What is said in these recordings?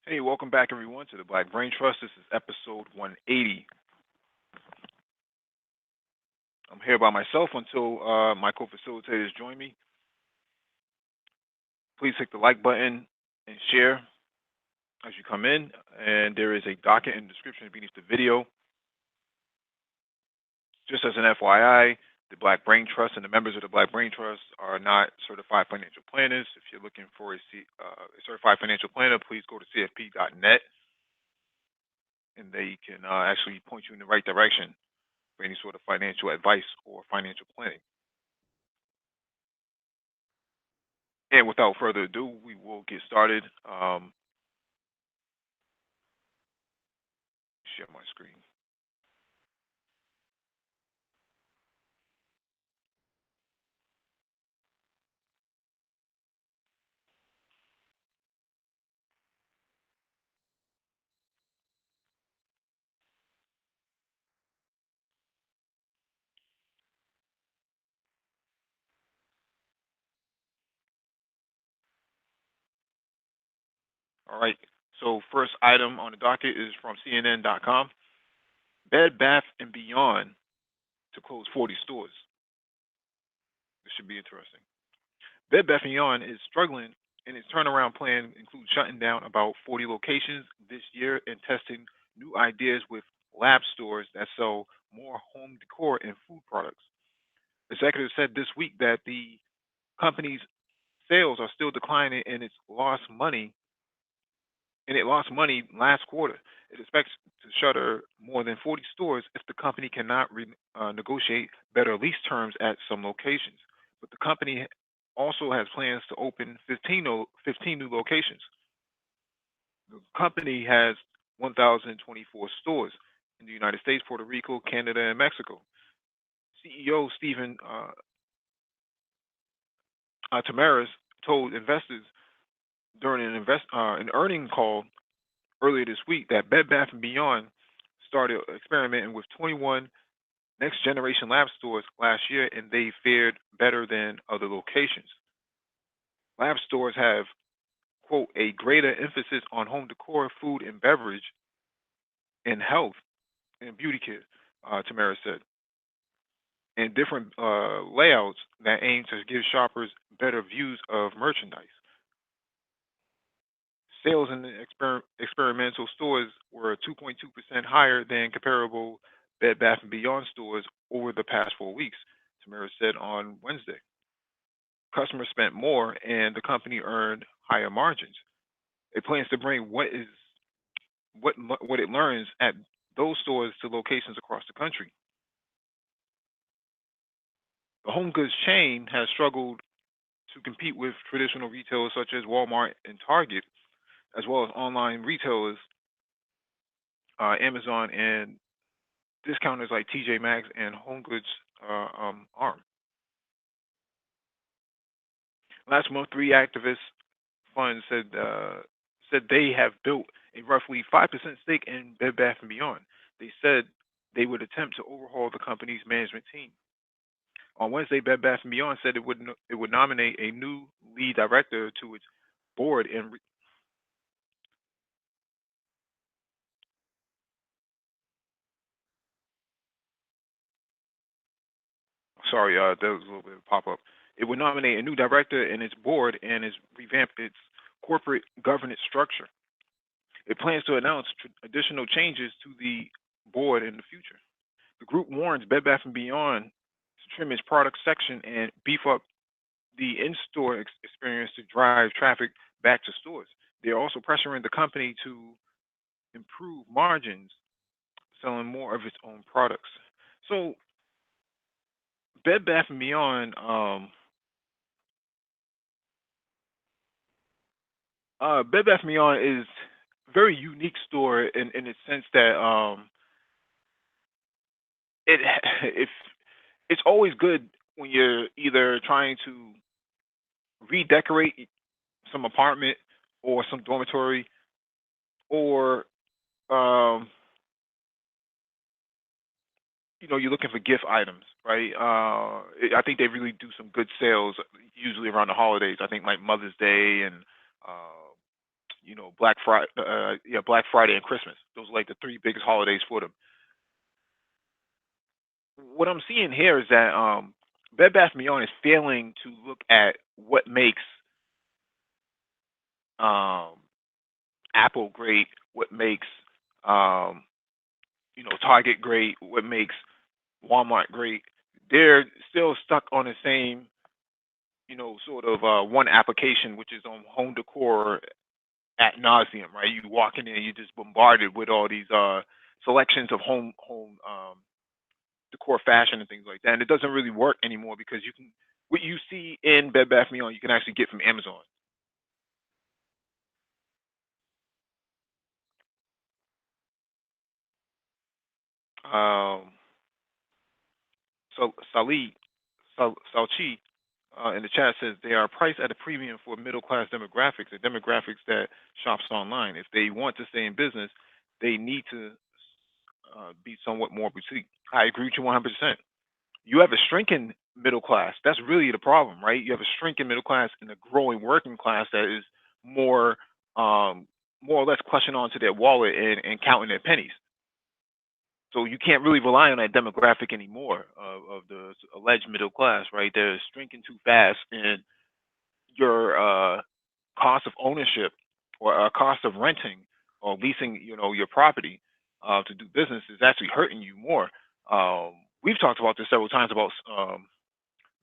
Hey, welcome back everyone to the Black Brain Trust. This is episode 180. I'm here by myself until my co-facilitators join me. Please hit the like button and share as you come in. And there is a docket in the description beneath the video. Just as an FYI, the Black Brain Trust and the members of the Black Brain Trust are not certified financial planners. If you're looking for a certified financial planner, please go to cfp.net and they can actually point you in the right direction for any sort of financial advice or financial planning. And without further ado, we will get started. Share my screen. All right. So first item on the docket is from CNN.com. Bed Bath and Beyond to close 40 stores. This should be interesting. Bed Bath and Beyond is struggling, and its turnaround plan includes shutting down about 40 locations this year and testing new ideas with lab stores that sell more home decor and food products. Executives said this week that the company's sales are still declining and it lost money last quarter. It expects to shutter more than 40 stores if the company cannot negotiate better lease terms at some locations. But the company also has plans to open 15 new locations. The company has 1,024 stores in the United States, Puerto Rico, Canada, and Mexico. CEO Stephen Tamaris told investors during an earning call earlier this week that Bed Bath & Beyond started experimenting with 21 next generation lab stores last year, and they fared better than other locations. Lab stores have, quote, a greater emphasis on home decor, food and beverage, and health and beauty care, Tamara said, and different layouts that aim to give shoppers better views of merchandise. Sales in the experimental stores were 2.2% higher than comparable Bed Bath & Beyond stores over the past 4 weeks, Tamara said on Wednesday. Customers spent more and the company earned higher margins. It plans to bring what it learns at those stores to locations across the country. The home goods chain has struggled to compete with traditional retailers such as Walmart and Target, as well as online retailers, Amazon, and discounters like TJ Maxx and Home Goods Arm. Last month, three activist funds said they have built a roughly 5% stake in Bed Bath & Beyond. They said they would attempt to overhaul the company's management team. On Wednesday, Bed Bath & Beyond said it would nominate a new lead director to its board and sorry, there was a little bit of pop up. It would nominate a new director in its board and revamp its corporate governance structure. It plans to announce additional changes to the board in the future. The group warns Bed Bath & Beyond to trim its product section and beef up the in-store experience to drive traffic back to stores. They're also pressuring the company to improve margins, selling more of its own products. So Bed Bath & Beyond, Bed Bath & Beyond is a very unique store in the sense that it if it's always good when you're either trying to redecorate some apartment or some dormitory, or um, you're looking for gift items, right? I think they really do some good sales usually around the holidays. I think like Mother's Day and uh, Black Friday, Black Friday and Christmas. Those are like the three biggest holidays for them. What I'm seeing here is that Bed Bath & Beyond is failing to look at what makes um, Apple great, what makes um, Target great, what makes Walmart great. They're still stuck on the same, sort of one application, which is on home decor at nauseum, right? You walk in there, you're just bombarded with all these selections of home decor fashion and things like that. And it doesn't really work anymore because you can what you see in Bed Bath & Beyond, you can actually get from Amazon. Um, so Salchi in the chat says they are priced at a premium for middle class demographics, the demographics that shops online. If they want to stay in business, they need to be somewhat more boutique. I agree with you 100%. You have a shrinking middle class. That's really the problem, right? You have a shrinking middle class and a growing working class that is more, more or less clutching onto their wallet and counting their pennies. So you can't really rely on that demographic anymore of the alleged middle class, right? They're shrinking too fast, and your cost of ownership or cost of renting or leasing, your property to do business is actually hurting you more. We've talked about this several times about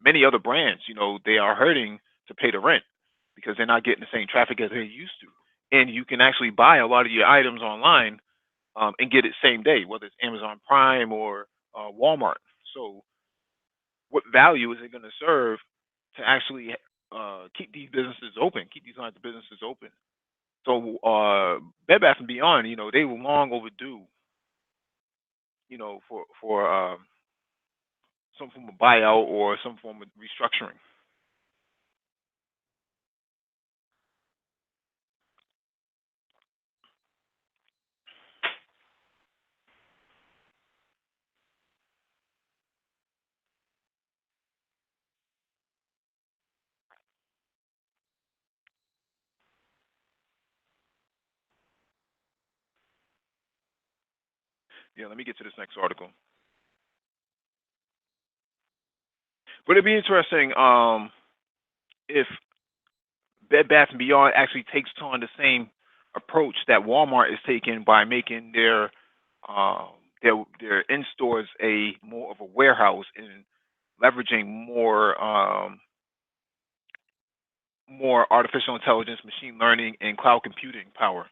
many other brands. They are hurting to pay the rent because they're not getting the same traffic as they used to, and you can actually buy a lot of your items online and get it same day, whether it's Amazon Prime or Walmart. So, what value is it going to serve to actually keep these businesses open, keep these lines of businesses open? So, Bed Bath and Beyond, they were long overdue, for some form of buyout or some form of restructuring. Yeah, let me get to this next article. But it'd be interesting if Bed Bath and Beyond actually takes on the same approach that Walmart is taking by making um, their in stores a more of a warehouse and leveraging more artificial intelligence, machine learning, and cloud computing power.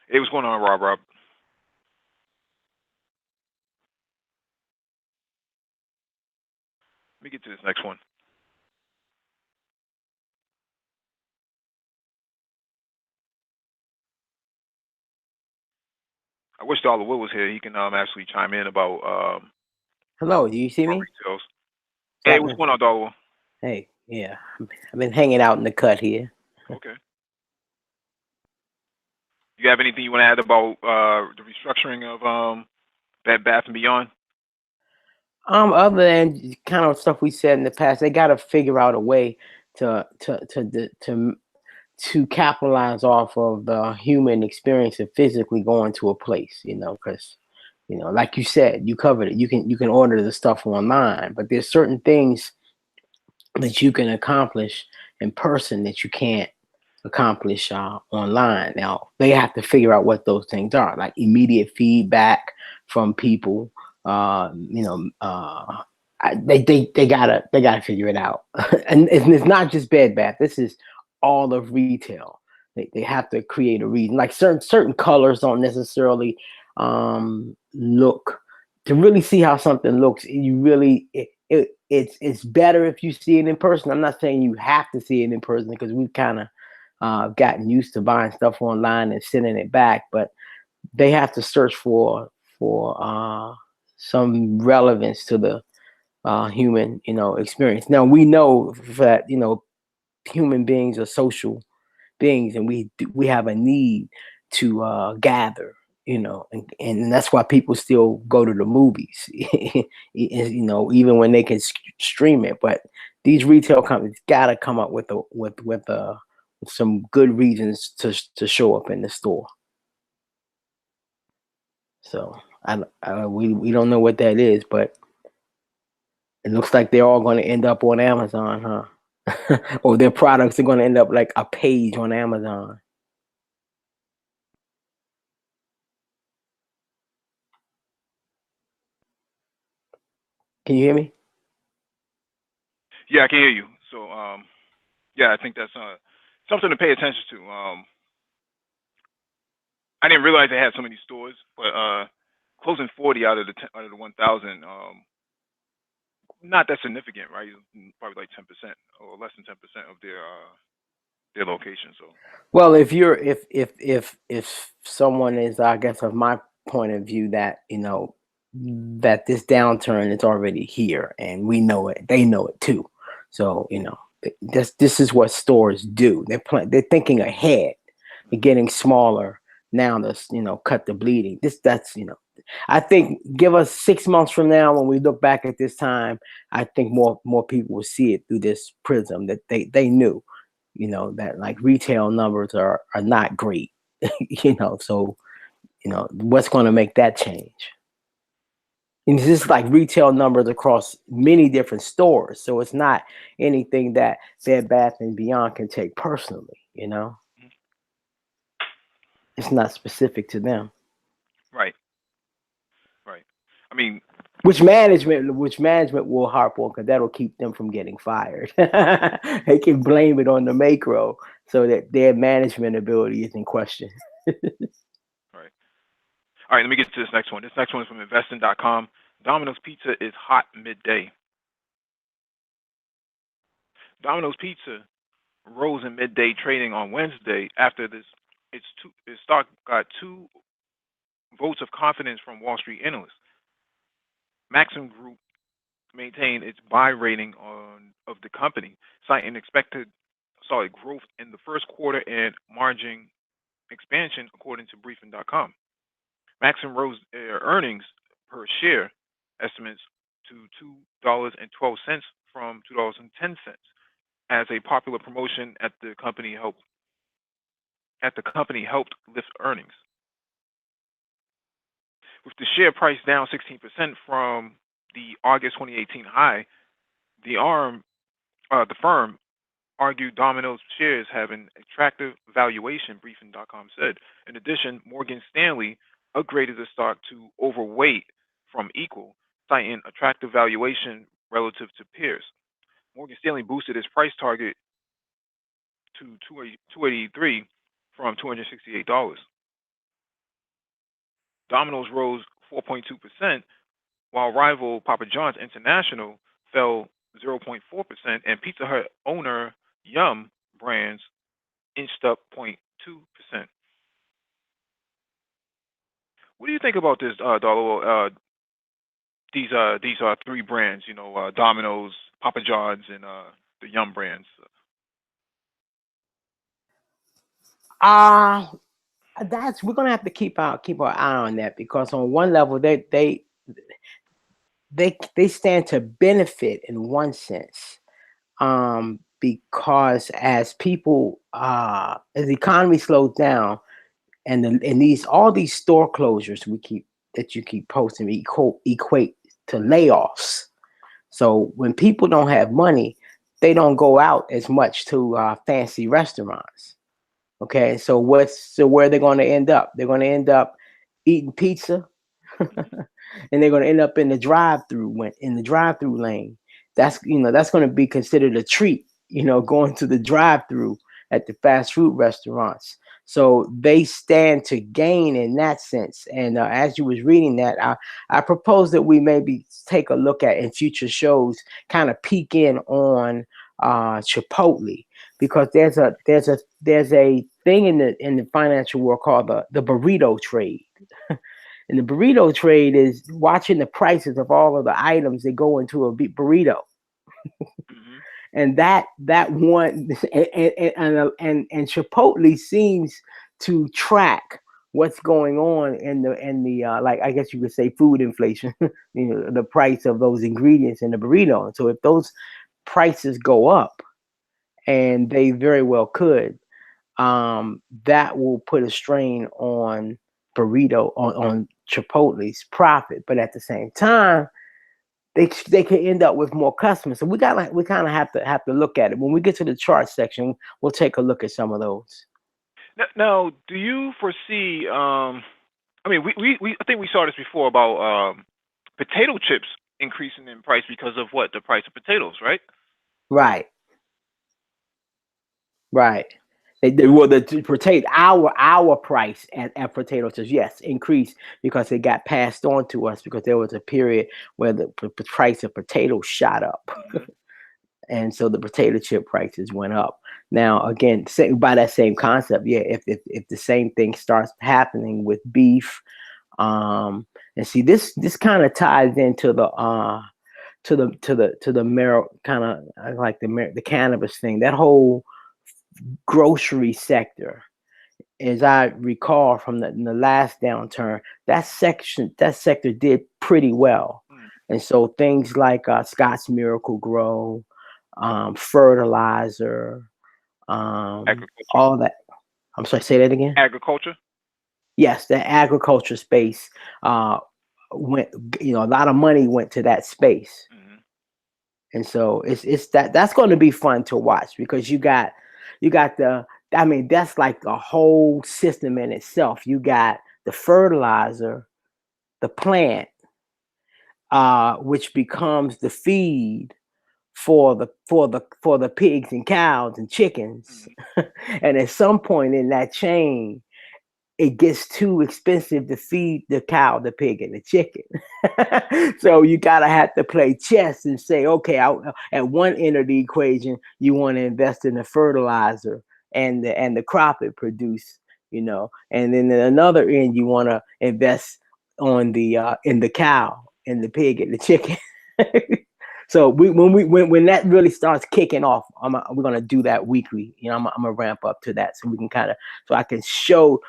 Hey, what's going on, Rob? Rob, let me get to this next one. I wish Dollar Will was here. He can actually chime in about Hello, do you see our me? retails. What's Hey, what's happening? going on, Dollar Will? Hey, yeah, I've been hanging out in the cut here. Okay. You have anything you want to add about the restructuring of Bed Bath and Beyond? Other than kind of stuff we said in the past, they got to figure out a way to to to to to to capitalize off of the human experience of physically going to a place. Because like you said, you covered it. You can order the stuff online, but there's certain things that you can accomplish in person that you can't accomplish online. Now they have to figure out what those things are, like immediate feedback from people. Uh, you know, uh, they gotta figure it out, and it's not just Bed Bath. This is all of retail. They have to create a reason. Like certain colors don't necessarily look to really see how something looks. You really it's better if you see it in person. I'm not saying you have to see it in person because we've kind of gotten used to buying stuff online and sending it back, but they have to search for some relevance to the human experience. Now we know that human beings are social beings, and we have a need to gather. And that's why people still go to the movies, even when they can stream it. But These retail companies gotta come up with with some good reasons to show up in the store. So we don't know what that is, but it looks like they're all going to end up on Amazon, huh? Or their products are going to end up like a page on Amazon. Can you hear me? Yeah, I can hear you. So, yeah, I think that's something to pay attention to. I didn't realize they had so many stores, but closing 40 out of out of the 1,000, not that significant, right? Probably like 10% or less than 10% of their location. So, Well, if you're if someone is, I guess, of my point of view, that that this downturn is already here and we know it, they know it too. So this is what stores do. They're thinking ahead. They're getting smaller now to cut the bleeding. That's I think give us 6 months from now when we look back at this time, I think more people will see it through this prism that they knew that like retail numbers are not great. So what's going to make that change? And it's just like retail numbers across many different stores, so it's not anything that Bed Bath and Beyond can take personally. mhm. It's not specific to them. Right, right. I mean, Which management will harp on, because that'll keep them from getting fired. They can blame it on the macro so that their management ability is in question. right. All right, let me get to this next one. This next one is from investing.com. Domino's Pizza is hot midday. Domino's Pizza rose in midday trading on Wednesday after its stock got two votes of confidence from Wall Street analysts. Maxim Group maintained its buy rating of the company, citing expected solid growth in the first quarter and margin expansion, according to Briefing.com. Maxim rose their earnings per share estimates to $2.12 from $2.10 as a popular promotion at the company helped lift earnings. With the share price down 16% from the August 2018 high, the arm the firm argued Domino's shares have an attractive valuation, Briefing.com said. In addition, Morgan Stanley upgraded the stock to overweight from equal, citing attractive valuation relative to peers. Morgan Stanley boosted its price target to 283 from $268. Domino's rose 4.2%, while rival Papa John's International fell 0.4%, and Pizza Hut owner Yum Brands inched up 0.2%. What do you think about this, Darlo? These are three brands, Domino's, Papa John's, and the Yum Brands. Uh that's we're gonna have to keep our eye on that, because on one level they stand to benefit in one sense, because as the economy slows down, and these all these store closures that you keep posting equate to layoffs. So when people don't have money, they don't go out as much to fancy restaurants. Okay, so where they're going to end up? They're going to end up eating pizza, and they're going to end up in the drive-through lane. That's going to be considered a treat. Going to the drive-through at the fast food restaurants. So they stand to gain in that sense. And as you was reading that, I propose that we maybe take a look at in future shows, kind of peek in on Chipotle, because there's a thing in the financial world called the burrito trade. And the burrito trade is watching the prices of all of the items that go into a burrito. Hmm. And that one and Chipotle seems to track what's going on in the like, I guess you could say, food inflation, the price of those ingredients in the burrito. And so if those prices go up, and they very well could, that will put a strain on on Chipotle's profit. But at the same time, they could end up with more customers. So we kind of have to look at it. When we get to the chart section, we'll take a look at some of those. Now, do you foresee? I mean, we I think we saw this before about potato chips increasing in price because of what the price of potatoes, right? Right, right. Well, the potato our price at potato chips, yes, increased because it got passed on to us because there was a period where the price of potatoes shot up. Hmm. And so the potato chip prices went up. Now, again, by that same concept, yeah, if the same thing starts happening with beef, and see this kind of ties into the marrow kind of like the cannabis thing, that whole grocery sector. As I recall from the last downturn, that sector did pretty well, Mm. and so things like Scott's Miracle Grow, fertilizer, Agriculture. all that. I'm sorry, say that again. Agriculture. Yes, the agriculture space uh, went. A lot of money went to that space, Hmm. and so that's going to be fun to watch because you got the. I mean, that's like a whole system in itself. You got the fertilizer, the plant, which becomes the feed for the pigs and cows and chickens. Hmm. And at some point in that chain, it gets too expensive to feed the cow, the pig, and the chicken. So you gotta have to play chess and say, okay, at one end of the equation, you want to invest in the fertilizer and the crop it produce, and then at another end, you want to invest on the in the cow and the pig and the chicken. So when that really starts kicking off, we're gonna do that weekly. I'm gonna ramp up to that so we can so I can show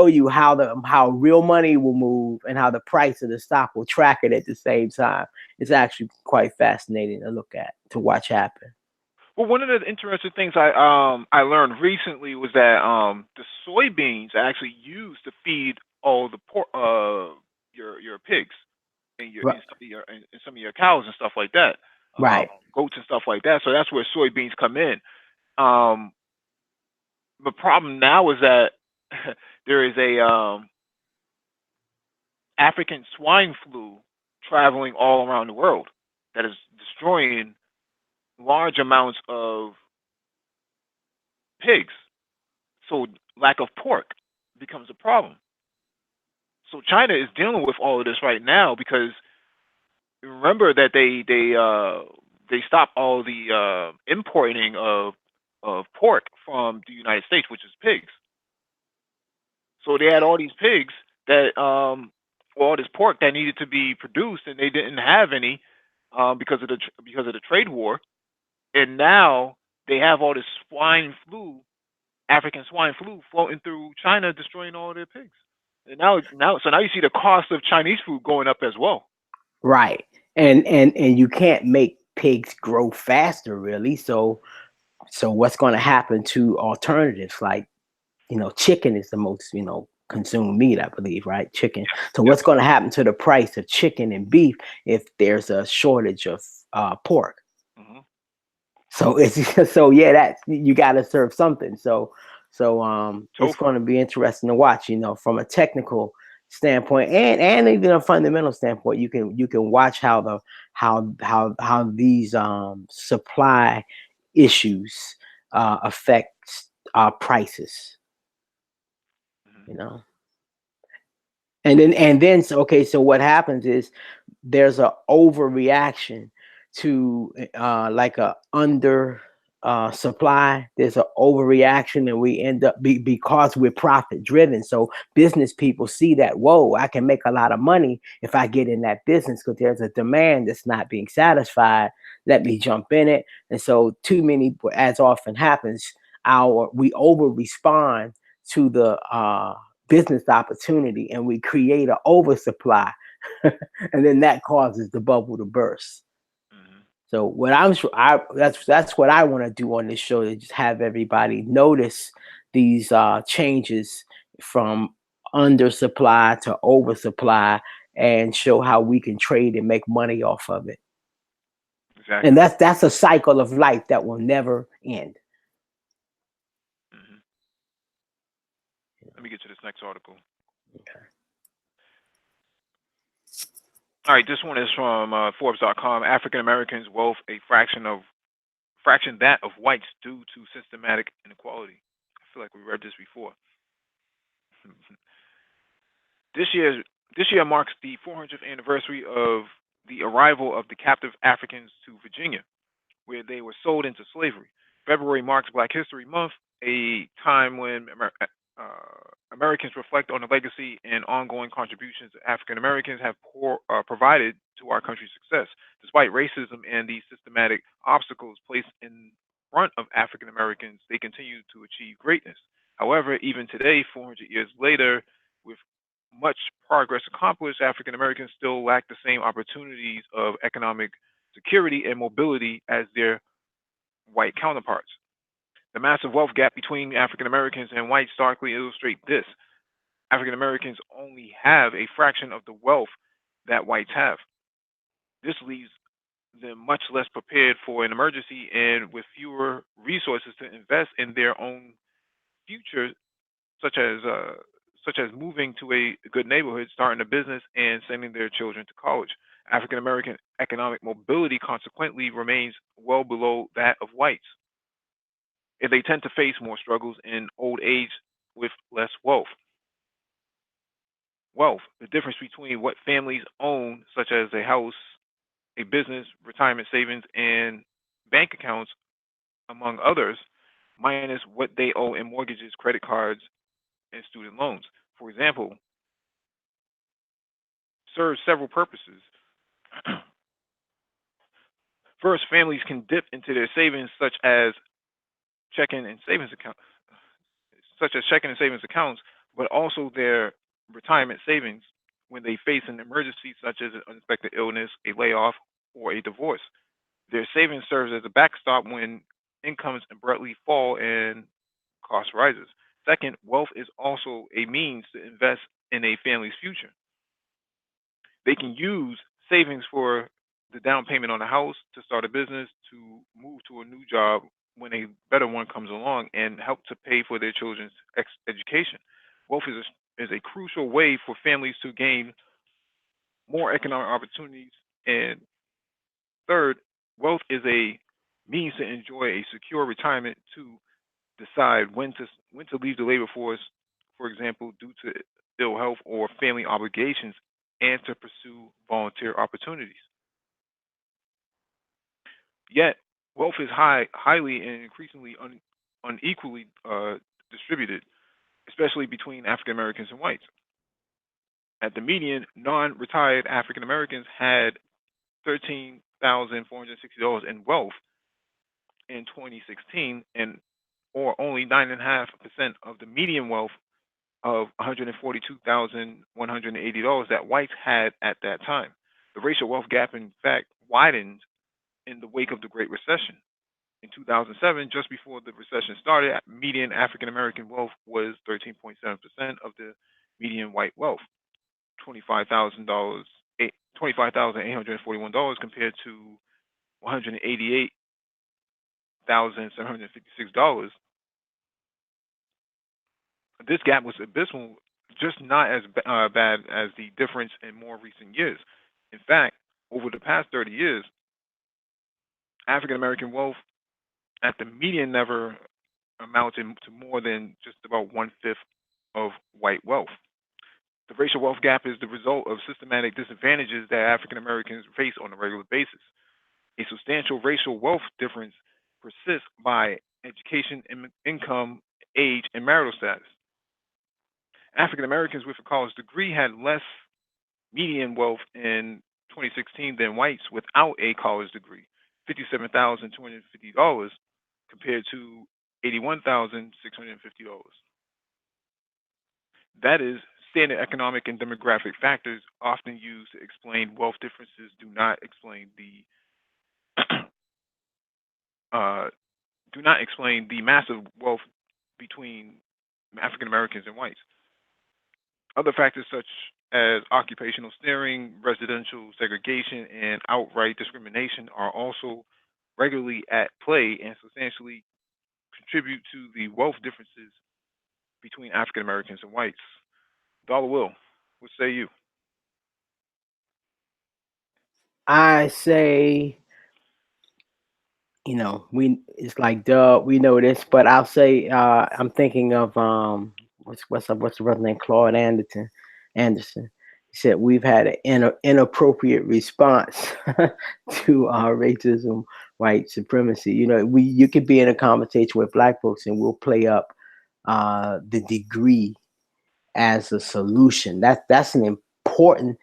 you how real money will move and how the price of the stock will track it at the same time. It's actually quite fascinating to look at, to watch happen. Well, one of the interesting things I learned recently was that the soybeans are actually used to feed all the your pigs and Right, and some of your cows and stuff like that, right, goats and stuff like that. So that's where soybeans come in. Um, the problem now is that there is a African swine flu traveling all around the world that is destroying large amounts of pigs. So lack of pork becomes a problem. So China is dealing with all of this right now because remember that they stopped all the importing of pork from the United States, which is pigs. So they had all these pigs that all this pork that needed to be produced, and they didn't have any because of the trade war. And now they have all this swine flu, African swine flu, floating through China, destroying all their pigs. And so now you see the cost of Chinese food going up as well. right. And you can't make pigs grow faster, really. So what's going to happen to alternatives like chicken is the most, consumed meat, I believe, right? Chicken. So Yep. what's going to happen to the price of chicken and beef if there's a shortage of pork? Hmm. So it's so yeah, that you got to serve something. So it's Tofu. going to be interesting to watch, from a technical standpoint and even a fundamental standpoint. You can watch how these supply issues affect prices, Hmm. you know. And then so, okay, so what happens is there's a overreaction to like a under supply. There's an overreaction, and we end up because we're profit driven. So business people see that, whoa, I can make a lot of money if I get in that business because there's a demand that's not being satisfied. Let me jump in it. And so too many, as often happens, we over respond to the business opportunity, and we create an oversupply. And then that causes the bubble to burst. Hmm. So what that's what I want to do on this show, to just have everybody notice these changes from undersupply to oversupply, and show how we can trade and make money off of it. And Exactly. that's a cycle of life that will never end. Hmm. Let me get to this next article. All right, this one is from Forbes.com. African Americans' wealth a fraction that of whites due to systematic inequality. I feel like we read this before. This year, this year marks the 400th anniversary of the arrival of the captive Africans to Virginia, where they were sold into slavery. February marks Black History Month, a time when Americans reflect on the legacy and ongoing contributions African Americans have provided to our country's success. Despite racism and the systematic obstacles placed in front of African Americans, they continue to achieve greatness. However, even today, 400 years later, with much progress accomplished, African Americans still lack the same opportunities of economic security and mobility as their white counterparts. The massive wealth gap between African Americans and whites starkly illustrate this. African Americans only have a fraction of the wealth that whites have. This leaves them much less prepared for an emergency and with fewer resources to invest in their own future, such as uh, such as moving to a good neighborhood, starting a business, and sending their children to college. African American economic mobility consequently remains well below that of whites, and they tend to face more struggles in old age with less wealth. The difference between what families own, such as a house, a business, retirement savings, and bank accounts, among others, minus what they owe in mortgages, credit cards, and student loans. For example, serves several purposes. First, families can dip into their savings, checking and savings accounts, such as checking and savings accounts, but also their retirement savings when they face an emergency such as an unexpected illness, a layoff, or a divorce. Their savings serves as a backstop when incomes abruptly fall and cost rises. Second, wealth is also a means to invest in a family's future. They can use savings for the down payment on a house, to start a business, to move to a new job when a better one comes along, and help to pay for their children's education. Wealth is a crucial way for families to gain more economic opportunities. And third, wealth is a means to enjoy a secure retirement, to decide when to leave the labor force, for example, due to ill health or family obligations, and to pursue volunteer opportunities. Yet, wealth is highly and increasingly unequally distributed, especially between African Americans and whites. At the median, non-retired African Americans had $13,460 in wealth in 2016, and or only 9.5% of the median wealth of $142,180 that whites had at that time. The racial wealth gap, in fact, widened in the wake of the Great Recession. In 2007, just before the recession started, median African American wealth was 13.7% of the median white wealth, $25,000, $25,841 compared to $188,756. This gap was abysmal, just not as bad as the difference in more recent years. In fact, over the past 30 years, African American wealth at the median never amounted to more than just about one fifth of white wealth. The racial wealth gap is the result of systematic disadvantages that African Americans face on a regular basis. A substantial racial wealth difference persists by education, income, age, and marital status. African Americans with a college degree had less median wealth in 2016 than whites without a college degree, $57,250 compared to $81,650. That is, standard economic and demographic factors often used to explain wealth differences do not explain the uh, do not explain the massive wealth between African Americans and whites. Other factors such as occupational steering, residential segregation, and outright discrimination are also regularly at play and substantially contribute to the wealth differences between African Americans and whites. Dollar Will, what say you? I say, we it's like duh, we know this, but I'll say I'm thinking of what's the brother name? Claude Anderson. He said we've had an inappropriate response to racism, white supremacy. You could be in a conversation with black folks and we'll play up the degree as a solution. That's an important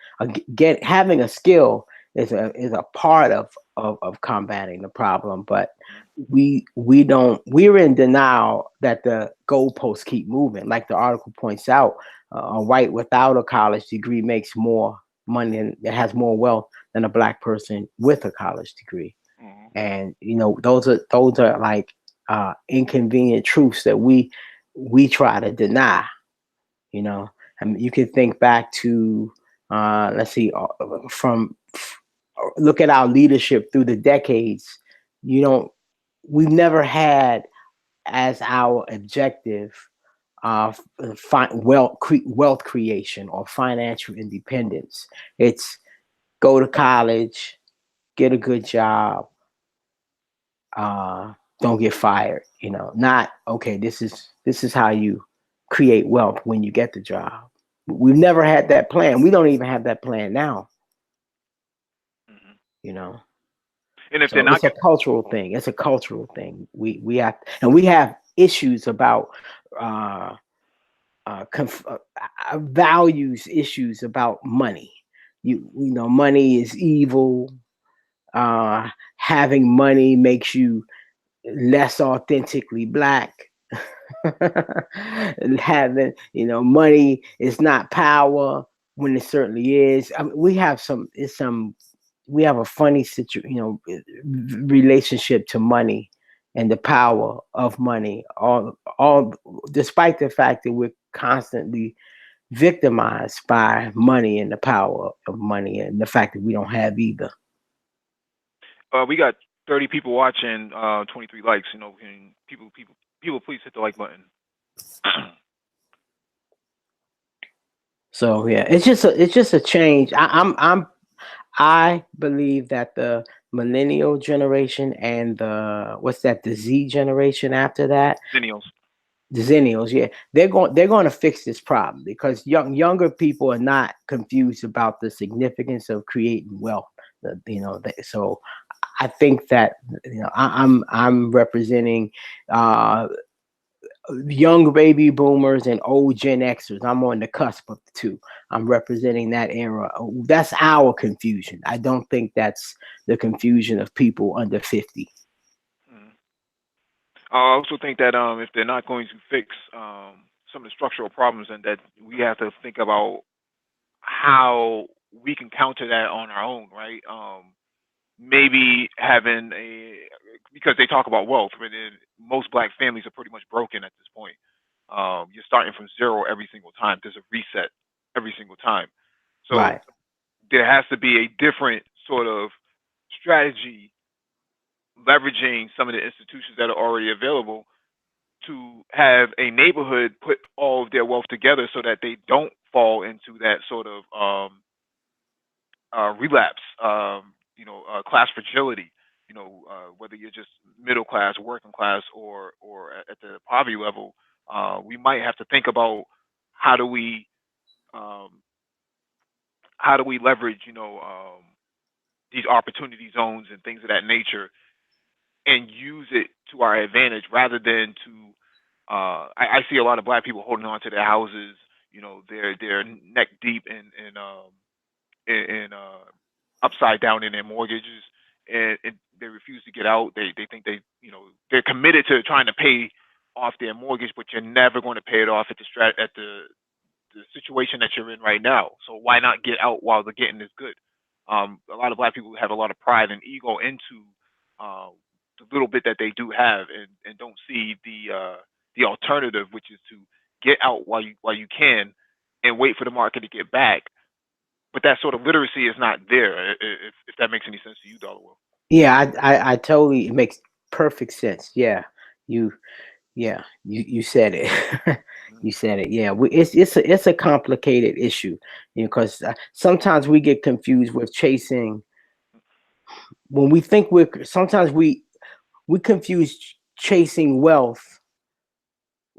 get having a skill is a part of combating the problem, but we're in denial that the goalposts keep moving. Like the article points out, a white without a college degree makes more money and has more wealth than a black person with a college degree. Mm-hmm. And those are like inconvenient truths that we try to deny. you know you can think back to let's see, from look at our leadership through the decades. you don't we've never had as our objective wealth creation or financial independence. It's go to college, get a good job, don't get fired. Not okay. This is how you create wealth when you get the job. We've never had that plan. We don't even have that plan now. Mm-hmm. You know. And if they're So not, it's a cultural thing. It's a cultural thing. We have issues about uh, values issues about money. Money is evil. Having money makes you less authentically black. Having money is not power when it certainly is. I mean, we have a funny relationship to money and the power of money. All despite the fact that we're constantly victimized by money and the power of money and the fact that we don't have either. we got 30 people watching, 23 likes. Can people, please hit the like button. So yeah, it's just a change. I believe that the millennial generation and the Z generation after that, Millennials. the Zennials, yeah, they're going to fix this problem because younger people are not confused about the significance of creating wealth. So I think that I'm representing uh, young baby boomers and old Gen Xers. I'm on the cusp of the two. I'm representing that era. That's our confusion. I don't think that's the confusion of people under 50. Mhm. I also think that if they're not going to fix some of the structural problems, and that we have to think about how we can counter that on our own, right? Maybe having because they talk about wealth, but most black families are pretty much broken at this point. You're starting from zero every single time. There's a reset every single time. So Right. there has to be a different sort of strategy, leveraging some of the institutions that are already available to have a neighborhood put all of their wealth together so that they don't fall into that sort of relapse, class fragility. Whether you're just middle class, working class, or at the poverty level, we might have to think about how do we um, how do we leverage these opportunity zones and things of that nature and use it to our advantage rather than to. I see a lot of black people holding on to their houses. They're neck deep in upside down in their mortgages, and they refuse to get out. They think they're committed to trying to pay off their mortgage, but you're never going to pay it off at the situation that you're in right now. So why not get out while the getting is good? A lot of black people have a lot of pride and ego into uh, the little bit that they do have, and don't see the alternative, which is to get out while you can, and wait for the market to get back. But that sort of literacy is not there. If that makes any sense to you, Dollar Will. Yeah, I totally, it makes perfect sense. Yeah, you, yeah, you said it. You said it. Yeah, it's a complicated issue, because sometimes we get confused with chasing when we think we're. Sometimes we confuse chasing wealth.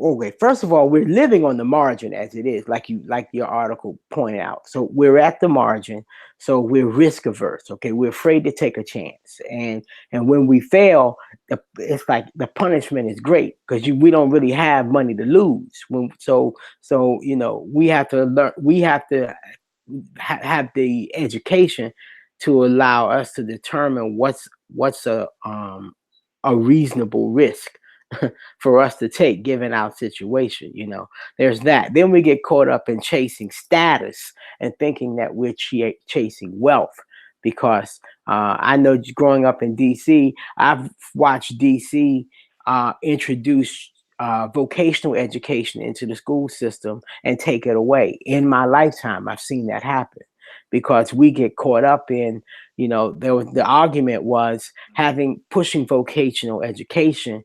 Okay, first of all, we're living on the margin as it is, like your article pointed out. So we're at the margin, so we're risk averse. Okay, we're afraid to take a chance, and when we fail, it's like the punishment is great because we don't really have money to lose. So we have to learn. We have to have the education to allow us to determine what's a reasonable risk for us to take given our situation. There's that. Then we get caught up in chasing status and thinking that we're chasing wealth, because I know growing up in DC, I've watched DC introduce vocational education into the school system and take it away. In my lifetime, I've seen that happen because we get caught up in, there was the argument was having pushing vocational education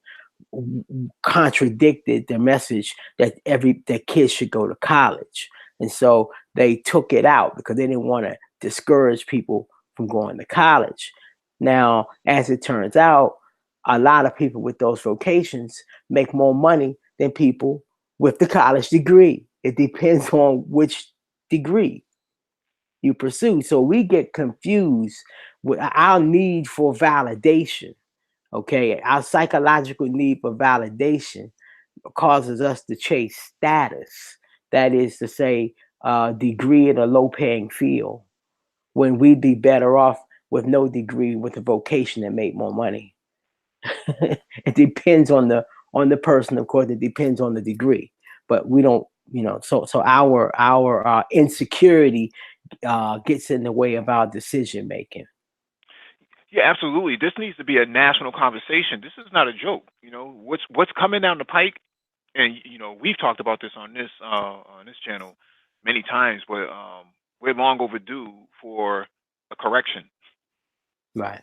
contradicted the message that kids should go to college, and so they took it out because they didn't want to discourage people from going to college. Now, as it turns out, a lot of people with those vocations make more money than people with the college degree. It depends on which degree you pursue. So we get confused with our need for validation. Okay, our psychological need for validation causes us to chase status. That is to say, degree in a low paying field when we'd be better off with no degree with a vocation that made more money. It depends on the person, of course. It depends on the degree, but we don't. So our insecurity gets in the way of our decision making. Yeah, absolutely. This needs to be a national conversation. This is not a joke. What's coming down the pike, and we've talked about this on this channel many times, but we're long overdue for a correction. Right.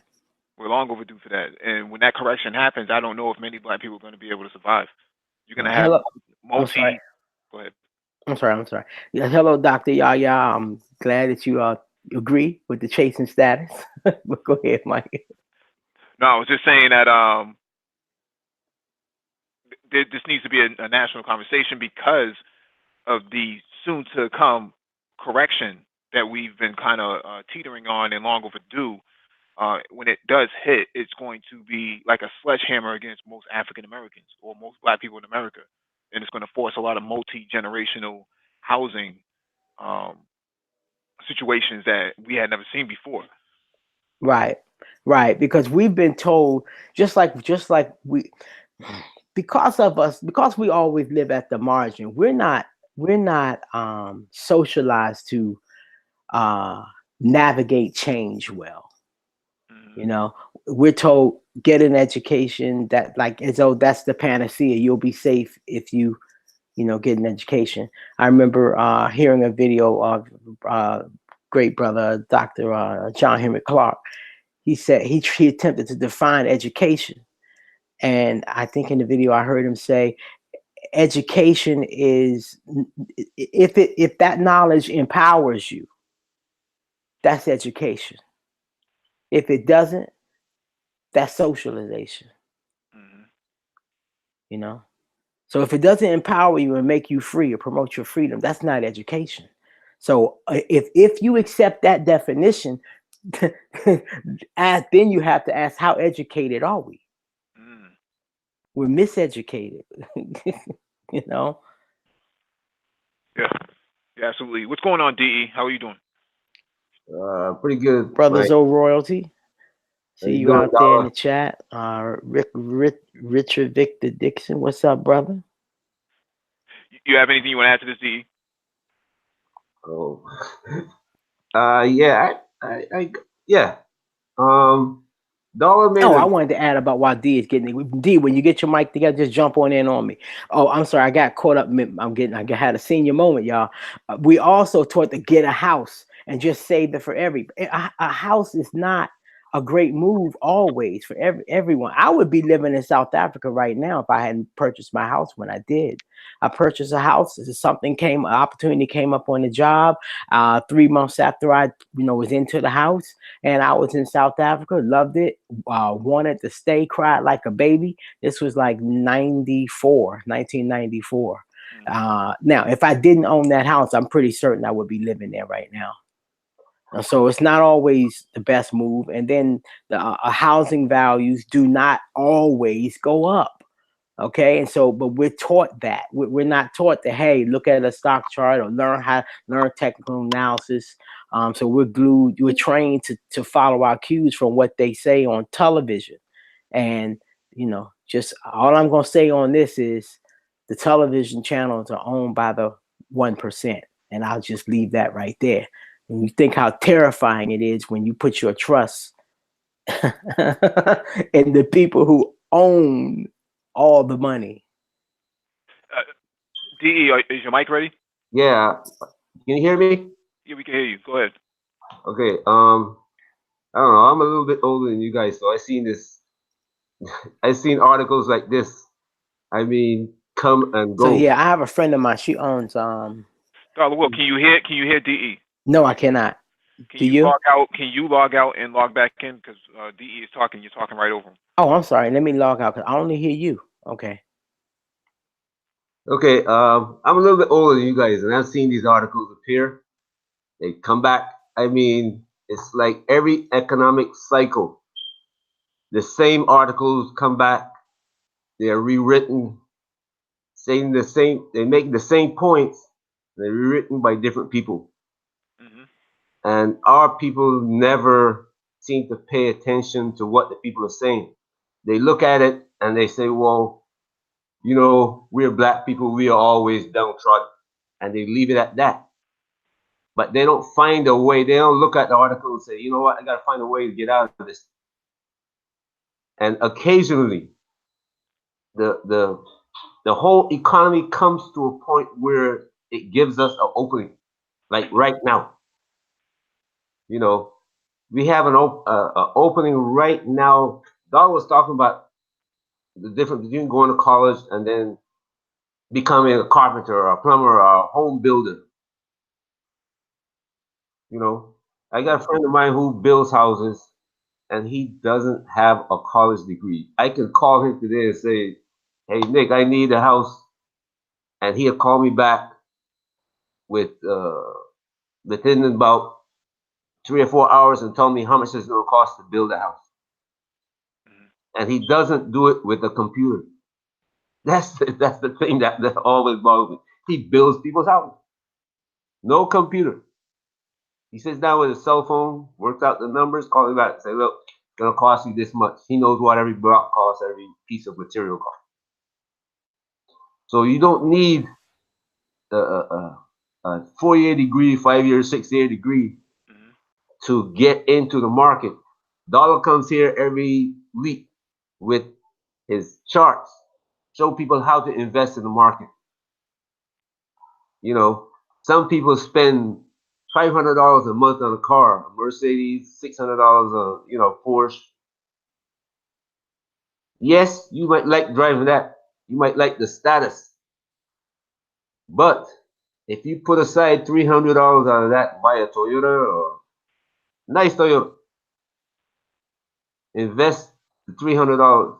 We're long overdue for that. And when that correction happens, I don't know if many black people are going to be able to survive. You're going to have Hello. I'm sorry. multi. Go ahead. I'm sorry. I'm sorry. Yeah, hello, Doctor Yaya. I'm glad that you agree with the chasing status. But go ahead, Mike. No, I was just saying that this needs to be a national conversation because of the soon to come correction that we've been kind of teetering on and long overdue. When it does hit, it's going to be like a sledgehammer against most African Americans or most black people in America. And it's going to force a lot of multi generational housing um, situations that we had never seen before. Right. Right. Because we've been told, just like we, because of us, because we always live at the margin. We're not socialized to uh, navigate change well. Hmm. You know, we're told get an education, that like as though that's the panacea. You'll be safe if you get an education. I remember hearing a video of uh, great brother Dr. John Henry Clark. He said he attempted to define education, and I think in the video I heard him say education is, if that knowledge empowers you, that's education. If it doesn't, that's socialization. Hmm. You know. So if it doesn't empower you and make you free or promote your freedom, that's not education. So if you accept that definition, then you have to ask, how educated are we? Mm. We're miseducated. you know, Yeah, yeah, absolutely. What's going on, DE? How are you doing? Pretty good, Brothers Mike. O Royalty. How See you you doing, out there in Dollar? the chat. Richard Victor Dixon. What's up, brother? You have anything you want to add to this, DE? Oh, yeah, yeah. Um, Dollar made Oh, I a wanted to add about why D is getting it. D, when you get your mic together, just jump on in on me. Oh, I'm sorry, I got caught up. I had a senior moment, y'all. We also taught to get a house and just save it for a house is not a great move always for everyone. I would be living in South Africa right now if I hadn't purchased my house when I did. I purchased a house. An opportunity came up on the job. 3 months after I, was into the house, and I was in South Africa, loved it, wanted to stay, cried like a baby. This was like 1994. Mm-hmm. Now, if I didn't own that house, I'm pretty certain I would be living there right now. So it's not always the best move. And then the housing values do not always go up. Okay. And so, but we're taught that. We're not taught that, hey, look at a stock chart or learn technical analysis. So we're trained to follow our cues from what they say on television. And, just all I'm going to say on this is the television channels are owned by the 1%. And I'll just leave that right there. And you think how terrifying it is when you put your trust in the people who own all the money. DE, is your mic ready? yeah. Can you hear me? Yeah, we can hear you. Go ahead. Okay. I don't know. I'm a little bit older than you guys, so I seen this. I seen articles like this. I mean, come and So go. yeah, I have a friend of mine. She owns Dollar Will, can you hear? Can you hear DE? no, I cannot. Can Do you you? log out? Can you log out and log back in? Because DE is talking. You're talking right over him. Oh, I'm sorry. Let me log out because I only hear you. Okay. Okay. I'm a little bit older than you guys, and I've seen these articles appear. They come back. I mean, it's like every economic cycle. The same articles come back. They're rewritten, saying the same. They make the same points. They're rewritten by different people, Hmm. and our people never seem to pay attention to what the people are saying. They look at it and they say, "Well, we're black people. We are always downtrodden," and they leave it at that. But they don't find a way. They don't look at the article and say, "You know what? I got to find a way to get out of this." And occasionally, the the the whole economy comes to a point where it gives us an opening. Like right now, you know, we have an opening right now. Don was talking about the difference between going to college and then becoming a carpenter or a plumber or a home builder. You know, I got a friend of mine who builds houses and he doesn't have a college degree. I can call him today and say, "Hey Nick, I need a house," and he'll call me back with within about 3 or 4 hours and tell me how much it's going to cost to build a house. Hmm. And he doesn't do it with a computer. That's the thing that always bothers me. He builds people's houses, no computer. He sits down with his cell phone, works out the numbers, calls me back, and say, "Look, it's going to cost you this much." He knows what every block costs, every piece of material costs. So you don't need a 4-year degree, 5-year, 6-year degree Hmm. to get into the market. Dollar comes here every week with his charts, show people how to invest in the market. You know, some people spend $500 a month on a car, a Mercedes, $600 on Porsche. Yes, you might like driving that. You might like the status, but if you put aside $300 out of that, buy a Toyota or nice Toyota, invest the $300.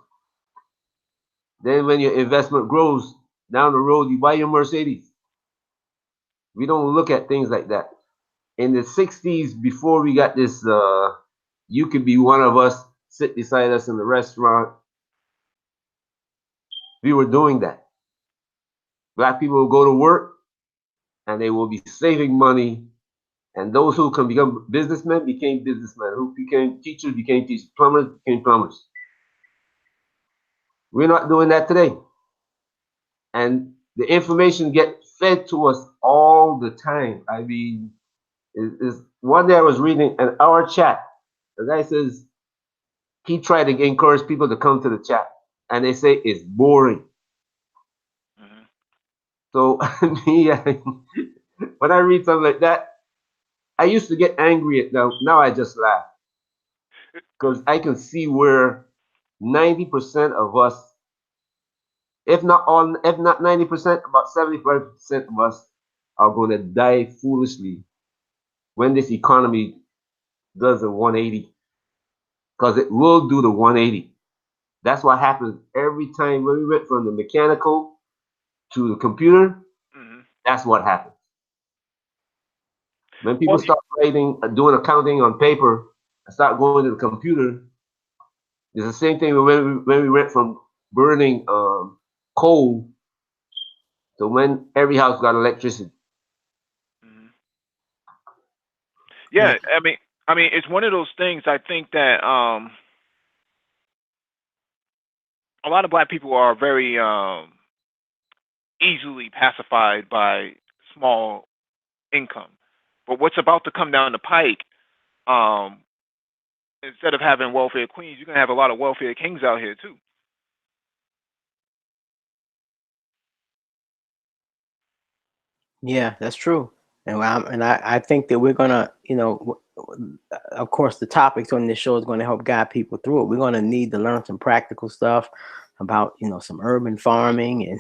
Then when your investment grows down the road, you buy your Mercedes. We don't look at things like that. In the 60s, before we got this, you could be one of us, sit beside us in the restaurant. We were doing that. Black people will go to work and they will be saving money. And those who can become businessmen became businessmen. Who became teachers became teachers. Plumbers became plumbers. We're not doing that today. And the information gets fed to us all the time. I mean, is one day I was reading in our chat. The guy says, he tried to encourage people to come to the chat, and they say it's boring. Hmm. So me, when I read something like that, I used to get angry at them. Now I just laugh because I can see where 90% of us, if not 90%, about 75% of us are going to die foolishly when this economy does a 180, because it will do the 180. That's what happens every time when we went from the mechanical to the computer. Hmm. That's what happens. When people Well, start writing, doing accounting on paper, and start going to the computer, it's the same thing when we went from burning coal to when every house got electricity. mhm. Yeah. Yeah, I mean, it's one of those things. I think that a lot of black people are very easily pacified by small income. But what's about to come down the pike, um, instead of having welfare queens, you're gonna have a lot of welfare kings out here too. Yeah, that's true. And I think that we're gonna, of course, the topics on this show is going to help guide people through it. We're going to need to learn some practical stuff about, some urban farming, and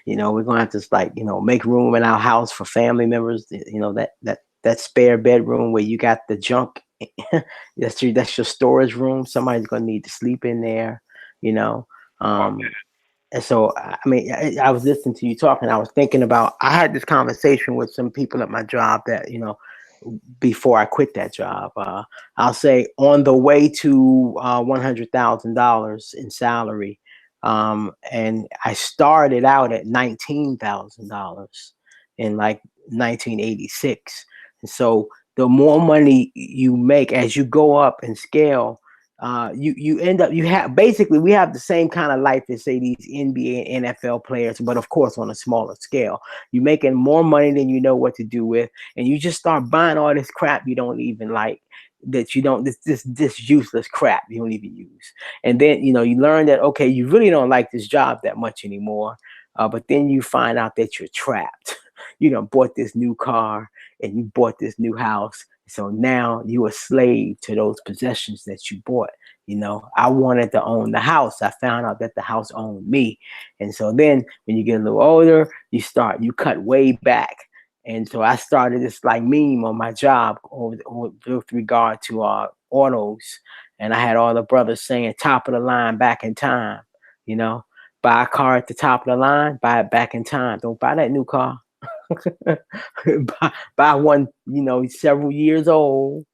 we're going to have to like, make room in our house for family members. That spare bedroom where you got the junk. That's your storage room. Somebody's going to need to sleep in there. You know. Oh Um, man. and so, I mean, I was listening to you talking. I was thinking about. I had this conversation with some people at my job that, before I quit that job. I'll say on the way to $100,000 in salary, and I started out at $19,000 in like 1986. And so, the more money you make as you go up in scale, you end up, you have basically, we have the same kind of life as say these NBA and NFL players, but of course on a smaller scale. You're making more money than you know what to do with, and you just start buying all this crap you don't even like, that you don't, this useless crap you don't even use. And then you learn that, okay, you really don't like this job that much anymore. But then you find out that you're trapped. You done bought this new car, and you bought this new house, so now you a slave to those possessions that you bought. I wanted to own the house. I found out that the house owned me. And so then when you get a little older, you cut way back. And so I started this like meme on my job with regard to autos. And I had all the brothers saying top of the line back in time, you know. Buy a car at the top of the line, buy it back in time. Don't buy that new car. buy one, several years old.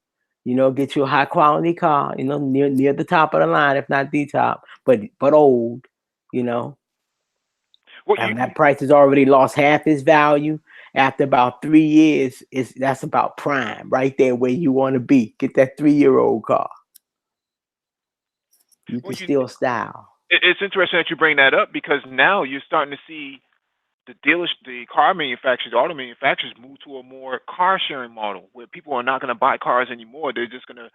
Get you a high quality car, near the top of the line, if not the top, but old, you know. Well, And that price has already lost half its value. After about 3 years, that's about prime, right there where you want to be. Get that 3-year-old car. You well, can still style. it's interesting that you bring that up because now you're starting to see the car manufacturers, the auto manufacturers move to a more car sharing model where people are not going to buy cars anymore. They're just going to,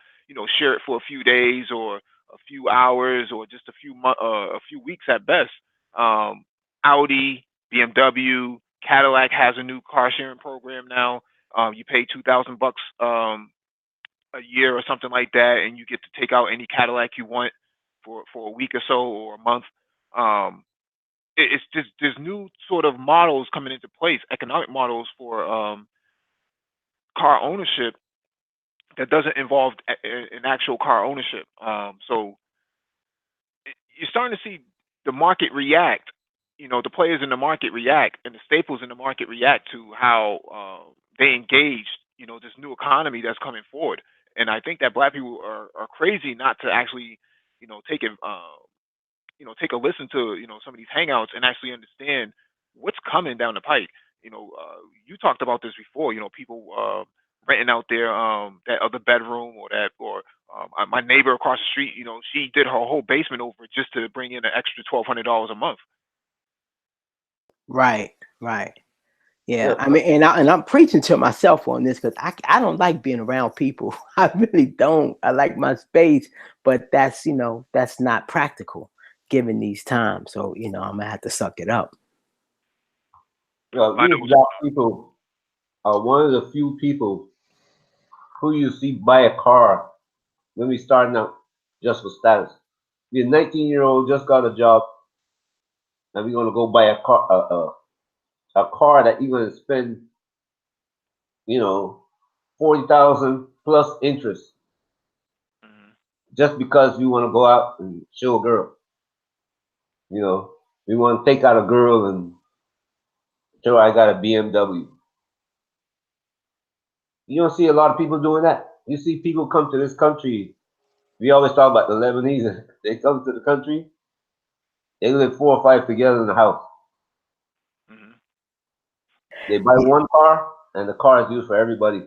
share it for a few days or a few hours or just a few weeks at best. Um, Audi, BMW, Cadillac has a new car sharing program now. You pay $2,000 a year or something like that, and you get to take out any Cadillac you want for a week or so or a month. Um, it's just there's new sort of models coming into place, economic models for car ownership that doesn't involve an actual car ownership. So you're starting to see the market react. The players in the market react, and the staples in the market react to how they engage. This new economy that's coming forward, and I think that black people are crazy not to actually, take it. Take a listen to some of these hangouts and actually understand what's coming down the pike. You talked about this before. People renting out their that other bedroom or my neighbor across the street. She did her whole basement over just to bring in an extra $1,200 a month. Right, right. Yeah, Yeah, I mean, and I'm preaching to myself on this because I don't like being around people. I really don't. I like my space, but that's that's not practical given these times. So I'm gonna have to suck it up. I know these what's black going on. people are one of the few people who you see buy a car when we starting out just for status. The 19-year-old just got a job, and we're gonna go buy a car that you're gonna spend, you know, 40,000 plus interest Hmm. just because we want to go out and show a girl. You know, we want to take out a girl and show I got a BMW. You don't see a lot of people doing that. You see people come to this country. We always talk about the Lebanese. They come to the country. They live 4 or 5 together in the house. Hmm. They buy one car, and the car is used for everybody.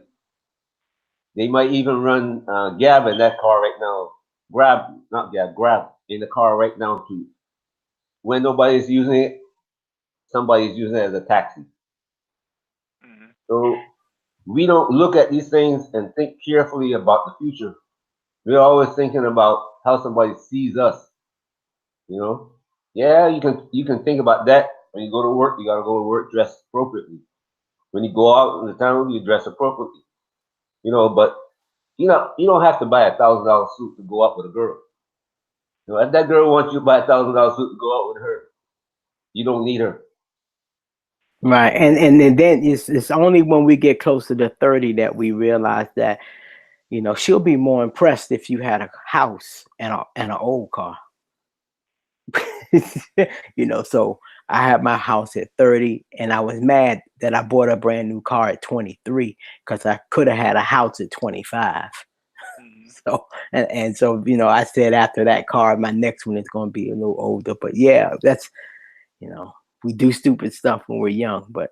They might even run Gab in that car right now. Grab, not Gab, Grab in the car right now too. When nobody's using it, somebody's using it as a taxi. Hmm. So we don't look at these things and think carefully about the future. We're always thinking about how somebody sees us. You know, yeah, you can think about that when you go to work. You gotta go to work dressed appropriately. When you go out in the town, you dress appropriately. But you don't have to buy $1,000 suit to go out with a girl. If that girl wants you to buy $1,000 suit to go out with her, you don't need her. Right, and then it's only when we get closer to 30 that we realize that she'll be more impressed if you had a house and an old car. So I had my house at 30, and I was mad that I bought a brand new car at 23 because I could have had a house at 25. Hmm. So and so I said after that car, my next one is going to be a little older. But yeah, that's you know we do stupid stuff when we're young, but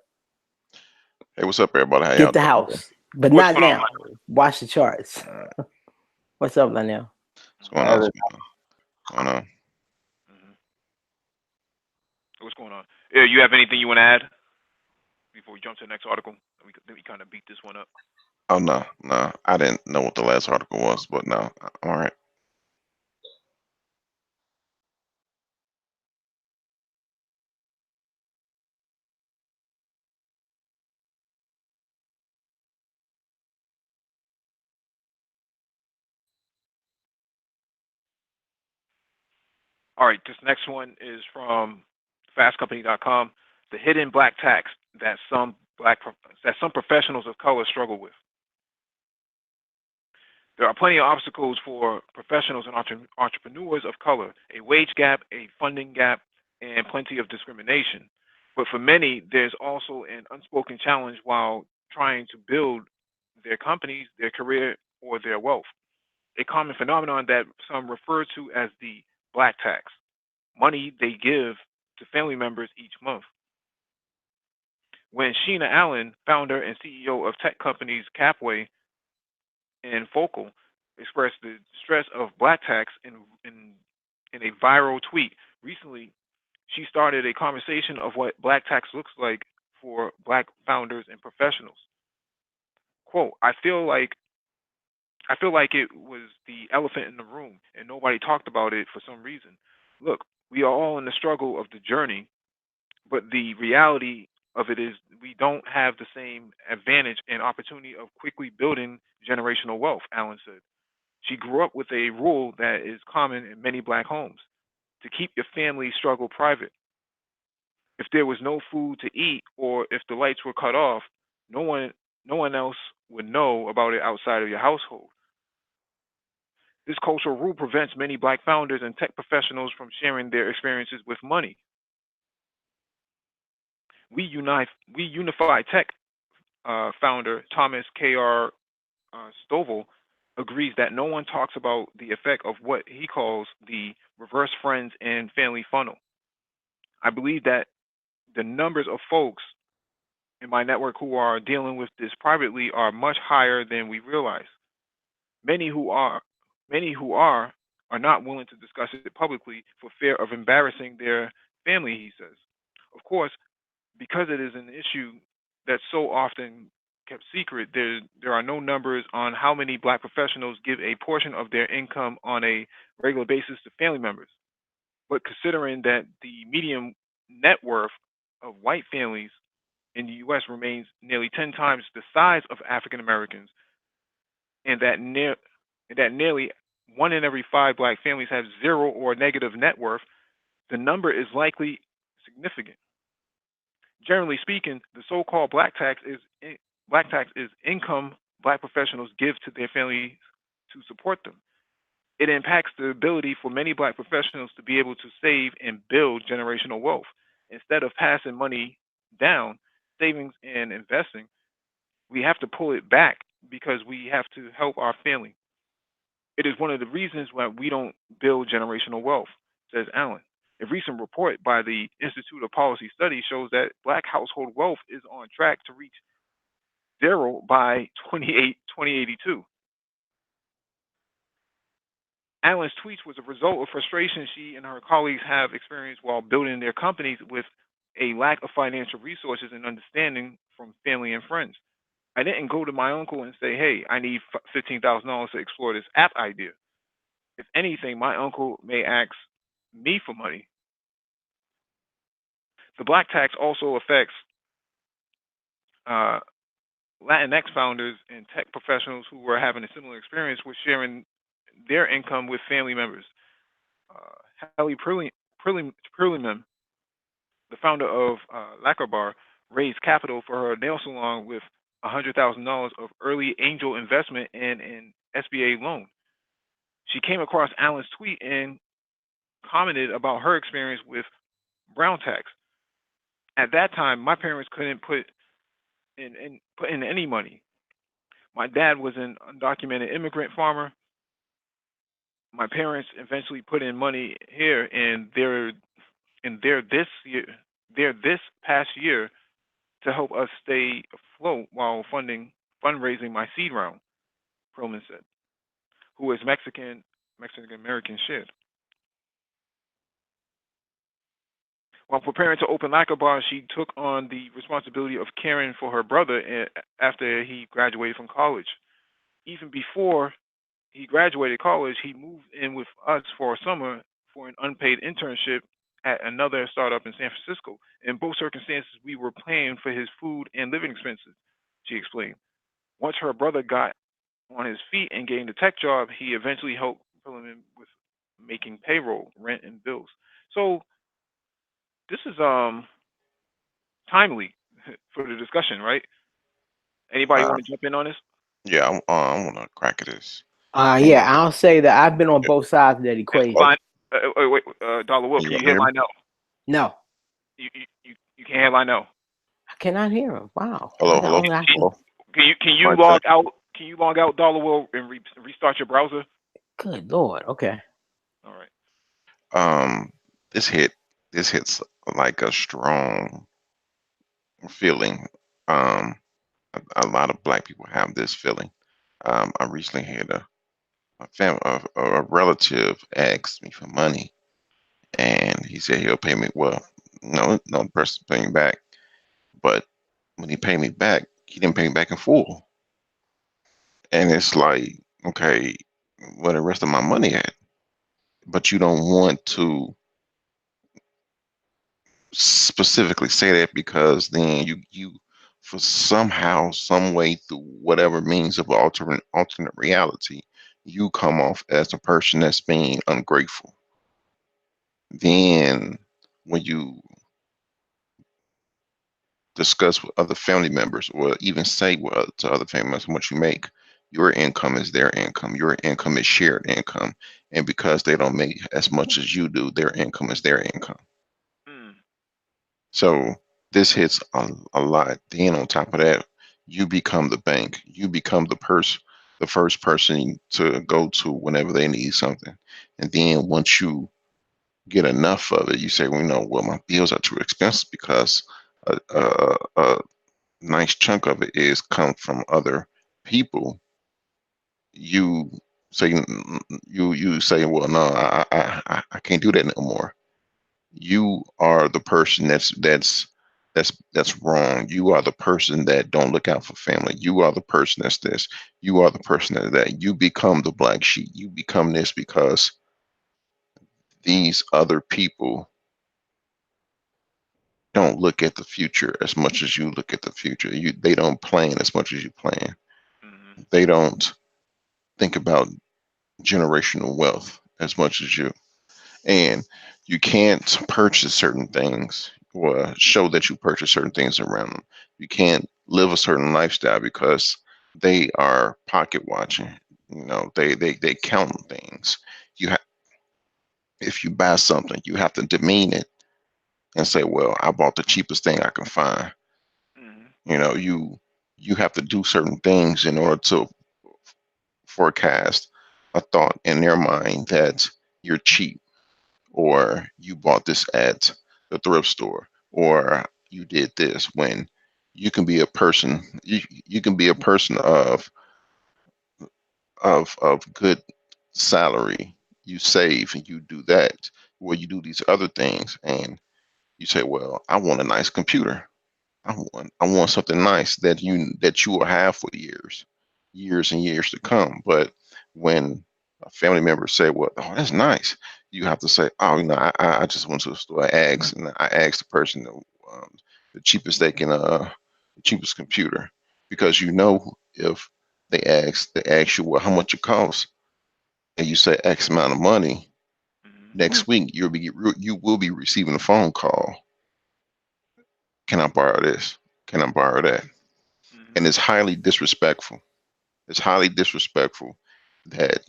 Hey, what's up, everybody? How y'all get the doing? house, but What's not going on, now. Michael? Watch the charts. All right. What's up, Lionel? What's going on? Hmm. What's going on? Hmm. What's going on? Yeah, you have anything you want to add before we jump to the next article? Let me kind of beat this one up. Oh no, no, I didn't know what the last article was, but no, I'm all right. All right, this next one is from fastcompany.com. The hidden black tax that some professionals of color struggle with. There are plenty of obstacles for professionals and entrepreneurs of color, a wage gap, a funding gap, and plenty of discrimination. But for many, there's also an unspoken challenge while trying to build their companies, their career, or their wealth. A common phenomenon that some refer to as the black tax, money they give to family members each month. When Sheena Allen, founder and CEO of tech companies Capway and Focal, expressed the stress of black tax in a viral tweet recently, she started a conversation of what black tax looks like for black founders and professionals. Quote, I feel like it was the elephant in the room and nobody talked about it for some reason. Look, we are all in the struggle of the journey, but the reality of it is we don't have the same advantage and opportunity of quickly building generational wealth, Allen said. She grew up with a rule that is common in many black homes to keep your family struggle private. If there was no food to eat or if the lights were cut off, no one no one else would know about it outside of your household. This cultural rule prevents many black founders and tech professionals from sharing their experiences with money. We Unify Tech founder Thomas K.R. Stovall agrees that no one talks about the effect of what he calls the reverse friends and family funnel. I believe that the numbers of folks in my network who are dealing with this privately are much higher than we realize. Many who are many who are not willing to discuss it publicly for fear of embarrassing their family, he says. Of course, because it is an issue that's so often kept secret. There are no numbers on how many black professionals give a portion of their income on a regular basis to family members. But considering that the median net worth of white families in the U.S. remains nearly 10 times the size of African Americans, and that nearly one in every five black families have zero or negative net worth, the number is likely significant. Generally speaking, the so-called black tax is income black professionals give to their families to support them. It impacts the ability for many black professionals to be able to save and build generational wealth. Instead of passing money down, savings and investing, we have to pull it back because we have to help our family. It is one of the reasons why we don't build generational wealth, says Allen. A recent report by the Institute of Policy Studies shows that black household wealth is on track to reach zero by 2082. Allen's tweets was a result of frustration she and her colleagues have experienced while building their companies with a lack of financial resources and understanding from family and friends. I didn't go to my uncle and say, hey, I need $15,000 to explore this app idea. If anything, my uncle may ask me for money. The black tax also affects uh, Latinx founders and tech professionals who were having a similar experience with sharing their income with family members. Hallie Perlman, the founder of Lacrobar, raised capital for her nail salon with $100,000 of early angel investment and an SBA loan. She came across Allen's tweet and commented about her experience with brown tax. At that time, my parents couldn't put in any money. My dad was an undocumented immigrant farmer. My parents eventually put in money here, and they're this past year to help us stay afloat while fundraising my seed round. Perlman said, who is Mexican American shared. While preparing to open Lacquer Bar, she took on the responsibility of caring for her brother after he graduated from college. Even before he graduated college, he moved in with us for a summer for an unpaid internship at another startup in San Francisco. In both circumstances, we were paying for his food and living expenses, she explained. Once her brother got on his feet and gained a tech job, he eventually helped fill him in with making payroll, rent, and bills. So this is timely for the discussion, right? Anybody Uh, want to jump in on this? yeah, I want to crack at this. Yeah, I'll say that I've been on both sides of that equation. Hello? Wait, Dollar Will, Can can you you hear hear me? my no? No, You can't hear my no. I cannot hear him. Wow. Hello, hello, hello. Can you Mic log check. out? Can you log out Dollar Will and restart your browser? Good Lord. Okay. All right. Um, this hits like a strong feeling. Um, a lot of black people have this feeling. I recently had a relative asked me for money, and he said he'll pay me. Well, no, the person paying back, but when he paid me back, he didn't pay me back in full, and it's like, okay, where the rest of my money at? But you don't want to specifically say that because then you for somehow some way through whatever means of alternate reality you come off as a person that's being ungrateful. Then when you discuss with other family members or even say to other family members how much you make, your income is their income, your income is shared income, and because they don't make as much as you do, their income is their income. Mm, So this hits a lot. Then on top of that, you become the bank. You become the first person to go to whenever they need something. And then once you get enough of it, you say, well, well, my bills are too expensive because a nice chunk of it is come from other people. You say you say, well, no, I can't do that no more. You are the person that's that's wrong. You are the person that don't look out for family. You are the person that's this. You are the person that you become the black sheep. You become this because these other people don't look at the future as much as you look at the future. They don't plan as much as you plan. Mm-hmm. They don't think about generational wealth as much as you. And you can't purchase certain things or show that you purchase certain things around them. You can't live a certain lifestyle because they are pocket watching. They count things. You have If you buy something, you have to demean it and say, "Well, I bought the cheapest thing I can find." Mm-hmm. You have to do certain things in order to forecast a thought in their mind that you're cheap, or you bought this at the thrift store, or you did this, when you can be a person of good salary. You save and you do that, where you do these other things, and you say, well, I want a nice computer. I want something nice that you will have for years and years to come. But when a family member say, "Well, oh, that's nice," you have to say, "Oh, I just went to the store. I asked the person the cheapest the cheapest computer," because if they ask you, well, how much it costs, and you say X amount of money, Mm-hmm. next week you will be receiving a phone call. Can I borrow this? Can I borrow that? Mm-hmm. And it's highly disrespectful. It's highly disrespectful that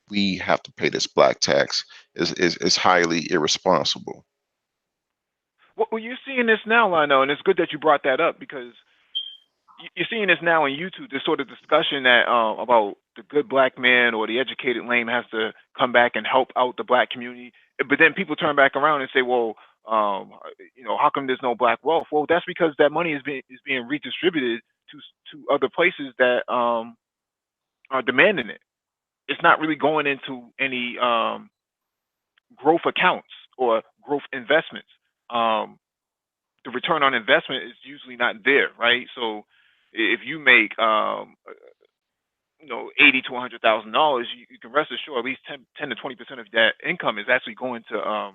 we have to pay this black tax. Is highly irresponsible. Well, you're seeing this now, Lionel, and it's good that you brought that up because you're seeing this now on YouTube. This sort of discussion that about the good black man or the educated lame has to come back and help out the black community, but then people turn back around and say, "Well, how come there's no black wealth?" Well, that's because that money is being redistributed to other places that are demanding it. It's not really going into any growth accounts or growth investments. Um, the return on investment is usually not there, right? So if you make 80 to $100,000, you can rest assured at least 10 to 20% of that income is actually going to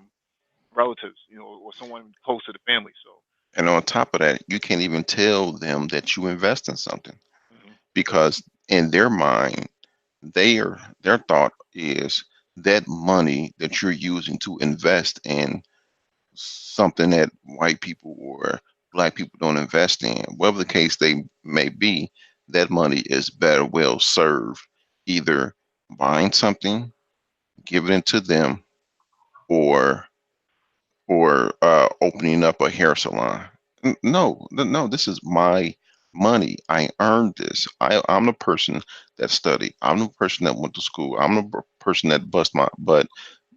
relatives, or someone close to the family. So, And on top of that, you can't even tell them that you invest in something, mhm, because in their mind, their thought is that money that you're using to invest in something that white people or black people don't invest in, whatever the case they may be, that money is better well served either buying something, giving it to them, or opening up a hair salon. No, no, this is my money. I earned this. I'm the person that studied. I'm the person that went to school. I'm the person that bust my butt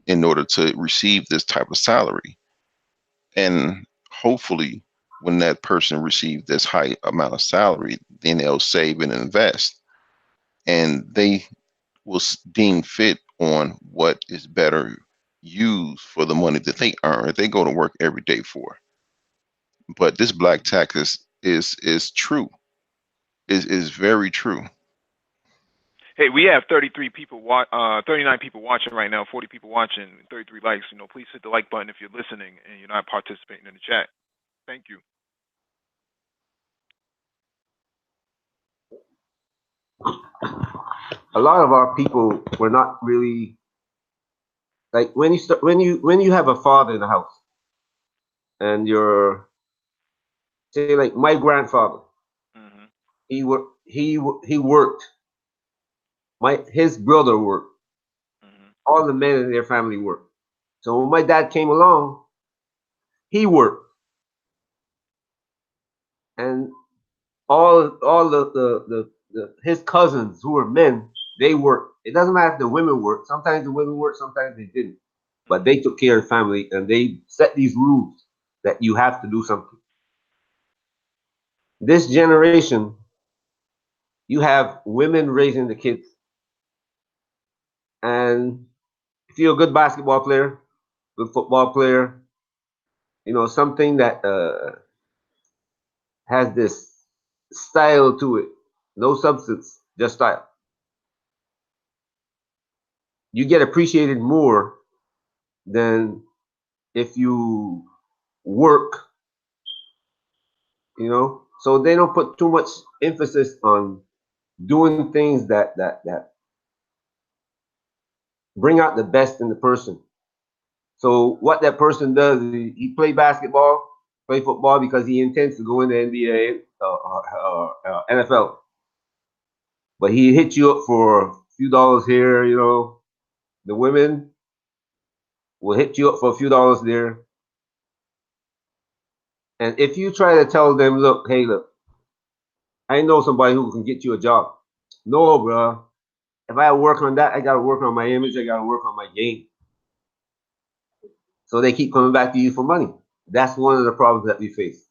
in order to receive this type of salary. And hopefully, when that person receives this high amount of salary, then they'll save and invest, and they will deem fit on what is better used for the money that they earn. If they go to work every day for. But this black tax is true. Is very true. hey, we have 39 people watching right now, 40 people watching, 33 likes. Please hit the like button if you're listening and you're not participating in the chat. Thank you. A lot of our people were not really like when you have a father in the house and you're say like my grandfather, Hmm. he worked. His brother worked. Hmm. All the men in their family worked. So when my dad came along, he worked, and all the his cousins who were men, they worked. It doesn't matter if the women worked. Sometimes the women worked, sometimes they didn't. But they took care of the family and they set these rules that you have to do something. This generation, you have women raising the kids, and if you're a good basketball player, good football player, something that has this style to it. No substance, just style. You get appreciated more than if you work, you know. So they don't put too much emphasis on doing things that bring out the best in the person. So what that person does, he play basketball, play football because he intends to go in the NBA NFL. But he hit you up for a few dollars here, you know. The women will hit you up for a few dollars there. And if you try to tell them, look, hey, look, I know somebody who can get you a job. No, bro. If I work on that, I gotta work on my image. I gotta work on my game. So they keep coming back to you for money. That's one of the problems that we face.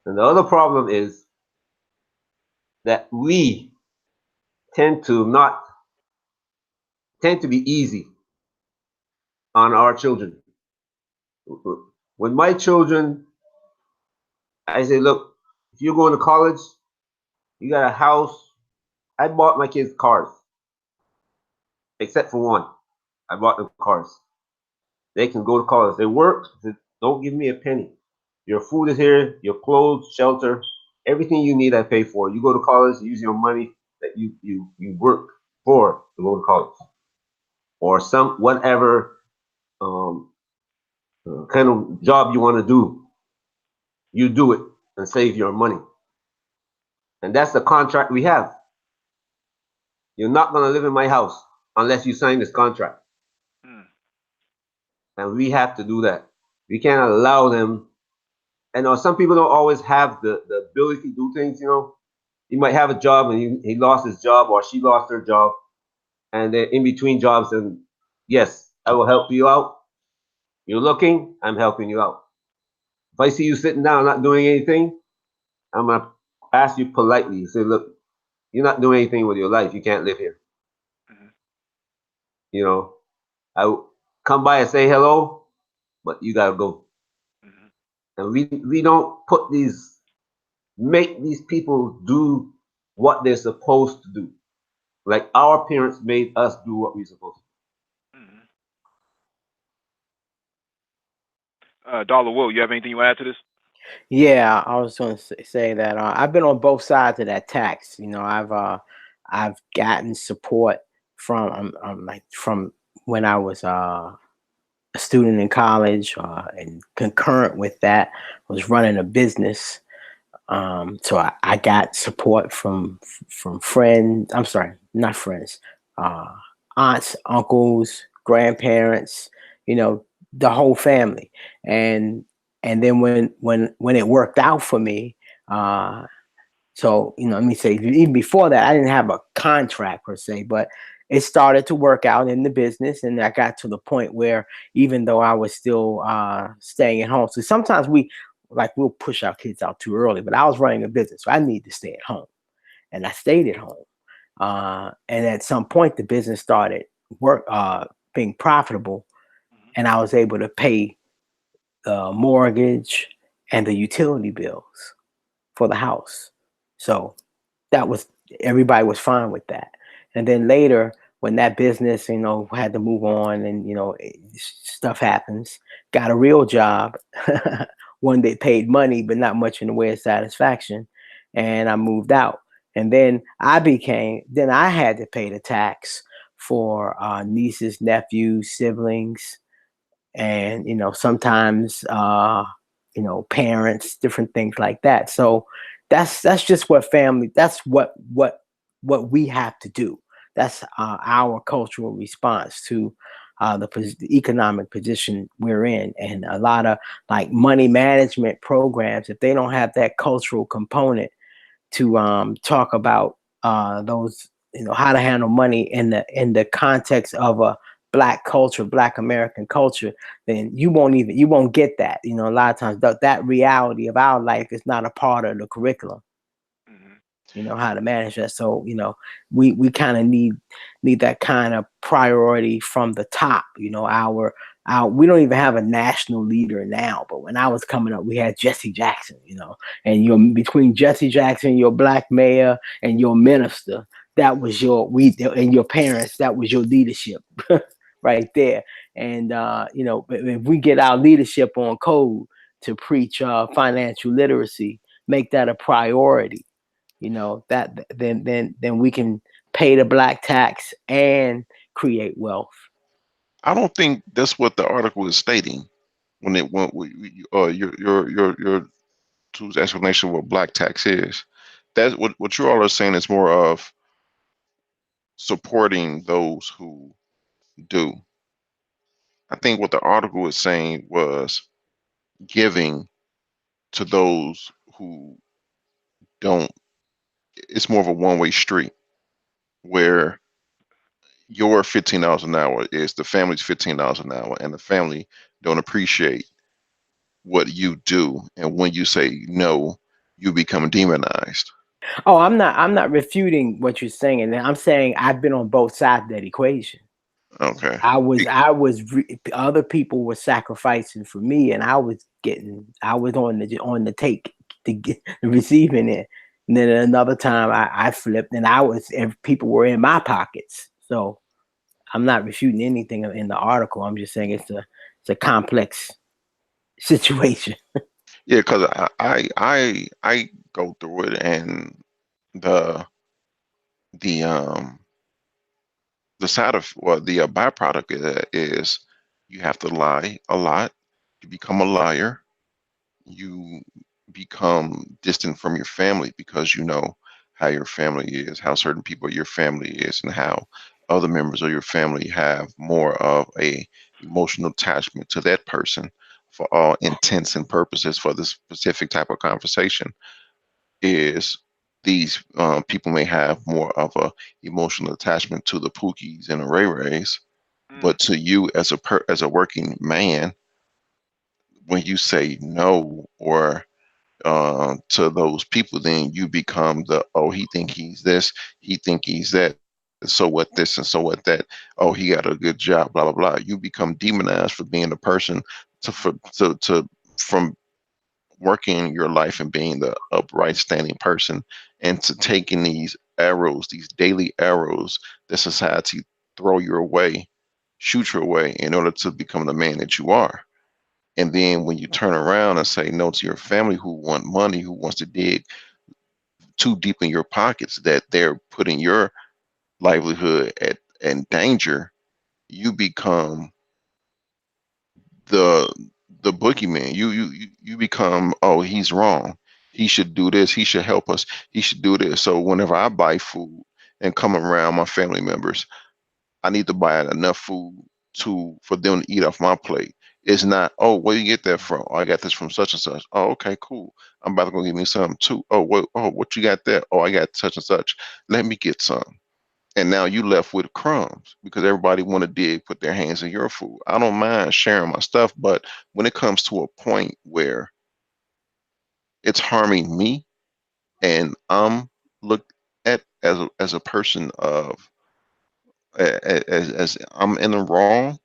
And the other problem is that we tend to not tend to be easy on our children. When my children, I say, look, if you're going to college, you got a house. I bought my kids cars, except for one. I bought them cars. They can go to college. They work. Don't give me a penny. Your food is here, your clothes, shelter, everything you need I pay for. You go to college, use your money that you work for to go to college. Or some whatever um, kind of job you want to do, you do it and save your money. And that's the contract we have. You're not going to live in my house unless you sign this contract. Mm. And we have to do that. We can't allow them. And some people don't always have the ability to do things, you know. He might have a job and he lost his job or she lost her job. And they're in between jobs. And yes, I will help you out. You're looking, I'm helping you out. If I see you sitting down not doing anything, I'm going to ask you politely. You say, look, you're not doing anything with your life. You can't live here. Mm-hmm. You know, I will come by and say hello, but you got to go. Mm-hmm. And we don't make these people do what they're supposed to do. Like our parents made us do what we're supposed to Mm-hmm. Dollar Will, you have anything you add to this? Yeah, I was going to say that I've been on both sides of that tax. You know, I've gotten support from like from when I was a student in college, and concurrent with that, was running a business. So I got support from friends. I'm sorry, not friends, uh, aunts, uncles, grandparents. You know, the whole family. And then when it worked out for me, uh, so, you know, let me say, even before that, I didn't have a contract per se, but it started to work out in the business. And I got to the point where even though I was still staying at home, so sometimes we'll push our kids out too early, but I was running a business, so I need to stay at home. And I stayed at home. And at some point, the business started being profitable, Mm-hmm. and I was able to pay the mortgage and the utility bills for the house. So that was everybody was fine with that. And then later, when that business, you know, had to move on, and you know, stuff happens, got a real job, one that paid money but not much in the way of satisfaction, and I moved out. And then I had to pay the tax for nieces, nephews, siblings, and you know, sometimes you know, parents, different things like that. So that's just what family, that's what we have to do. That's our cultural response to the economic position we're in. And a lot of like money management programs, if they don't have that cultural component to talk about those, you know, how to handle money in the context of a black culture, black American culture, then you won't get that. You know, a lot of times that reality of our life is not a part of the curriculum. Mm-hmm. You know how to manage that. So you know, we kind of need that kind of priority from the top. You know, We don't even have a national leader now, but when I was coming up, we had Jesse Jackson, and you're between Jesse Jackson, your black mayor, and your minister, that was and your parents, that was your leadership right there. And if we get our leadership on code to preach financial literacy, make that a priority, that then we can pay the black tax and create wealth. I don't think that's what the article is stating when it went with your two's explanation of what black tax is. That's what you all are saying is more of supporting those who do. I think what the article is saying was giving to those who don't. It's more of a one-way street where your $15 an hour is the family's $15 an hour, and the family don't appreciate what you do, and when you say no, you become demonized. Oh, I'm not refuting what you're saying. And I'm saying I've been on both sides of that equation. Okay. Other people were sacrificing for me, and I was on the take to get the receiving it. And then another time I flipped, and people were in my pockets. So I'm not refuting anything in the article. I'm just saying it's a complex situation. Yeah, because I go through it, and the the um the side of well the byproduct of that is you have to lie a lot. You become a liar. You become distant from your family because you know how your family is, how certain people of your family is, and how other members of your family have more of a emotional attachment to that person for all intents and purposes for this specific type of conversation is these people may have more of a emotional attachment to the Pookies and the Ray Rays, Mm. but to you as as a working man, when you say no or to those people, then you become the he think he's this, he think he's that. So what this and so what that. Oh, he got a good job, blah blah blah. You become demonized for being the person to from working your life and being the upright standing person, and to taking these arrows, these daily arrows that society throw your way, shoot your way in order to become the man that you are. And then when you turn around and say no to your family who want money, who wants to dig too deep in your pockets, that they're putting your livelihood at in danger, you become the the boogeyman. You become, oh, he's wrong. He should do this. He should help us. He should do this. So whenever I buy food and come around my family members, I need to buy enough food to for them to eat off my plate. It's not, oh, where you get that from? Oh, I got this from such and such. Oh, okay, cool. I'm about to go get me some too. What you got there? Oh, I got such and such. Let me get some. And now you left with crumbs because everybody want to dig, put their hands in your food. I don't mind sharing my stuff, but when it comes to a point where it's harming me and I'm looked at as a person of as I'm in the wrong,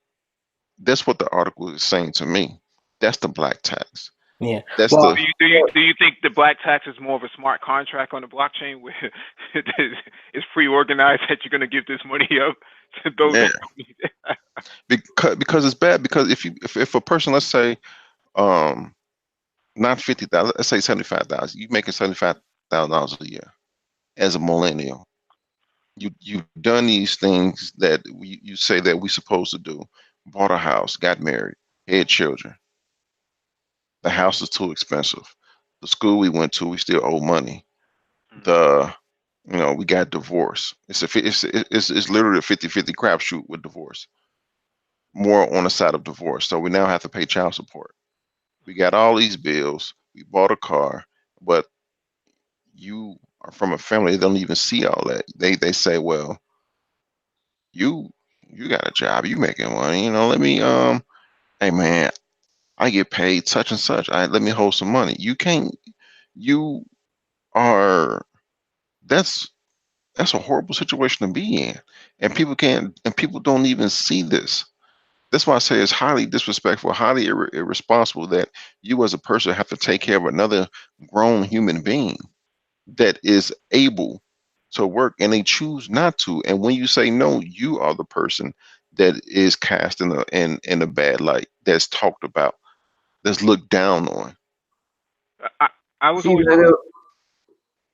that's what the article is saying to me. That's the black tax. Yeah. That's Well, the Do you think the black tax is more of a smart contract on the blockchain where it's pre-organized that you're going to give this money up to those yeah, who don't need it? because it's bad because if a person, let's say, um not 50,000, let's say 75,000, you making $75,000 a year as a millennial. You've done these things that you say that we supposed to do. Bought a house, got married, had children. The house is too expensive. The school we went to, we still owe money. Mm. The we got divorced. It's literally a 50-50 crapshoot with divorce. More on the side of divorce. So we now have to pay child support. We got all these bills. We bought a car, but you are from a family that don't even see all that. They say, well, you you got a job, you making money, let me hey man, I get paid such and such. Let me hold some money. You can't you are that's that's a horrible situation to be in. And people can't and people don't even see this. That's why I say it's highly disrespectful, highly irresponsible that you as a person have to take care of another grown human being that is able to work and they choose not to. And when you say no, you are the person that is cast in a bad light, that's talked about, that's looked down on. I, I was See, always Lionel,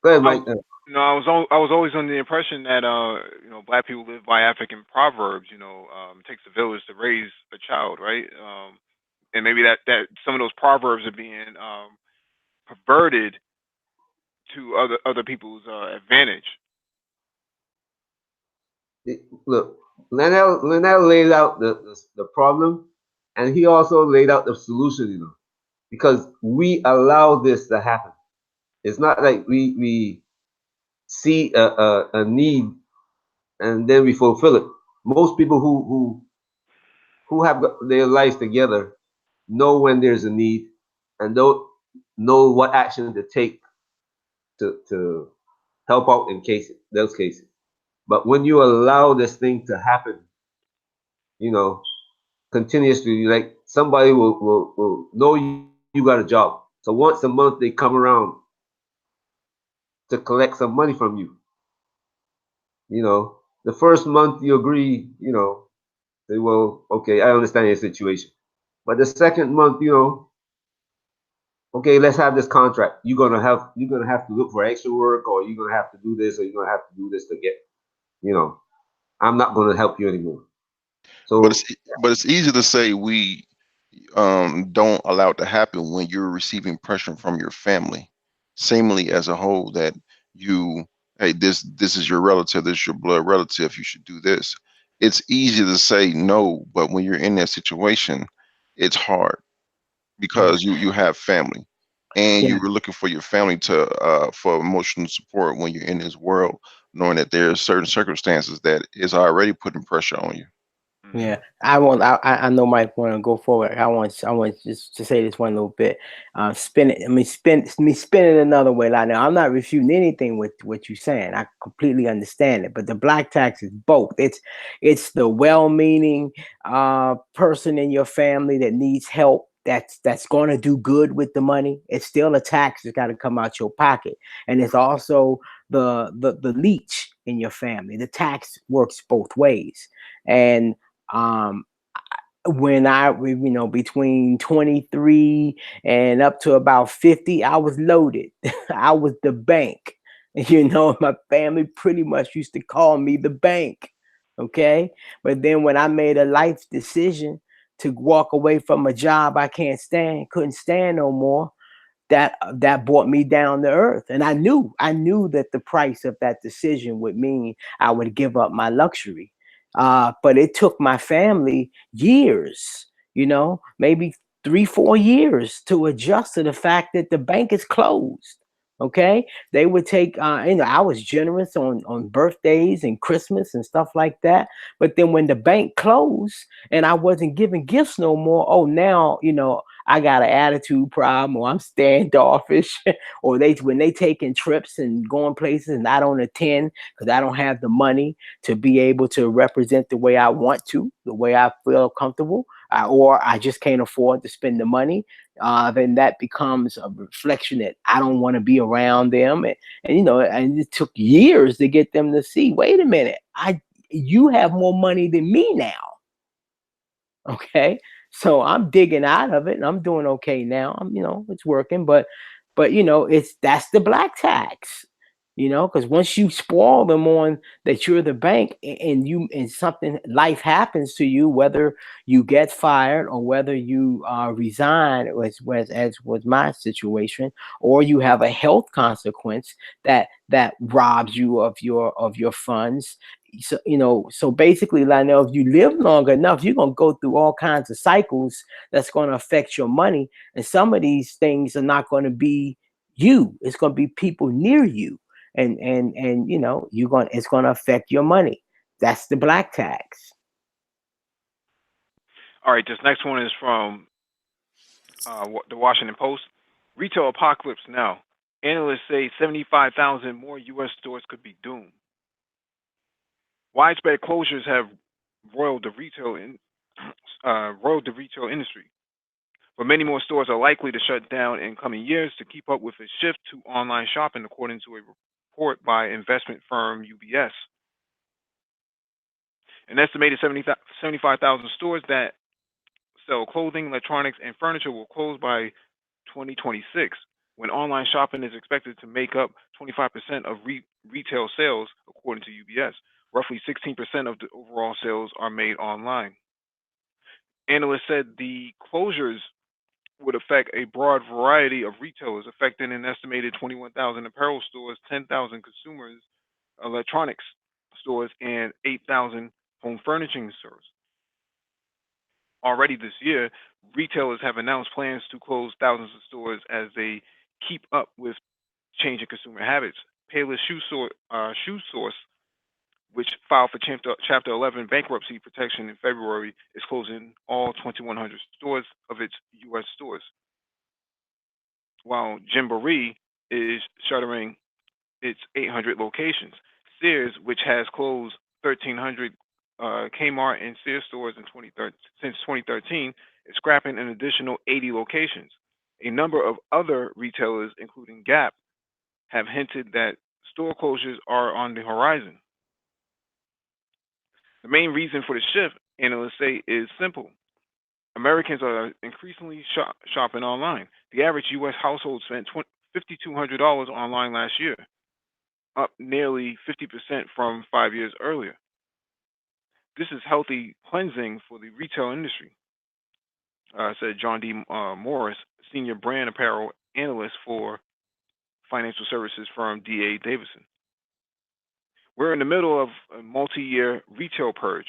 go ahead, I was Mike. I was always under the impression that black people live by African proverbs. It takes a village to raise a child, right? And maybe that some of those proverbs are being perverted to other people's advantage. Look, Lionel laid out the problem, and he also laid out the solution. Because we allow this to happen. It's not like we see a need and then we fulfill it. Most people who have got their lives together know when there's a need and don't know what action to take to help out in those cases. But when you allow this thing to happen, you know, continuously, like somebody will know you got a job. So once a month they come around to collect some money from you. The first month you agree, say, well, okay, I understand your situation. But the second month, okay, let's have this contract. You're gonna have to look for extra work, or you're gonna have to do this, or you're gonna have to do this to get, you know, I'm not gonna help you anymore. But So it's easy to say we don't allow it to happen when you're receiving pressure from your family, seemingly as a whole, that you, hey, this is your relative, this is your blood relative, you should do this. It's easy to say no, but when you're in that situation, it's hard Yeah, because you have family, and yeah, you were looking for your family to for emotional support when you're in this world, knowing that there are certain circumstances that is already putting pressure on you. Hmm. yeah. I know Mike want to go forward. I want just to say this one little bit. Spin it. I mean, spin it another way. Like now, I'm not refuting anything with what you're saying. I completely understand it. But the black tax is both. It's the well-meaning person in your family that needs help. That's going to do good with the money. It's still a tax. It's got to come out your pocket, and it's also the leech in your family. The tax works both ways, and um when between 23 and up to about 50, I was loaded. I was the bank. My family pretty much used to call me the bank. Okay. But then when I made a life decision to walk away from a job I couldn't stand no more, that brought me down to earth, and I knew that the price of that decision would mean I would give up my luxury. But it took my family years, maybe 3 4 years to adjust to the fact that the bank is closed. Okay, they would take I was generous on birthdays and Christmas and stuff like that, but then when the bank closed and I wasn't giving gifts no more, oh, now I got an attitude problem, or I'm standoffish, or when they taking trips and going places and I don't attend because I don't have the money to be able to represent the way I want to, the way I feel comfortable, or I just can't afford to spend the money. Then that becomes a reflection that I don't want to be around them, and it took years to get them to see. Wait a minute, you have more money than me now. Okay. So I'm digging out of it and I'm doing okay now. It's working, but that's the black tax, because once you spoil them on that you're the bank, and something, life happens to you, whether you get fired or whether you resign, as was my situation, or you have a health consequence that robs you of your funds. So basically, Lionel, if you live long enough, you're gonna go through all kinds of cycles that's gonna affect your money. And some of these things are not gonna be you. It's gonna be people near you. And it's gonna affect your money. That's the black tax. All right, this next one is from the Washington Post. Retail apocalypse now. Analysts say 75,000 more U.S. stores could be doomed. Widespread closures have roiled the retail rode the retail industry. But many more stores are likely to shut down in coming years to keep up with a shift to online shopping, according to a report by investment firm UBS. An estimated 75,000 stores that sell clothing, electronics, and furniture will close by 2026, when online shopping is expected to make up 25% of retail sales, according to UBS. Roughly 16% of the overall sales are made online. Analysts said the closures would affect a broad variety of retailers, affecting an estimated 21,000 apparel stores, 10,000 consumers electronics stores, and 8,000 home furnishing stores. Already this year, retailers have announced plans to close thousands of stores as they keep up with changing consumer habits. Payless Shoe Source, which filed for Chapter 11 bankruptcy protection in February, is closing all 2,100 stores of its U.S. stores, while Gymboree is shuttering its 800 locations. Sears, which has closed 1,300 Kmart and Sears stores since 2013, is scrapping an additional 80 locations. A number of other retailers, including Gap, have hinted that store closures are on the horizon. The main reason for the shift, analysts say, is simple. Americans are increasingly shopping online. The average U.S. household spent $5,200 online last year, up nearly 50% from 5 years earlier. This is healthy cleansing for the retail industry, said John D. Morris, senior brand apparel analyst for financial services firm D.A. Davidson. We're in the middle of a multi-year retail purge.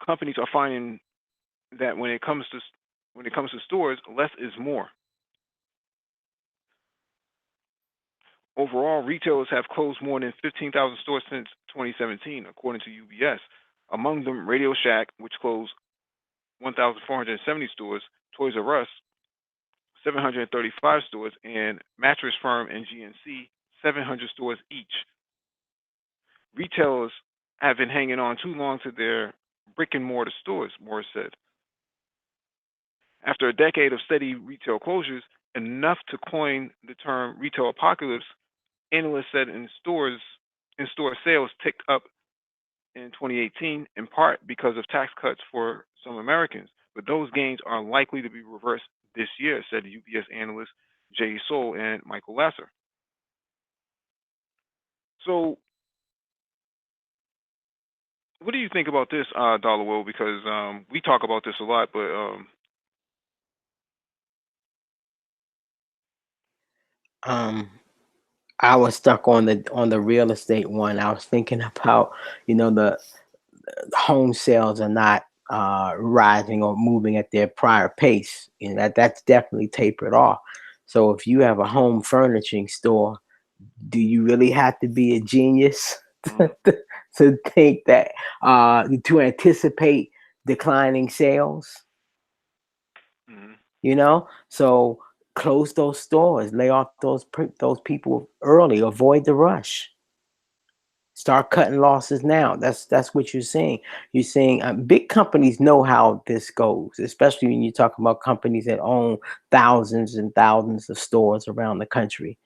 Companies are finding that when it comes to stores, less is more. Overall, retailers have closed more than 15,000 stores since 2017, according to UBS. Among them, Radio Shack, which closed 1,470 stores, Toys R Us, 735 stores, and Mattress Firm and GNC, 700 stores each. Retailers have been hanging on too long to their brick and mortar stores, Morris said. After a decade of steady retail closures, enough to coin the term retail apocalypse, analysts said in-store sales ticked up in 2018, in part because of tax cuts for some Americans. But those gains are likely to be reversed this year, said UBS analysts Jay Soul and Michael Lasser. So, what do you think about this, Dollar Will? Because we talk about this a lot, but I was stuck on the real estate one. I was thinking about, the home sales are not rising or moving at their prior pace. That's definitely tapered off. So if you have a home furnishing store, do you really have to be a genius mhm, to think that to anticipate declining sales? mhm, So close those stores, lay off those people early, avoid the rush. Start cutting losses now. That's what you're saying. You're saying big companies know how this goes, especially when you talk about companies that own thousands and thousands of stores around the country.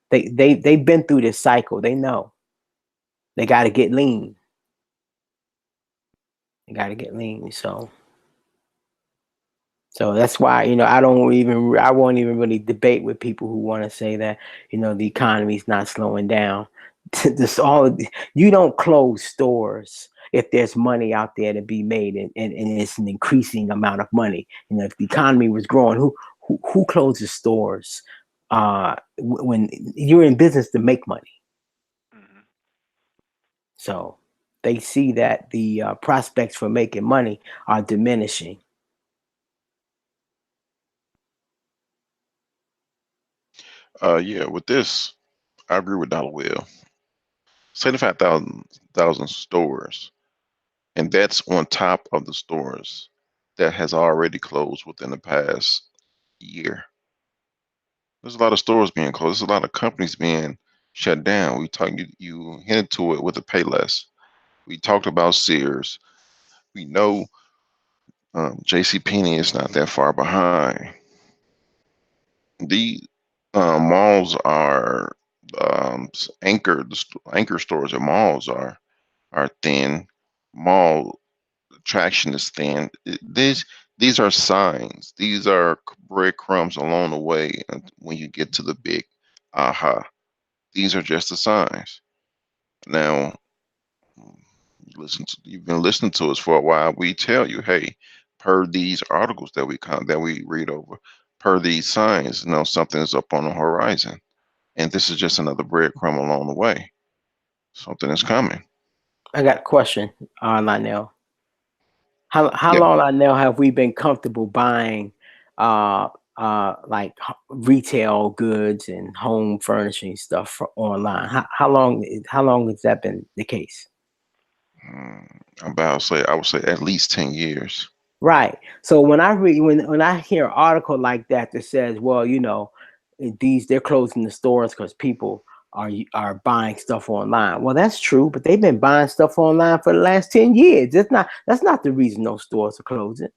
They've been through this cycle. They know they got to get lean. They got to get lean. So that's why, I won't even really debate with people who want to say that, the economy's not slowing down. You don't close stores if there's money out there to be made, and it's an increasing amount of money. If the economy was growing, who closes stores when you're in business to make money? mhm. So they see that the prospects for making money are diminishing. Yeah, with this, I agree with Dollar Will. 75,000 stores, and that's on top of the stores that has already closed within the past year. There's a lot of stores being closed. There's a lot of companies being shut down. You hinted to it with the Payless. We talked about Sears. We know JC Penney is not that far behind. The malls are anchor stores at malls are thin. Mall attraction is thin. These are signs. These are breadcrumbs along the way when you get to the big aha. These are just the signs. Now, you've been listening to us for a while. We tell you, hey, per these articles that we read over, per these signs, something is up on the horizon, and this is just another breadcrumb along the way. Something is coming. I got a question, Lionel. How Yeah. long, Lionel, have we been comfortable buying like retail goods and home furnishing stuff online? How long has that been the case? I would say at least 10 years. Right. So when I read when I hear an article like that that says, well, they're closing the stores because people are buying stuff online. Well, that's true, but they've been buying stuff online for the last 10 years. That's not the reason those stores are closing.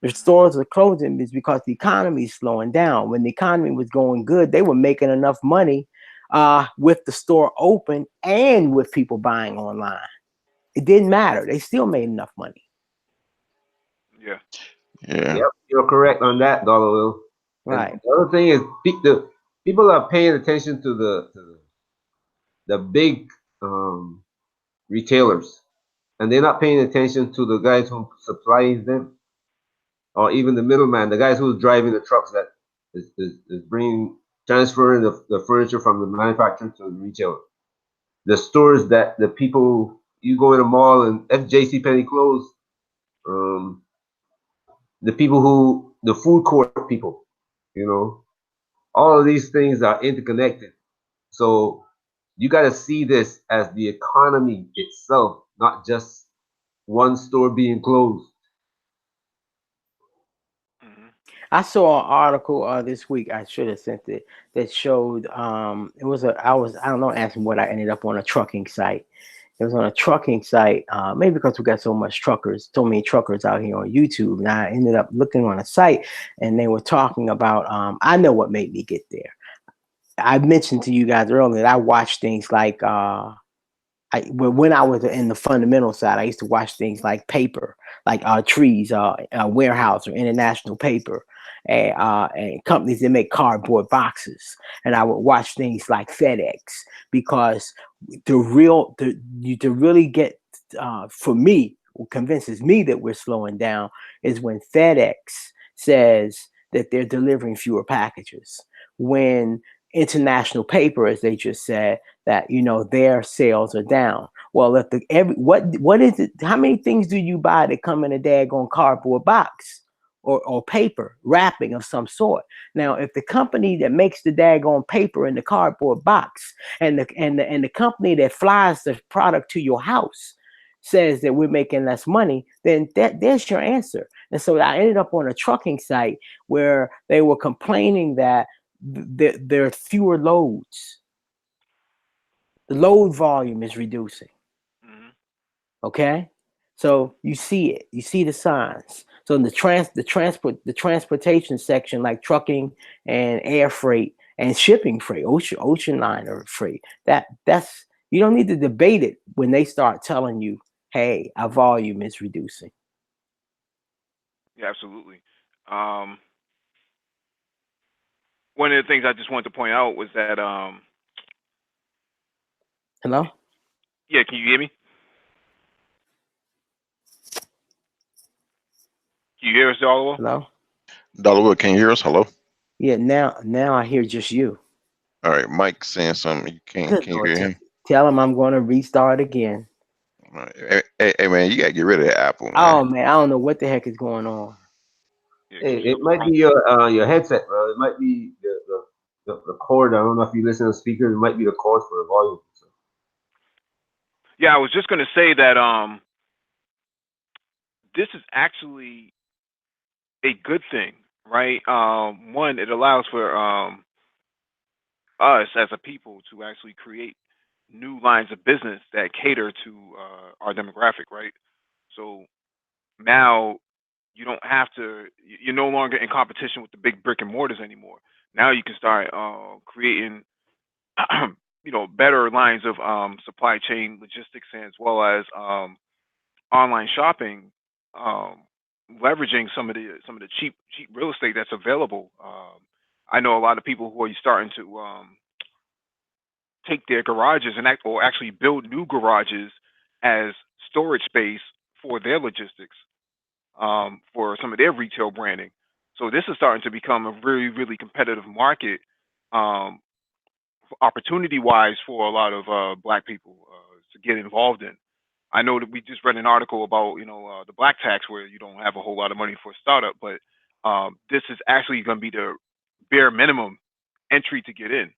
The stores are closing is because the economy is slowing down. When the economy was going good, they were making enough money with the store open and with people buying online. It didn't matter. They still made enough money. Yeah. Yeah. Yep, you're correct on that, Dollar Will. And Right. the other thing is, the people are paying attention to the big um, retailers, and they're not paying attention to the guys who supplies them, or even the middleman, the guys who's driving the trucks that is bringing transferring the furniture from the manufacturer to the retailer. The stores that the people you go in a mall and if JC Penney closed, um, the people who the food court people, you know, all of these things are interconnected. So you got to see this as the economy itself, not just one store being closed. Hmm. I saw an article this week. I should have sent it that showed it was a I don't know asking what I ended up on a trucking site. It was on a trucking site, maybe because we got so many truckers out here on YouTube. And I ended up looking on a site, and they were talking about. I know what made me get there. I mentioned to you guys earlier that I watch things like when I was in the fundamental side, I used to watch things like paper, like trees, warehouse or international paper, and companies that make cardboard boxes. And I would watch things like FedEx because to really get for me, what convinces me that we're slowing down is when FedEx says that they're delivering fewer packages. When international paper, as they just said, that their sales are down. Well, if what is it? How many things do you buy that come in a daggone cardboard box or paper wrapping of some sort? Now, if the company that makes the daggone paper in the cardboard box and the company that flies the product to your house says that we're making less money, then there's your answer. And so I ended up on a trucking site where they were complaining that there are fewer loads. The load volume is reducing. Hmm. Okay, so you see it. You see the signs. So in the transportation section, like trucking and air freight and shipping freight, ocean liner freight. That's you don't need to debate it when they start telling you, hey, our volume is reducing. Yeah, absolutely. Um, One of the things I just wanted to point out was that, Hello, yeah, can you hear me? Can you hear us, Oliver? hello. Dollar, can you hear us? Hello. Yeah, now I hear just you. All right, Mike saying something. You can't. Good Can you Lord, hear him? tell him I'm going to restart again. All right. Hey, man, you gotta get rid of that Apple, man. Oh man, I don't know what the heck is going on. Yeah, Hey, keep it yourself might be from. your headset, bro. It might be the cord. I don't know if you listen to speakers. It might be the cord for the volume. So, Yeah, I was just gonna say that this is actually a good thing, right? One, it allows for us as a people to actually create new lines of business that cater to our demographic, right? So now You don't have to. You're no longer in competition with the big brick and mortars anymore. Now you can start creating, better lines of supply chain logistics, as well as online shopping, um, leveraging some of the cheap real estate that's available. I know a lot of people who are starting to take their garages and or actually build new garages as storage space for their logistics, for some of their retail branding. So this is starting to become a really, really competitive market, um, opportunity wise, for a lot of black people to get involved in. I know that we just read an article about the black tax where you don't have a whole lot of money for a startup, but this is actually going to be the bare minimum entry to get in.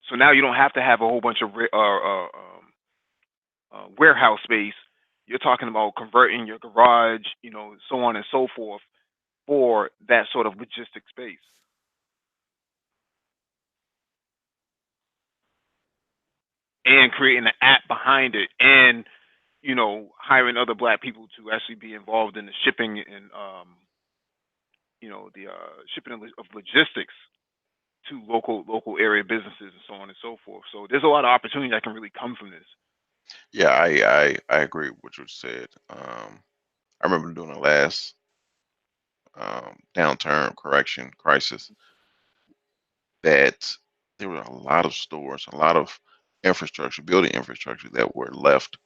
So now you don't have to have a whole bunch of warehouse space. You're talking about converting your garage, so on and so forth, for that sort of logistic space, and creating an app behind it, and hiring other black people to actually be involved in the shipping and the shipping of logistics to local area businesses and so on and so forth. So there's a lot of opportunity that can really come from this. Yeah, I agree with what you said. I remember doing the last downturn correction crisis that there were a lot of stores, a lot of infrastructure, building infrastructure that were left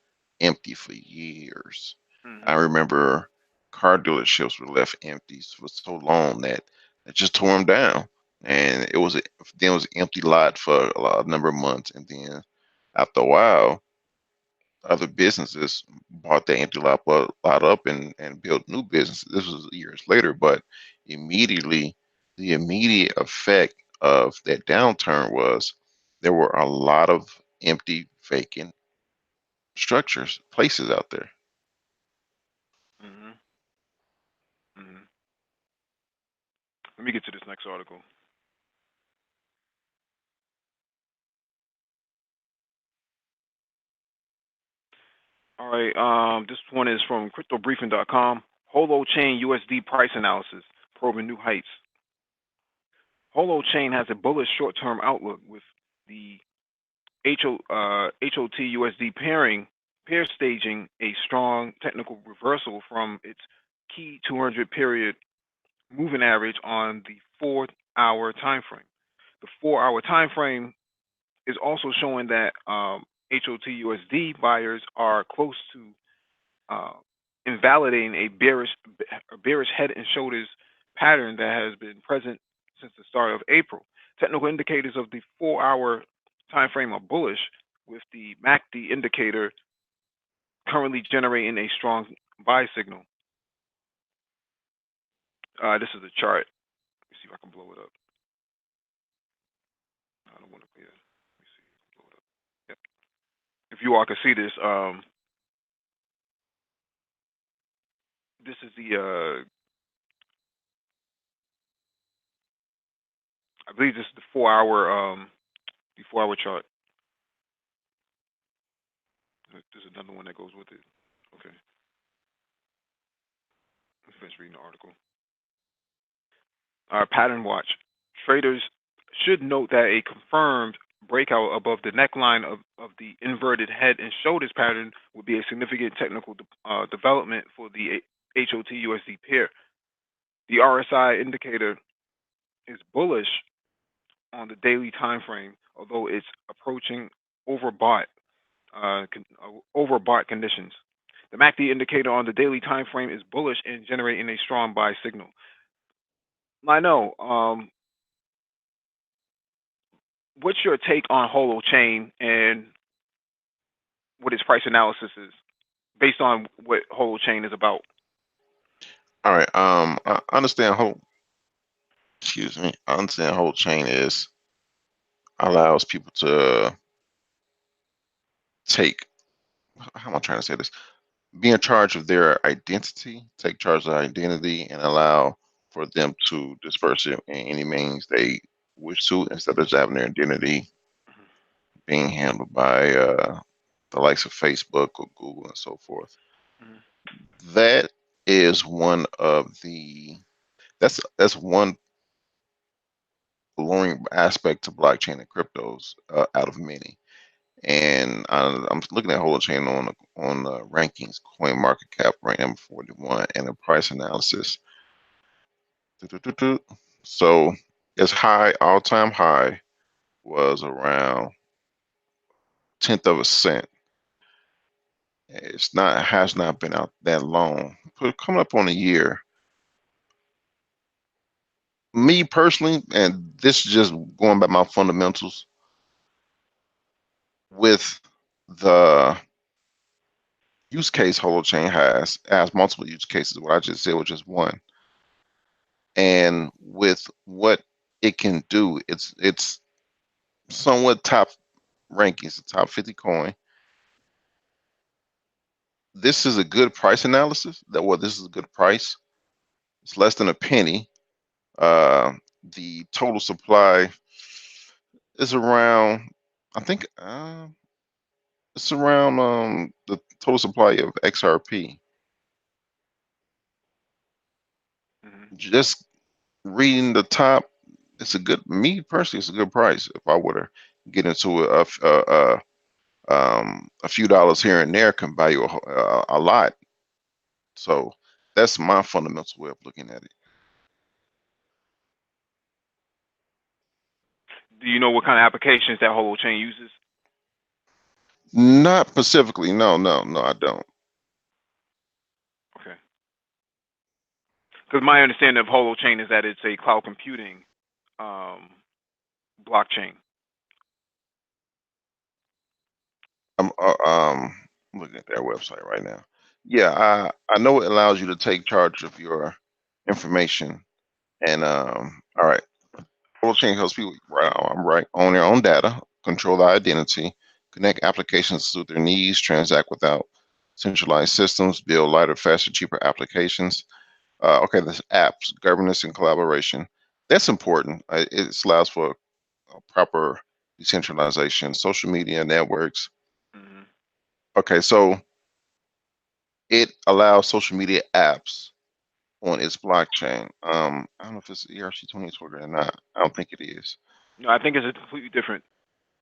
empty for years. I Hmm. remember car dealerships were left empty for so long that they just tore them down, and then it was an empty lot for a number of months, and then after a while, other businesses bought the empty lot up and built new businesses. This was years later, but immediately, the immediate effect of that downturn was there were a lot of empty, vacant structures, places out there. Hmm. Hmm. Let me get to this next article. All right. This one is from CryptoBriefing.com. Holo Chain USD price analysis probing new heights. Holo Chain has a bullish short-term outlook with the HOT USD pair staging a strong technical reversal from its key 200 period moving average on the 4-hour time frame. The 4-hour time frame is also showing that HOT USD buyers are close to uh, invalidating a bearish head and shoulders pattern that has been present since the start of April. Technical indicators of the 4-hour time frame are bullish, with the MACD indicator currently generating a strong buy signal. This is a chart. Let me see if I can blow it up. I don't want to. Yeah. Let me see. Blow it up. Yep. If you all can see this, this is I believe this is the 4-hour chart. There's another one that goes with it. Okay, let's finish reading the article. Pattern watch. Traders should note that a confirmed breakout above the neckline of the inverted head and shoulders pattern would be a significant technical development for the HOT USD pair. The RSI indicator is bullish on the daily time frame, although it's approaching overbought overbought conditions. The MACD indicator on the daily time frame is bullish and generating a strong buy signal. I know. What's your take on Holo Chain and what its price analysis is based on what Holo Chain is about? All right. I understand whole. Excuse me. I understand whole chain is allows people to take. How am I trying to say this? Be in charge of their identity, take charge of their identity, and allow for them to disperse it in any means they wish to, instead of just having their identity being handled by the likes of Facebook or Google and so forth. Mhm. That is one of the that's one alluring aspect to blockchain and cryptos out of many. And I'm looking at holochain on rankings, coin market cap rank number 41, and the price analysis. So its high, all-time high, was around 10th of a cent. Has not been out that long. Coming up on a year. Me personally, and this is just going by my fundamentals, with the use case holochain has multiple use cases. What I just said was just one, and with what it can do, it's somewhat top rankings, the top 50 coin. This is a good price analysis. This is a good price. It's less than a penny. The total supply is around, I think, it's around the total supply of XRP. Mm-hmm. Just reading the top, me personally, it's a good price. If I were to get into a few dollars here and there can buy you a lot. So that's my fundamental way of looking at it. Do you know what kind of applications that holochain uses? Not specifically, no, I don't. Okay. Because my understanding of holochain is that it's a cloud computing blockchain. I'm looking at their website right now. Yeah, I know it allows you to take charge of your information, and all right, blockchain helps people. Right, I'm right, own their own data, control their identity, connect applications to suit their needs, transact without centralized systems, build lighter, faster, cheaper applications. Okay, this apps, governance and collaboration. That's important. It allows for proper decentralization, social media networks. Mm-hmm. Okay, so it allows social media apps on its blockchain. I don't know if it's ERC-20 or not. I don't think it is. No, I think it's a completely different.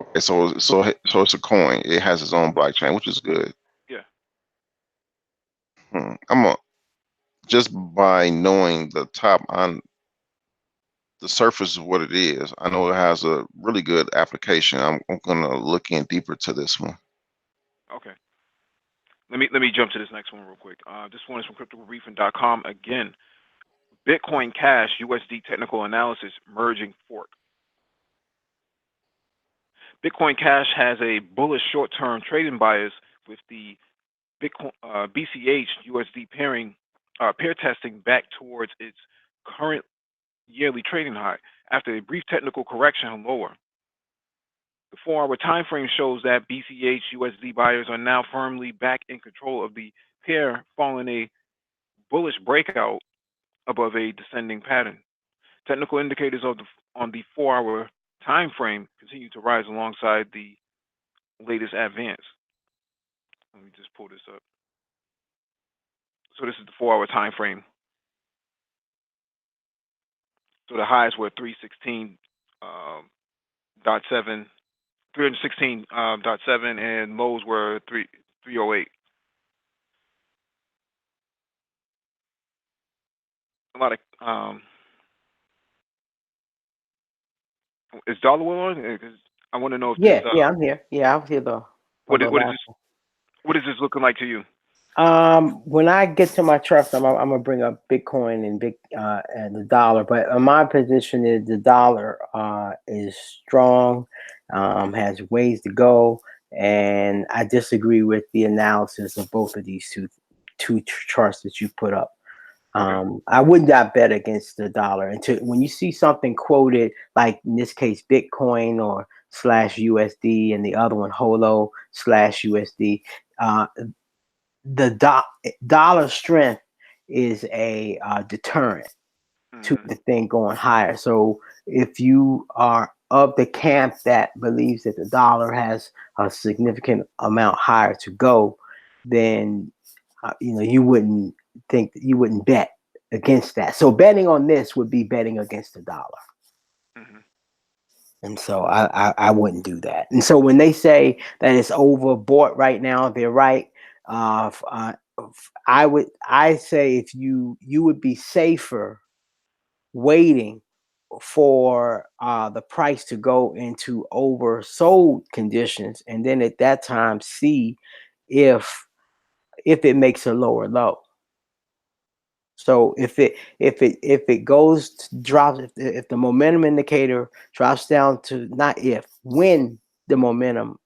Okay, so it's a coin. It has its own blockchain, which is good. Yeah. Just by knowing the top on the surface of what it is, I know it has a really good application. I'm gonna look in deeper to this one. Okay. Let me jump to this next one real quick. This one is from cryptobriefing.com. Again, Bitcoin Cash USD technical analysis merging fork. Bitcoin Cash has a bullish short-term trading bias with the Bitcoin BCH USD pair testing back towards its current yearly trading high after a brief technical correction lower. The 4-hour time frame shows that BCH USD buyers are now firmly back in control of the pair following a bullish breakout above a descending pattern. Technical indicators on the 4-hour time frame continue to rise alongside the latest advance. Let me just pull this up. So this is the 4-hour time frame. So the highs were 316.7, 316.7, and lows were 308. A lot of is dollar will on? Because I want to know if this. Yeah, I'm here. Yeah, I was here though. What is this looking like to you? When I get to my trust, I'm gonna bring up Bitcoin and the dollar. But my position is the dollar is strong, has ways to go, and I disagree with the analysis of both of these two charts that you put up. Okay. I would not bet against the dollar. And when you see something quoted, like in this case, Bitcoin or /USD, and the other one Holo /USD, the dollar strength is a deterrent to Mm-hmm. the thing going higher. So if you are of the camp that believes that the dollar has a significant amount higher to go, then you wouldn't think that you wouldn't bet against that. So betting on this would be betting against the dollar. Mm-hmm. And so I wouldn't do that. And so when they say that it's overbought right now, they're right. I say if you would be safer waiting for the price to go into oversold conditions, and then at that time see if it makes a lower low. So if it drops, if the momentum indicator drops down to, not if, when the momentum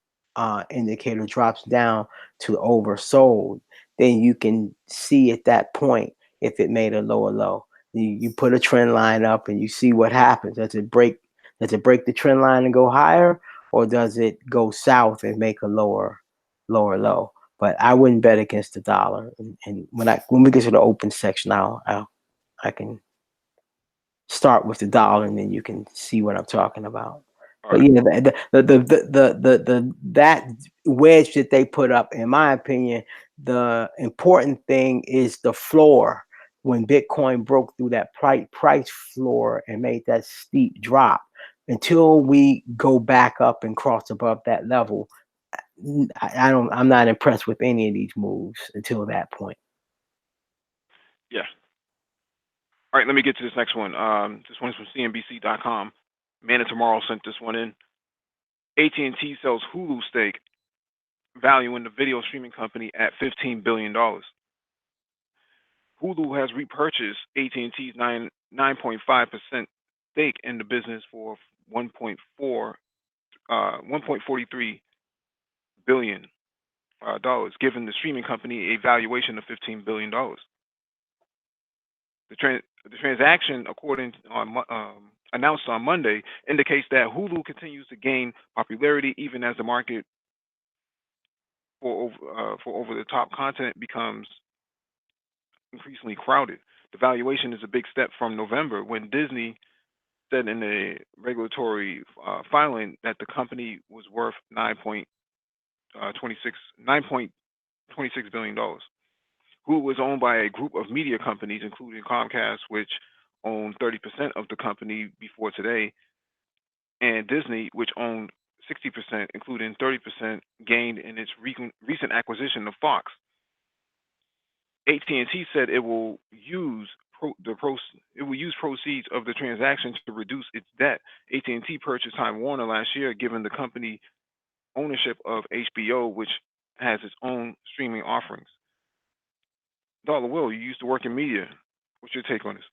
indicator drops down to oversold, then you can see at that point if it made a lower low. You put a trend line up and you see what happens. Does it break the trend line and go higher, or does it go south and make a lower low? But I wouldn't bet against the dollar. And when we get to the open section, I can start with the dollar, and then you can see what I'm talking about. All But right. yeah, that wedge that they put up, in my opinion, the important thing is the floor. When Bitcoin broke through that price floor and made that steep drop, until we go back up and cross above that level, I'm not impressed with any of these moves until that point. Yeah. All right. Let me get to this next one. This one's from CNBC.com. Man of Tomorrow sent this one in. AT&T sells Hulu stake, valuing the video streaming company at $15 billion. Hulu has repurchased AT&T's 9.5% stake in the business for 1.43 billion dollars, giving the streaming company a valuation of $15 billion. The transaction, announced on Monday, indicates that Hulu continues to gain popularity even as the market for over-the-top content becomes increasingly crowded. The valuation is a big step from November, when Disney said in a regulatory filing that the company was worth $9.26 billion. Hulu was owned by a group of media companies, including Comcast, which owned 30% of the company before today, and Disney, which owned 60%, including 30% gained in its recent acquisition of Fox. AT&T said it will use proceeds of the transaction to reduce its debt. AT&T purchased Time Warner last year, giving the company ownership of HBO, which has its own streaming offerings. Dollar Will, you used to work in media. What's your take on this?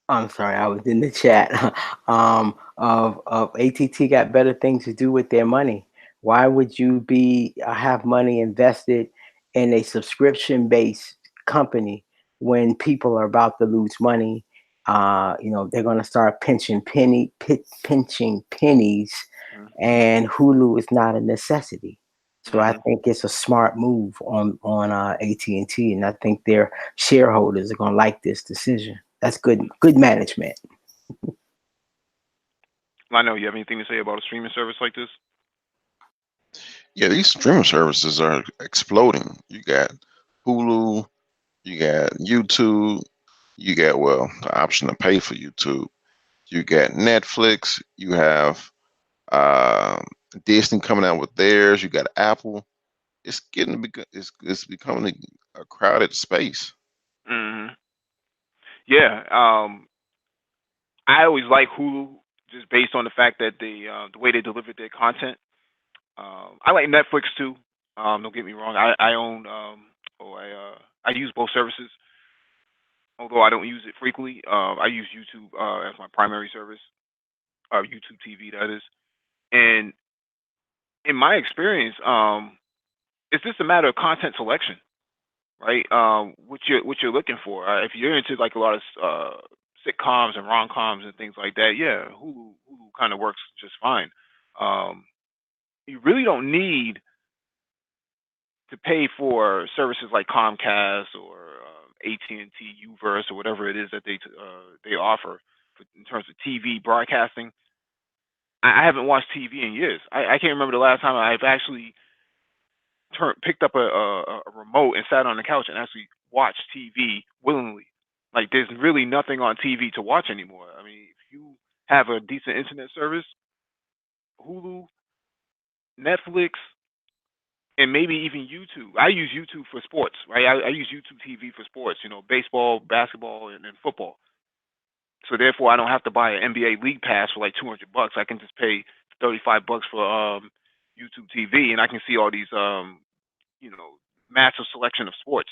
I'm sorry, I was in the chat. Of ATT got better things to do with their money. Why would you have money invested in a subscription-based company when people are about to lose money? They're going to start pinching pennies, and Hulu is not a necessity. So I think it's a smart move on AT&T, and I think their shareholders are going to like this decision. That's good management. I know, you have anything to say about a streaming service like this? Yeah, these streaming services are exploding. You got Hulu, you got YouTube, you got, the option to pay for YouTube. You got Netflix, you have uh, Disney coming out with theirs, you got Apple. It's becoming a crowded space. Hmm. Yeah. I always like Hulu just based on the fact that the way they delivered their content. I like Netflix too. Don't get me wrong. I own I use both services, although I don't use it frequently. I use YouTube as my primary service, YouTube TV that is. And in my experience, it's just a matter of content selection, right? What you're looking for. If you're into like a lot of sitcoms and rom-coms and things like that, yeah, Hulu kind of works just fine. Um, you really don't need to pay for services like Comcast or AT&T Uverse or whatever it is that they offer in terms of TV broadcasting. I haven't watched TV in years. I can't remember the last time I've actually picked up a remote and sat on the couch and actually watched TV willingly. Like there's really nothing on TV to watch anymore. I mean, if you have a decent internet service, Hulu, Netflix, and maybe even YouTube. I use YouTube for sports, right? I use YouTube TV for sports, baseball, basketball, and football. So therefore, I don't have to buy an NBA League Pass for like $200. I can just pay $35 for YouTube TV, and I can see all these you know massive selection of sports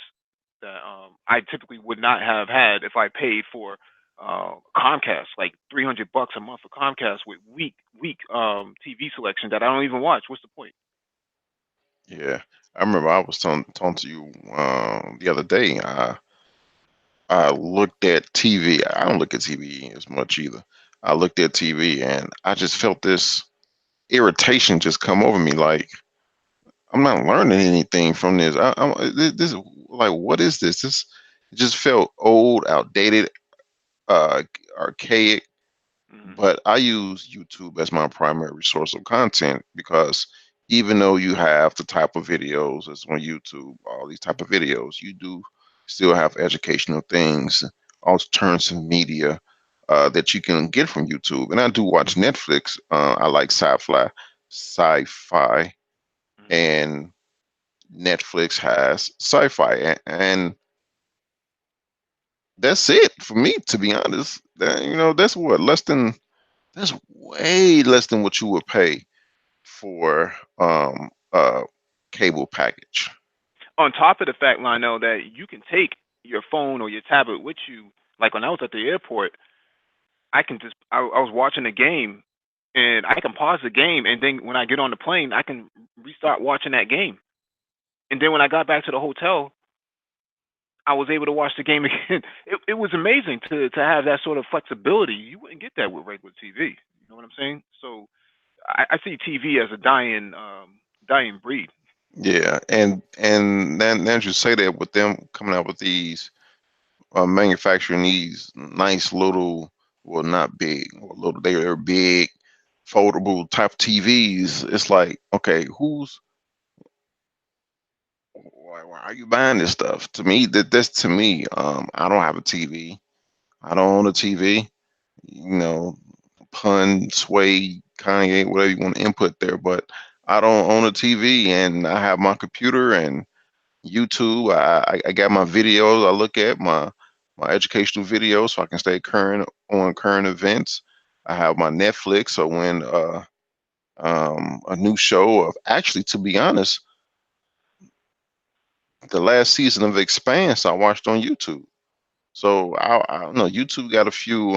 that I typically would not have had if I paid for Comcast, like $300 a month for Comcast with weak TV selection that I don't even watch. What's the point? Yeah, I remember I was talking to you the other day. I looked at TV. I don't look at TV as much either. I looked at TV and I just felt this irritation just come over me. Like I'm not learning anything from this. This like what is this? This it just felt old, outdated, uh, archaic. Hmm. But I use YouTube as my primary source of content because even though you have the type of videos that's on YouTube, all these type of videos, you do still have educational things, alternative media that you can get from YouTube. And I do watch Netflix. I like sci-fi, Hmm. and Netflix has sci-fi, and that's it for me. To be honest, that's what less than that's way less than what you would pay for cable package. On top of the fact, Lionel, that you can take your phone or your tablet with you. Like when I was at the airport, I was watching a game, and I can pause the game, and then when I get on the plane, I can restart watching that game. And then when I got back to the hotel, I was able to watch the game again. It was amazing to have that sort of flexibility. You wouldn't get that with regular TV. You know what I'm saying? So I see TV as a dying breed. Yeah, and then as you say that with them coming out with these manufacturing these nice little, well, not big, well, little they're big foldable type TVs. It's like, okay, why are you buying this stuff? To me, that's to me. I don't have a TV. I don't own a TV. You know, pun, sway, Kanye, whatever you want to input there, but I don't own a TV and I have my computer and YouTube. I got my videos. I look at my educational videos so I can stay current on current events. I have my Netflix, so when a new show of actually, to be honest, the last season of Expanse I watched on YouTube. So I don't know. YouTube got a few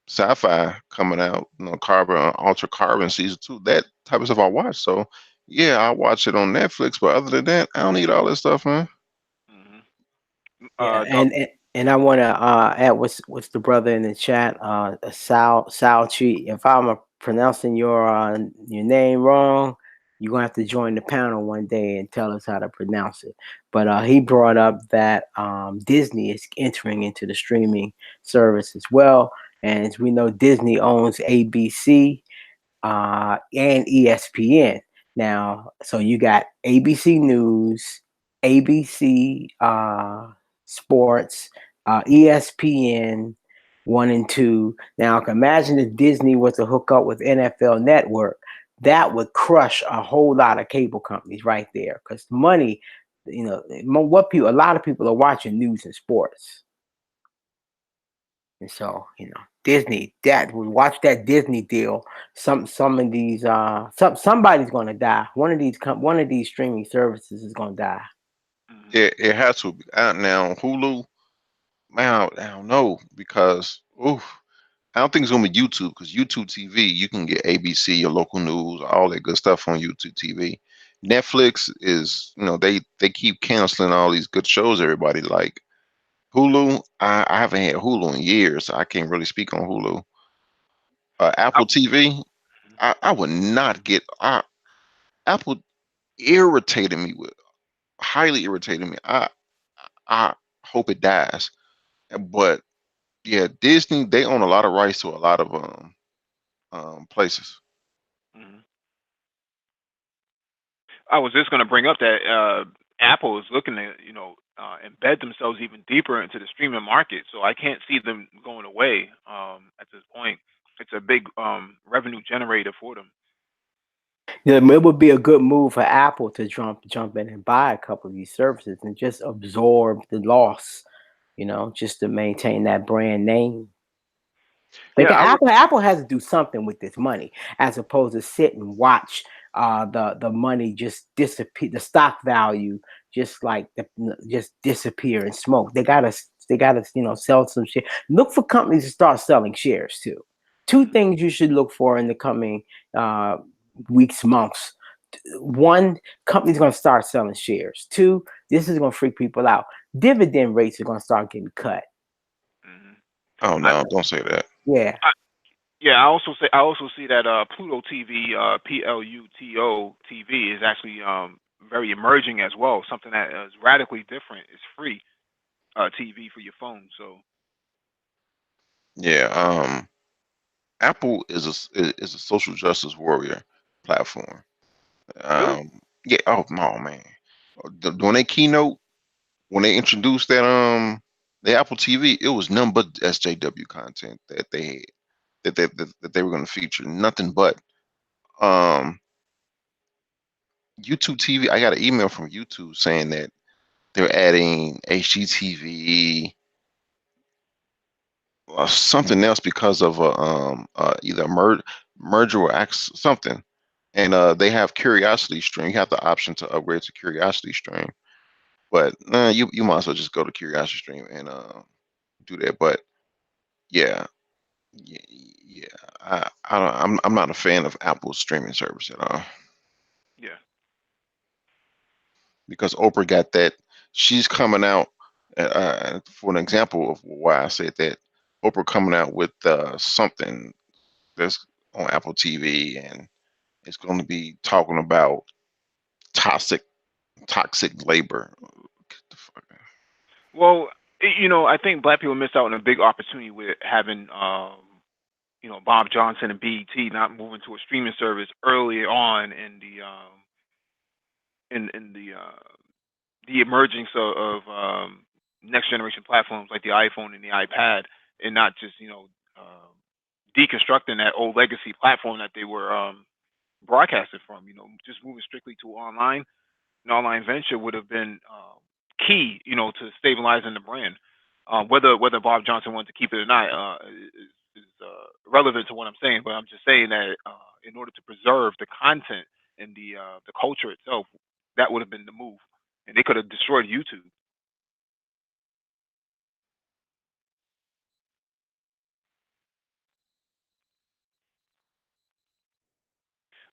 sci-fi coming out, Carbon, Alter Carbon season 2, that type of stuff I watch. So yeah, I watch it on Netflix, but other than that, I don't need all this stuff, man. Hmm. Yeah, Doc. and I want to add what's the brother in the chat, Sal Chi. If I'm pronouncing your name wrong, you're gonna have to join the panel one day and tell us how to pronounce it. But he brought up that Disney is entering into the streaming service as well, and as we know, Disney owns ABC and ESPN. Now, so you got ABC News, ABC Sports, ESPN 1 and 2. Now, imagine if Disney was to hook up with NFL Network, that would crush a whole lot of cable companies right there because money, a lot of people are watching news and sports. And so, Disney, that we watch that Disney deal. Some of these somebody's gonna die. One of these streaming services is gonna die. Hmm. It has to be out now. Hulu, man, I don't know because oof, I don't think it's gonna be YouTube because YouTube TV you can get ABC, your local news, all that good stuff on YouTube TV. Netflix is, they keep canceling all these good shows. Everybody like Hulu. I haven't had Hulu in years. So I can't really speak on Hulu. I, Apple TV, I would not get. Apple irritated me with highly irritated me. I hope it dies. But yeah, Disney they own a lot of rights to a lot of places. mhm. I was just going to bring up that Apple is looking to, embed themselves even deeper into the streaming market. So I can't see them going away at this point. It's a big revenue generator for them. Yeah, it would be a good move for Apple to jump in and buy a couple of these services and just absorb the loss, just to maintain that brand name. Yeah, Because I would. Apple has to do something with this money, as opposed to sit and watch the money just disappear, the stock value just disappear in smoke. They gotta sell some shit. Look for companies to start selling shares too. Two Mhm. things you should look for in the coming uh, weeks, months. One, companies going to start selling shares. Two, this is going to freak people out. Dividend rates are going to start getting cut. Mhm. Oh I, no, don't say that. Yeah. I yeah, I also see that Pluto TV, Pluto TV is actually very emerging as well. Something that is radically different. It's free TV for your phone. So Yeah, Apple is a social justice warrior platform. really, Yeah. Oh no, man. When they keynote, when they introduced the Apple TV, it was none but SJW content that they had that they were going to feature. Nothing but um YouTube TV. I got an email from YouTube saying that they're adding HGTV or something else because of either a merger or something. And they have Curiosity Stream. You have the option to upgrade to Curiosity Stream, but you might as well just go to Curiosity Stream and do that. But yeah, yeah, yeah. I don't. I'm not a fan of Apple's streaming service at all yeah. because Oprah got that. She's coming out. For an example of why I said that, Oprah coming out with something that's on Apple TV, and it's going to be talking about toxic toxic labor. Get the fuck out. Well, I think black people missed out on a big opportunity with having, Bob Johnson and BET not moving to a streaming service early on in the emergence of next generation platforms like the iPhone and the iPad, and not just deconstructing that old legacy platform that they were broadcasted from. Just moving strictly to online. An online venture would have been key, to stabilizing the brand. Whether Bob Johnson wanted to keep it or not is relevant to what I'm saying, but I'm just saying that in order to preserve the content and the culture itself, that would have been the move, and they could have destroyed YouTube.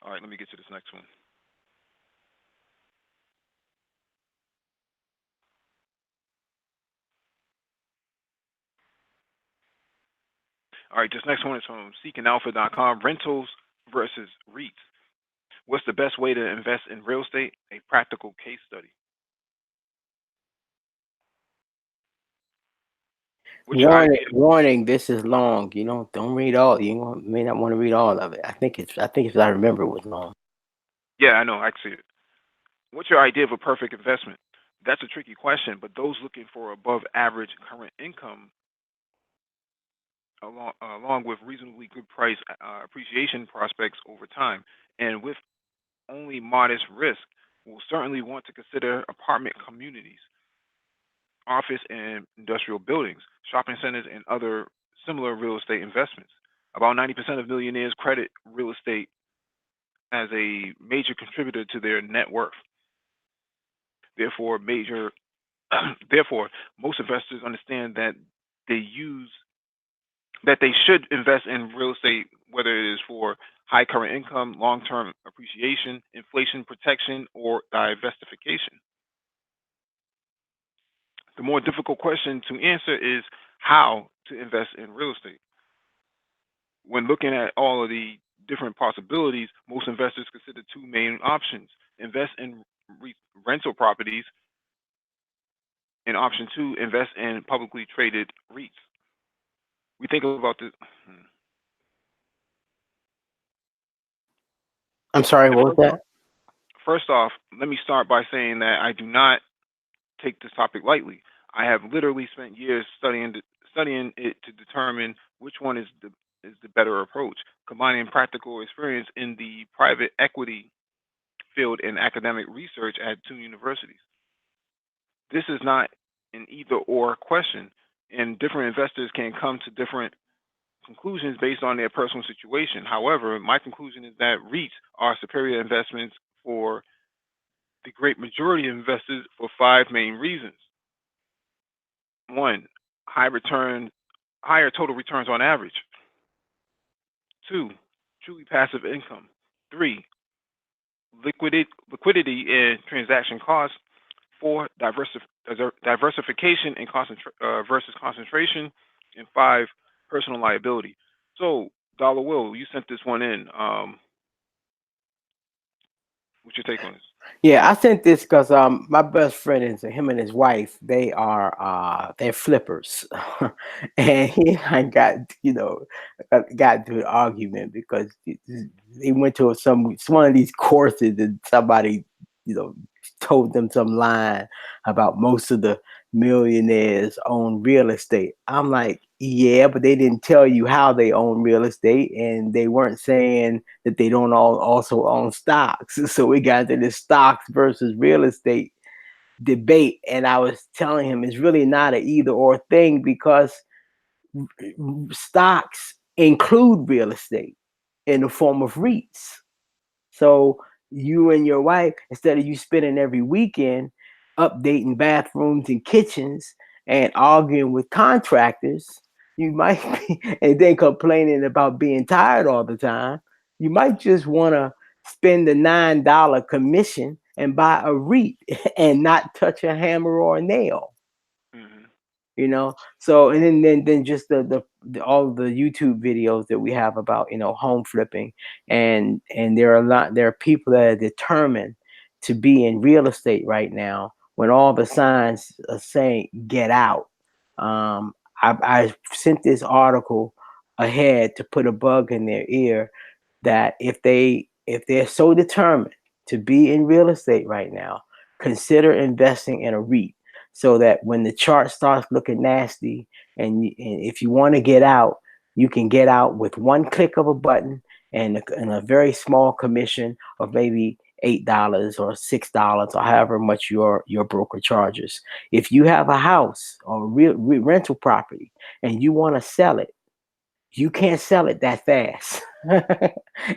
All right, let me get to this next one. All right, this next one is from seekingalpha.com. Rentals versus REITs. What's the best way to invest in real estate? A practical case study. What's your Warning, idea? warning, this is long. Don't read all. May not want to read all of it. I think if I remember, it was long. Yeah, I know. I see it. What's your idea of a perfect investment? That's a tricky question, but those looking for above average current income along with reasonably good price appreciation prospects over time, and with only modest risk, will certainly want to consider apartment communities, office and industrial buildings, shopping centers, and other similar real estate investments. About 90% of millionaires credit real estate as a major contributor to their net worth. Therefore, therefore, most investors understand they use that they should invest in real estate, whether it is for high current income, long-term appreciation, inflation protection, or diversification. The more difficult question to answer is how to invest in real estate. When looking at all of the different possibilities, most investors consider two main options: invest in rental properties, and option two, invest in publicly traded REITs. We think about this. I'm sorry. The What was first, that? First off, let me start by saying that I do not take this topic lightly. I have literally spent years studying it to determine which one is the better approach, combining practical experience in the private equity field and academic research at two universities. This is not an either or question, and different investors can come to different conclusions based on their personal situation. However, my conclusion is that REITs are superior investments for the great majority of investors for five main reasons. One, high return, higher total returns on average. Two, truly passive income. Three, liquidity and transaction costs. Four, diversification and versus concentration. And five, personal liability. So, Dollar Will, you sent this one in. What's your take on this? Yeah, I sent this because my best friend is him and his wife. They're flippers, and he I got got into an argument because they went to some one of these courses and somebody you know told them some line about most of the millionaires own real estate. I'm like, yeah, but they didn't tell you how they own real estate, and they weren't saying that they don't all also own stocks. So we got into this stocks versus real estate debate, and I was telling him it's really not an either or thing because stocks include real estate in the form of REITs. So you and your wife, instead of you spending every weekend updating bathrooms and kitchens and arguing with contractors, you might be, and then complaining about being tired all the time. You might just want to spend the $9 commission and buy a REIT and not touch a hammer or a nail. Hmm. So and then just the all of the YouTube videos that we have about home flipping, and there are people that are determined to be in real estate right now when all the signs are saying get out. I sent this article ahead to put a bug in their ear that if they're so determined to be in real estate right now, consider investing in a REIT so that when the chart starts looking nasty and if you want to get out, you can get out with one click of a button and a very small commission of maybe $8 or $6 or however much your broker charges. If you have a house or rental property and you want to sell it, you can't sell it that fast.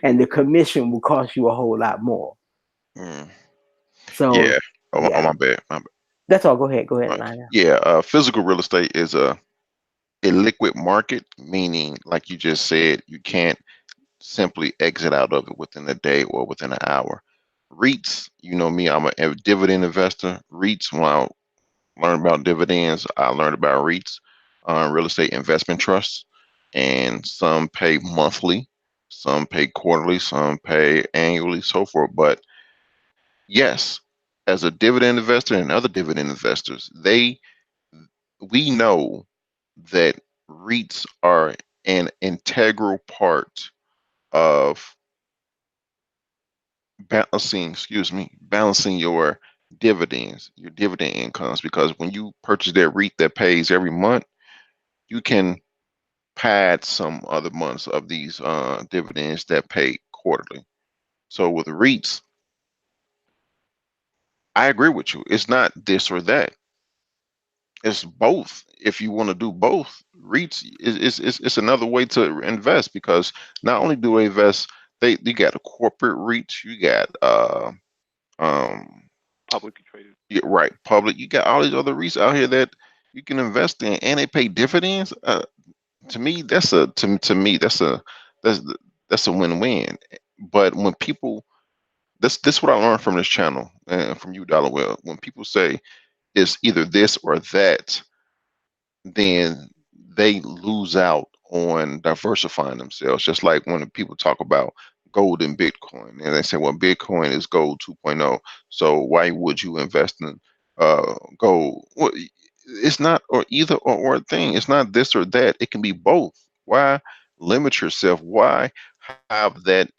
And the commission will cost you a whole lot more. Mm. So Yeah. Oh, yeah, my bad. My bad. that's all. Go ahead, Lionel. Yeah. Physical real estate is a liquid market, meaning, like you just said, you can't simply exit out of it within a day or within an hour. REITs, you know me, I'm a dividend investor. REITs, when I learned about dividends, I learned about REITs, real estate investment trusts, and some pay monthly, some pay quarterly, some pay annually, so forth. But yes, as a dividend investor and other dividend investors, we know that REITs are an integral part of balancing your dividend incomes, because when you purchase that REIT that pays every month, you can pad some other months of these dividends that pay quarterly. So with REITs, I agree with you. It's not this or that. It's both. If you want to do both, REITs is another way to invest, because not only do they invest, you got a corporate REITs, you got um Publicly traded. yeah, right, public, you got all these other REITs out here that you can invest in and they pay dividends. To me, to me that's that's a win-win. But when people, this what I learned from this channel and from you, Dollar Well, when people say it's either this or that, then they lose out on diversifying themselves. Just like when people talk about gold and Bitcoin, and they say, well, Bitcoin is gold 2.0, so why would you invest in gold? Well, it's not or either or thing. It's not this or that. It can be both. Why limit yourself? Why have that?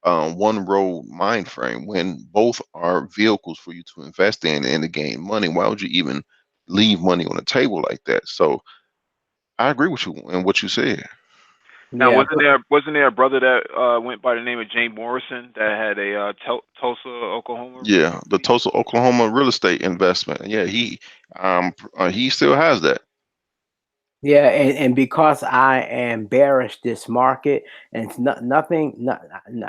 one road mind frame when both are vehicles for you to invest in and to gain money. Why would you even leave money on the table like that? So I agree with you and what you said. Now, Yeah, but wasn't there a brother that went by the name of James Morrison that had a Tulsa, Oklahoma Yeah, the REIT? Tulsa, Oklahoma real estate investment. Yeah, he still has that. yeah, and because I am bearish this market, and it's nothing,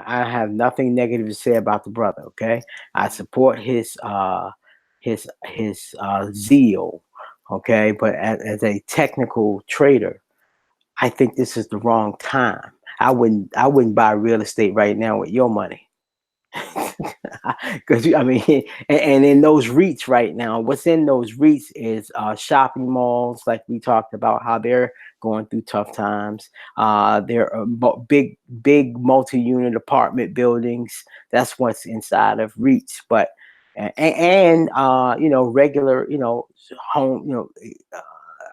I have nothing negative to say about the brother. Okay, I Mhm. support his zeal. Okay, but as a technical trader, I think this is the wrong time. I wouldn't buy real estate right now with your money. Because I mean, and in those REITs right now, what's in those REITs is shopping malls, like we talked about, how they're going through tough times. There are big multi-unit apartment buildings. That's what's inside of REITs. But regular, home,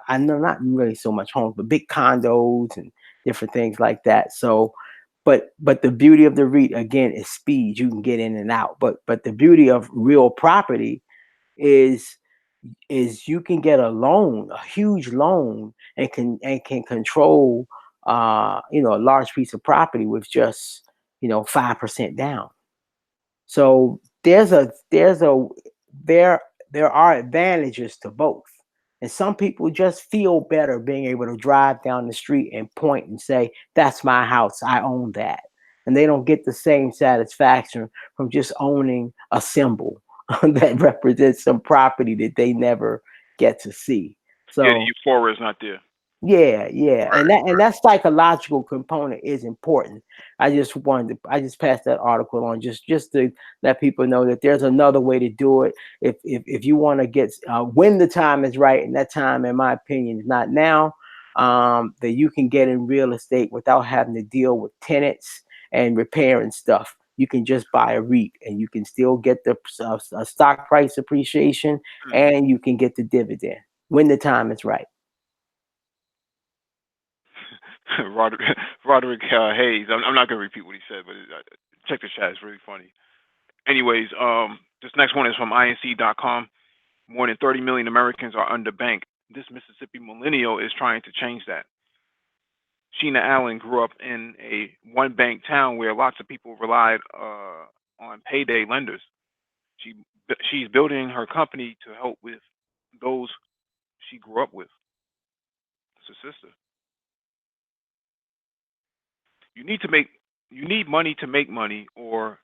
I know not really so much homes, but big condos and different things like that. So, but the beauty of the REIT again is speed. You can get in and out. But the beauty of real property is you can get a loan, a huge loan, and can control a large piece of property with just 5% down. So there there are advantages to both. And some people just feel better being able to drive down the street and point and say, "That's my house. I own that." And they don't get the same satisfaction from just owning a symbol that represents some property that they never get to see. Yeah, the So euphoria is not there. yeah, and Right. that psychological component is important. I just passed that article on just to let people know that there's another way to do it. If you want to get when the time is right, and that time, in my opinion, is not now. That you can get in real estate without having to deal with tenants and repairing stuff. You can just buy a REIT, and you can still get the stock price appreciation, Hmm. and you can get the dividend when the time is right. Roderick, Roderick Hayes. I'm not gonna repeat what he said, but check the chat. It's really funny. Anyways, this next one is from INC.com. More than 30 million Americans are underbanked. This Mississippi millennial is trying to change that. Sheena Allen grew up in a one bank town where lots of people relied on payday lenders. She she's building her company to help with those she grew up with. It's her sister. You need to make you need money to make money or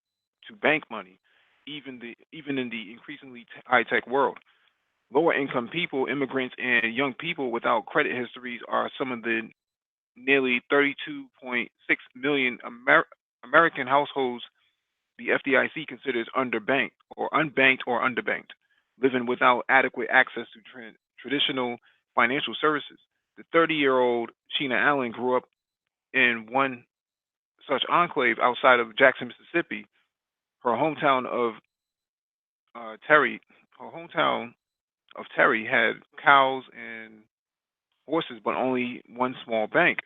to bank money, even in the increasingly high tech world. Lower income people, immigrants, and young people without credit histories are some of the nearly 32.6 million American households the FDIC considers unbanked or underbanked, living without adequate access to traditional financial services. The 30-year-old Sheena Allen grew up in one such enclave outside of Jackson, Mississippi. Her hometown of Terry, her hometown of Terry had cows and horses, but only one small bank.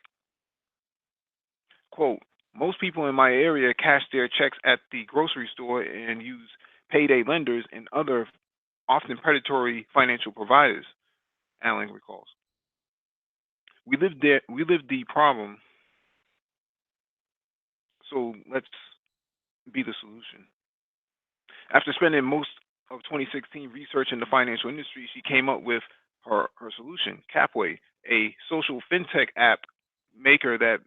Quote, most people in my area cash their checks at the grocery store and use payday lenders and other often predatory financial providers, Allen recalls. We lived the problem, so let's be the solution. After spending most of 2016 researching the financial industry, she came up with her solution, Capway, a social fintech app maker that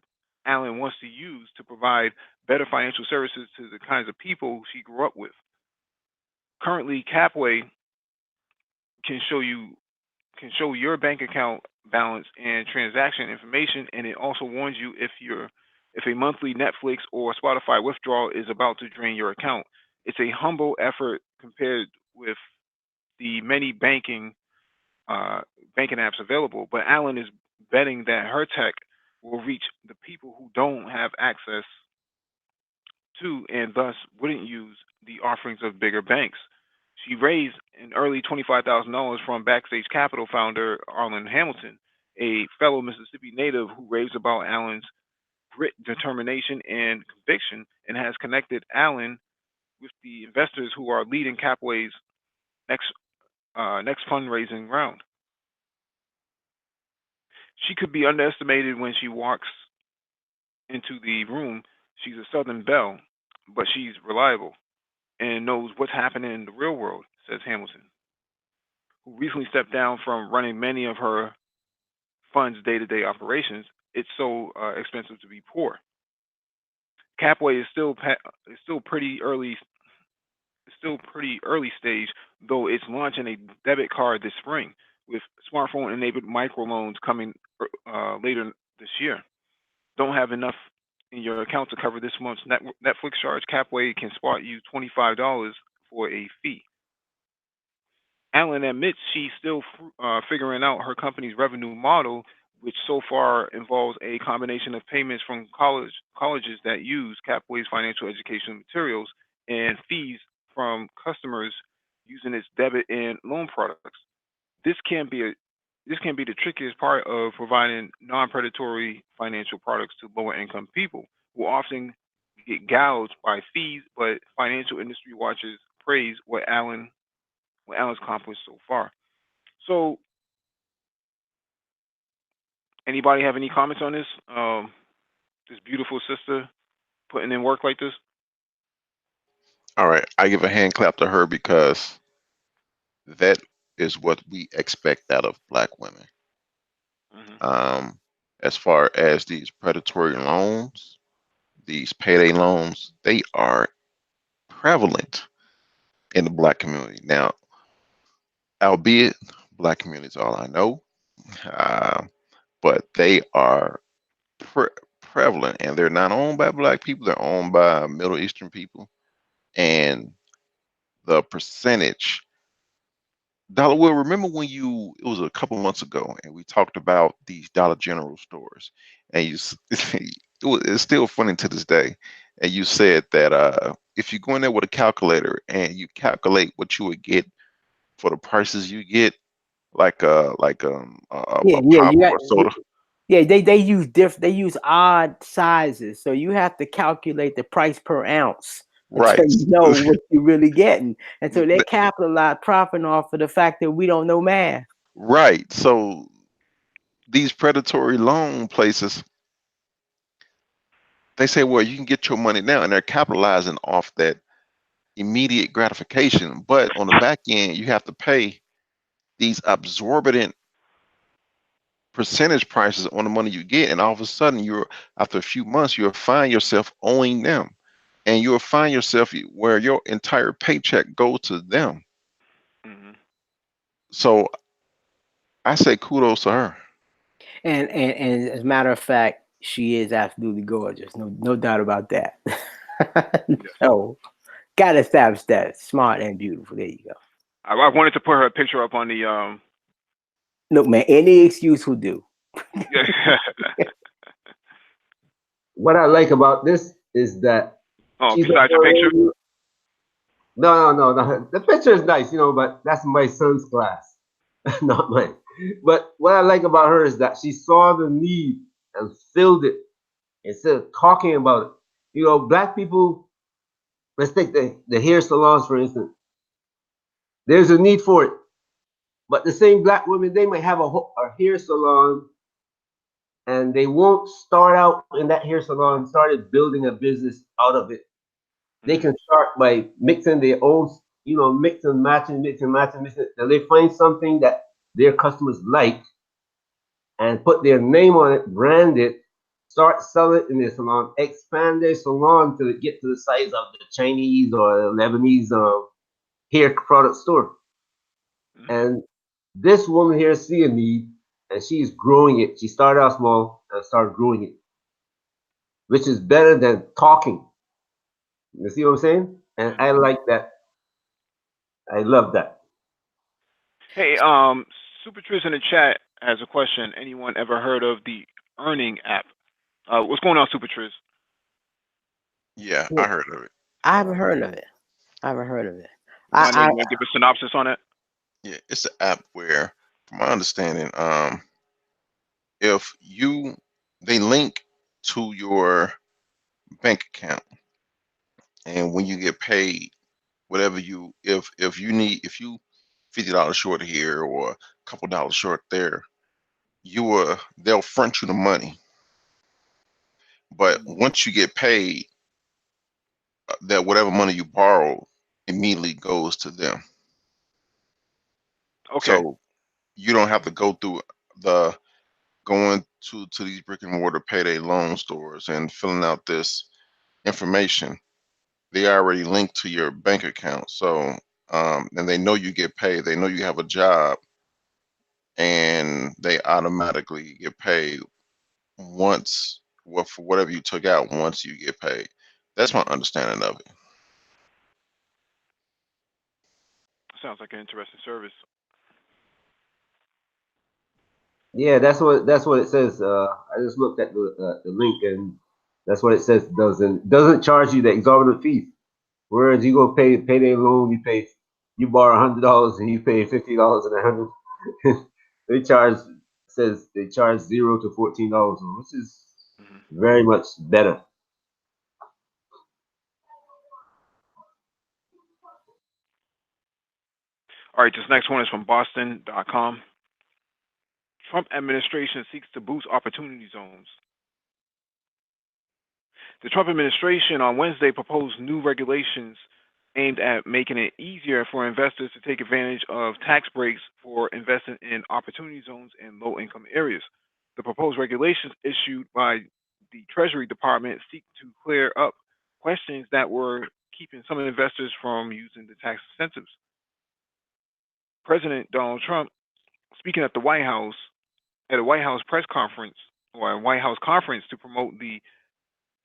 Allen wants to use to provide better financial services to the kinds of people she grew up with. Currently, Capway can show you can show your bank account balance and transaction information, and it also warns you if a monthly Netflix or Spotify withdrawal is about to drain your account. It's a humble effort compared with the many uh, banking apps available, but Allen is betting that her tech will reach the people who don't have access to and thus wouldn't use the offerings of bigger banks. She raised an early $25,000 from Backstage Capital founder Arlen Hamilton, a fellow Mississippi native who raves about Allen's grit, determination, and conviction, and has connected Allen with the investors who are leading Capway's next next fundraising round. She could be underestimated when she walks into the room. She's a Southern belle, but she's reliable and knows what's happening in the real world, says Hamilton, who recently stepped down from running many of her fund's day-to-day operations. It's so expensive to be poor. Capway is still pretty early. It's still pretty early stage, though it's launching a debit card this spring with smartphone-enabled microloans coming later this year. Don't have enough in your account to cover this month's Netflix charge? Capway can spot you $25 for a fee. Allen admits she's still figuring out her company's revenue model, which so far involves a combination of payments from colleges that use Capway's financial education materials and fees from customers using its debit and loan products. This can be a this can be the trickiest part of providing non-predatory financial products to lower-income people who often get gouged by fees. But financial industry watchers praise what Allen's accomplished so far. So, anybody have any comments on this? This beautiful sister putting in work like this. All right, I give a hand clap to her because that is what we expect out of black women. Hmm. Um, as far as these predatory loans, these payday loans, they are prevalent in the black community. Now, albeit black community is all I know, uh, but they are prevalent and they're not owned by black people, they're owned by Middle Eastern people. And the percentage, Dollar Will, remember when it was a couple months ago and we talked about these Dollar General stores and it's still funny to this day. And you said that if you go in there with a calculator and you calculate what you would get for the prices you get, Yeah, a yeah, pop you got. or a soda. Yeah, they use odd sizes, so you have to calculate the price per ounce until Right. you know what you're really getting. And so they capitalize profit off of the fact that we don't know math. Right. So these predatory loan places, they say, well, you can get your money now, and they're capitalizing off that immediate gratification. But on the back end, you have to pay these absorbent percentage prices on the money you get, and all of a sudden, after a few months, you'll find yourself owing them, and you'll find yourself where your entire paycheck goes to them. Hmm. So I say kudos to her. And as a matter of fact, she is absolutely gorgeous. No doubt about that. Yes. So gotta establish that. Smart and beautiful. There you go. I wanted to put her picture up on the Look, man, any excuse will do. yeah. What I like about this is that Oh, she's besides your picture. no. The picture is nice, but that's my son's class, not mine. But what I like about her is that she saw the need and filled it instead of talking about it. Black people, let's take the hair salons for instance. There's a need for it. But the same black women, they might have a hair salon and they won't start out in that hair salon, started building a business out of it. They Hmm. can start by mixing their own, mix and matching, and they find something that their customers like and put their name on it, brand it, start selling it in their salon, expand their salon to get to the size of the Chinese or Lebanese hair product store. Hmm. And this woman here see a need and she's growing it. She started out small and started growing it, which is better than talking. You see what I'm saying? And I Hmm. like that. I love that. Hey, Super Triz in the chat has a question. Anyone ever heard of the Earning app? What's going on, Super Triz? Yeah, Yeah, I heard of it. I haven't heard of it. I haven't heard of it. You want to give a synopsis on it? Yeah, it's an app where, from my understanding, if you they link to your bank account. And when you get paid, whatever you if you need if you $50 short here or a couple dollars short there, they'll front you the money. But once you get paid, that whatever money you borrow immediately goes to them. Okay. So you don't have to go through the going to these brick and mortar payday loan stores and filling out this information. They already linked to your bank account. So and they know you get paid. They know you have a job, and they automatically get paid once, well, for whatever you took out once you get paid. That's my understanding of it. Sounds like an interesting service. Yeah, that's what it says. I just looked at the link, and that's what it says. Doesn't charge you the exorbitant fees. Whereas you go payday loan, you borrow $100 and you pay $50 and 100. they charge says they charge $0 to $14, which is Hmm. very much better. All right, this next one is from Boston.com. Trump administration seeks to boost opportunity zones. The Trump administration on Wednesday proposed new regulations aimed at making it easier for investors to take advantage of tax breaks for investing in opportunity zones in low income areas. The proposed regulations issued by the Treasury Department seek to clear up questions that were keeping some investors from using the tax incentives. President Donald Trump, speaking at the White House at a White House press conference or a White House conference to promote the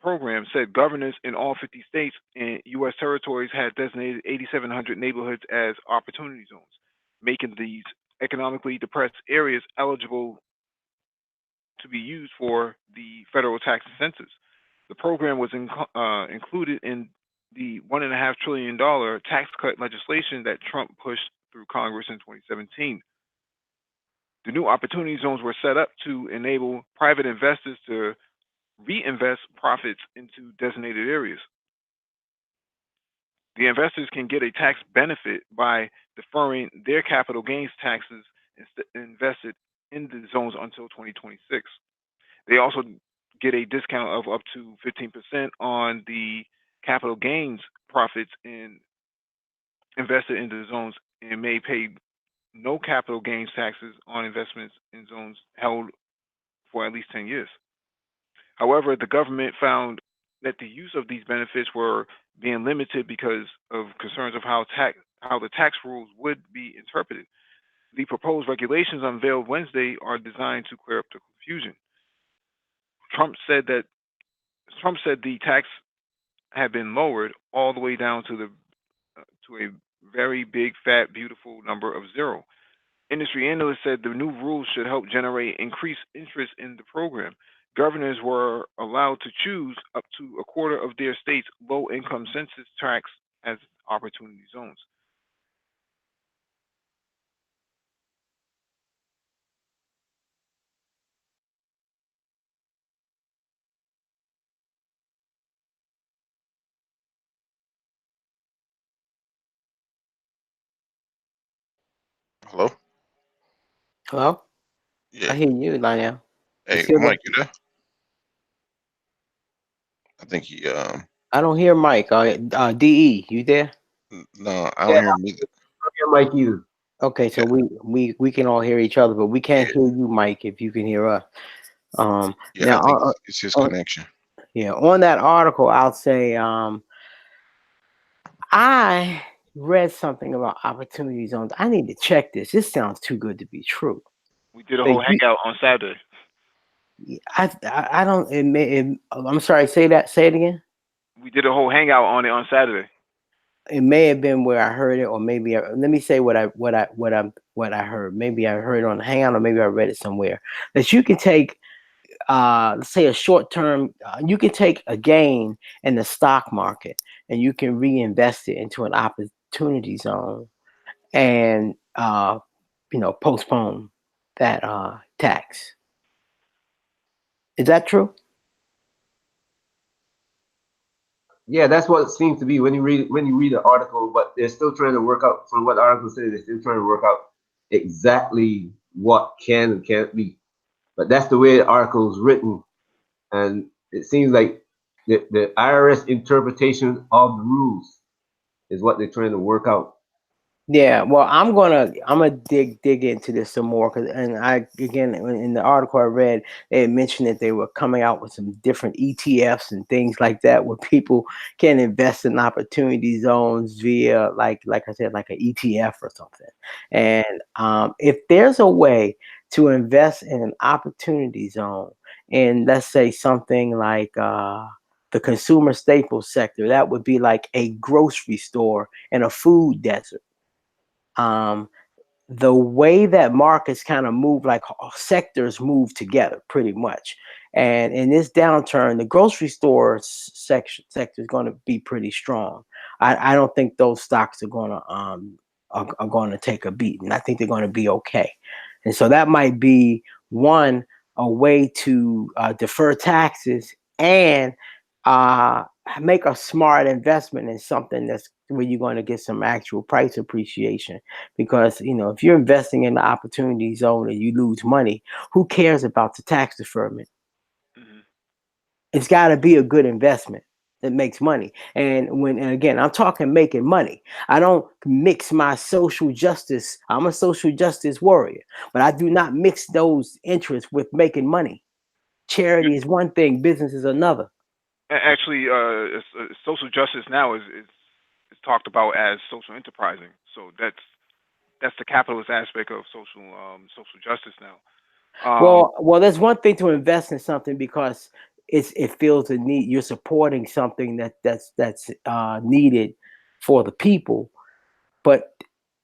program, said governors in all 50 states and U.S. territories had designated 8,700 neighborhoods as opportunity zones, making these economically depressed areas eligible to be used for the federal tax incentives. The program was included in the $1.5 trillion tax cut legislation that Trump pushed through Congress in 2017. The new opportunity zones were set up to enable private investors to reinvest profits into designated areas. The investors can get a tax benefit by deferring their capital gains taxes invested in the zones until 2026. They also get a discount of up to 15% on the capital gains profits invested in the zones and may pay no capital gains taxes on investments in zones held for at least 10 years. However, the government found that the use of these benefits were being limited because of concerns of how the tax rules would be interpreted. The proposed regulations unveiled Wednesday are designed to clear up the confusion. Trump said that Trump said the tax had been lowered all the way down to a very big, fat, beautiful number of zero. Industry analysts said the new rules should help generate increased interest in the program. Governors were allowed to choose up to a quarter of their state's low income census tracts as opportunity zones. Hello? Hello? Yeah. I hear you, Lionel. You Hey, still there? Mike, you there? I think he I don't hear Mike. DE, you there? no, I Yeah, don't hear him either. I Mike either. Okay, so Yeah, we can all hear each other, but we can't yeah, hear you, Mike, if you can hear us. yeah. I Now, think it's his on connection. yeah, on that article, I'll say I read something about opportunity zones. I need to check this. This sounds too good to be true. We did a But whole hangout on Saturday. I don't. I'm sorry. Say that. Say it again. We did a whole hangout on it on Saturday. It may have been where I heard it, or maybe let me say what I heard. Maybe I heard it on the Hangout, or maybe I read it somewhere. That you can take, let's say, a short term. You can take a gain in the stock market, and you can reinvest it into an opportunity zone, and postpone that tax. Is that true? Yeah, that's what it seems to be when you read the article. But they're still trying to work out from what the article says. They're still trying to work out exactly what can and can't be. But that's the way the article is written, and it seems like the IRS interpretation of the rules is what they're trying to work out. Yeah, well, I'm gonna dig into this some more because, and I again in the article I read, they had mentioned that they were coming out with some different ETFs and things like that where people can invest in opportunity zones via like I said, like an ETF or something. And if there's a way to invest in an opportunity zone in, let's say, something like the consumer staples sector, that would be like a grocery store and a food desert. um, the way that markets kind of move, like sectors move together pretty much. And in this downturn, the grocery store sector is going to be pretty strong. I don't think those stocks are going to take a beating. I think they're going to be okay. And so that might be one, a way to defer taxes and uh, make a smart investment in something that's where you're going to get some actual price appreciation. Because if you're investing in the opportunity zone and you lose money, who cares about the tax deferment? Hmm. It's got to be a good investment that makes money. And again, I'm talking making money. I don't mix my social justice. I'm a social justice warrior, but I do not mix those interests with making money. Charity is one thing, business is another. Actually, social justice now is talked about as social enterprising. So that's the capitalist aspect of social justice now. Well, there's one thing to invest in something because it feels a need. You're supporting something that's needed for the people, but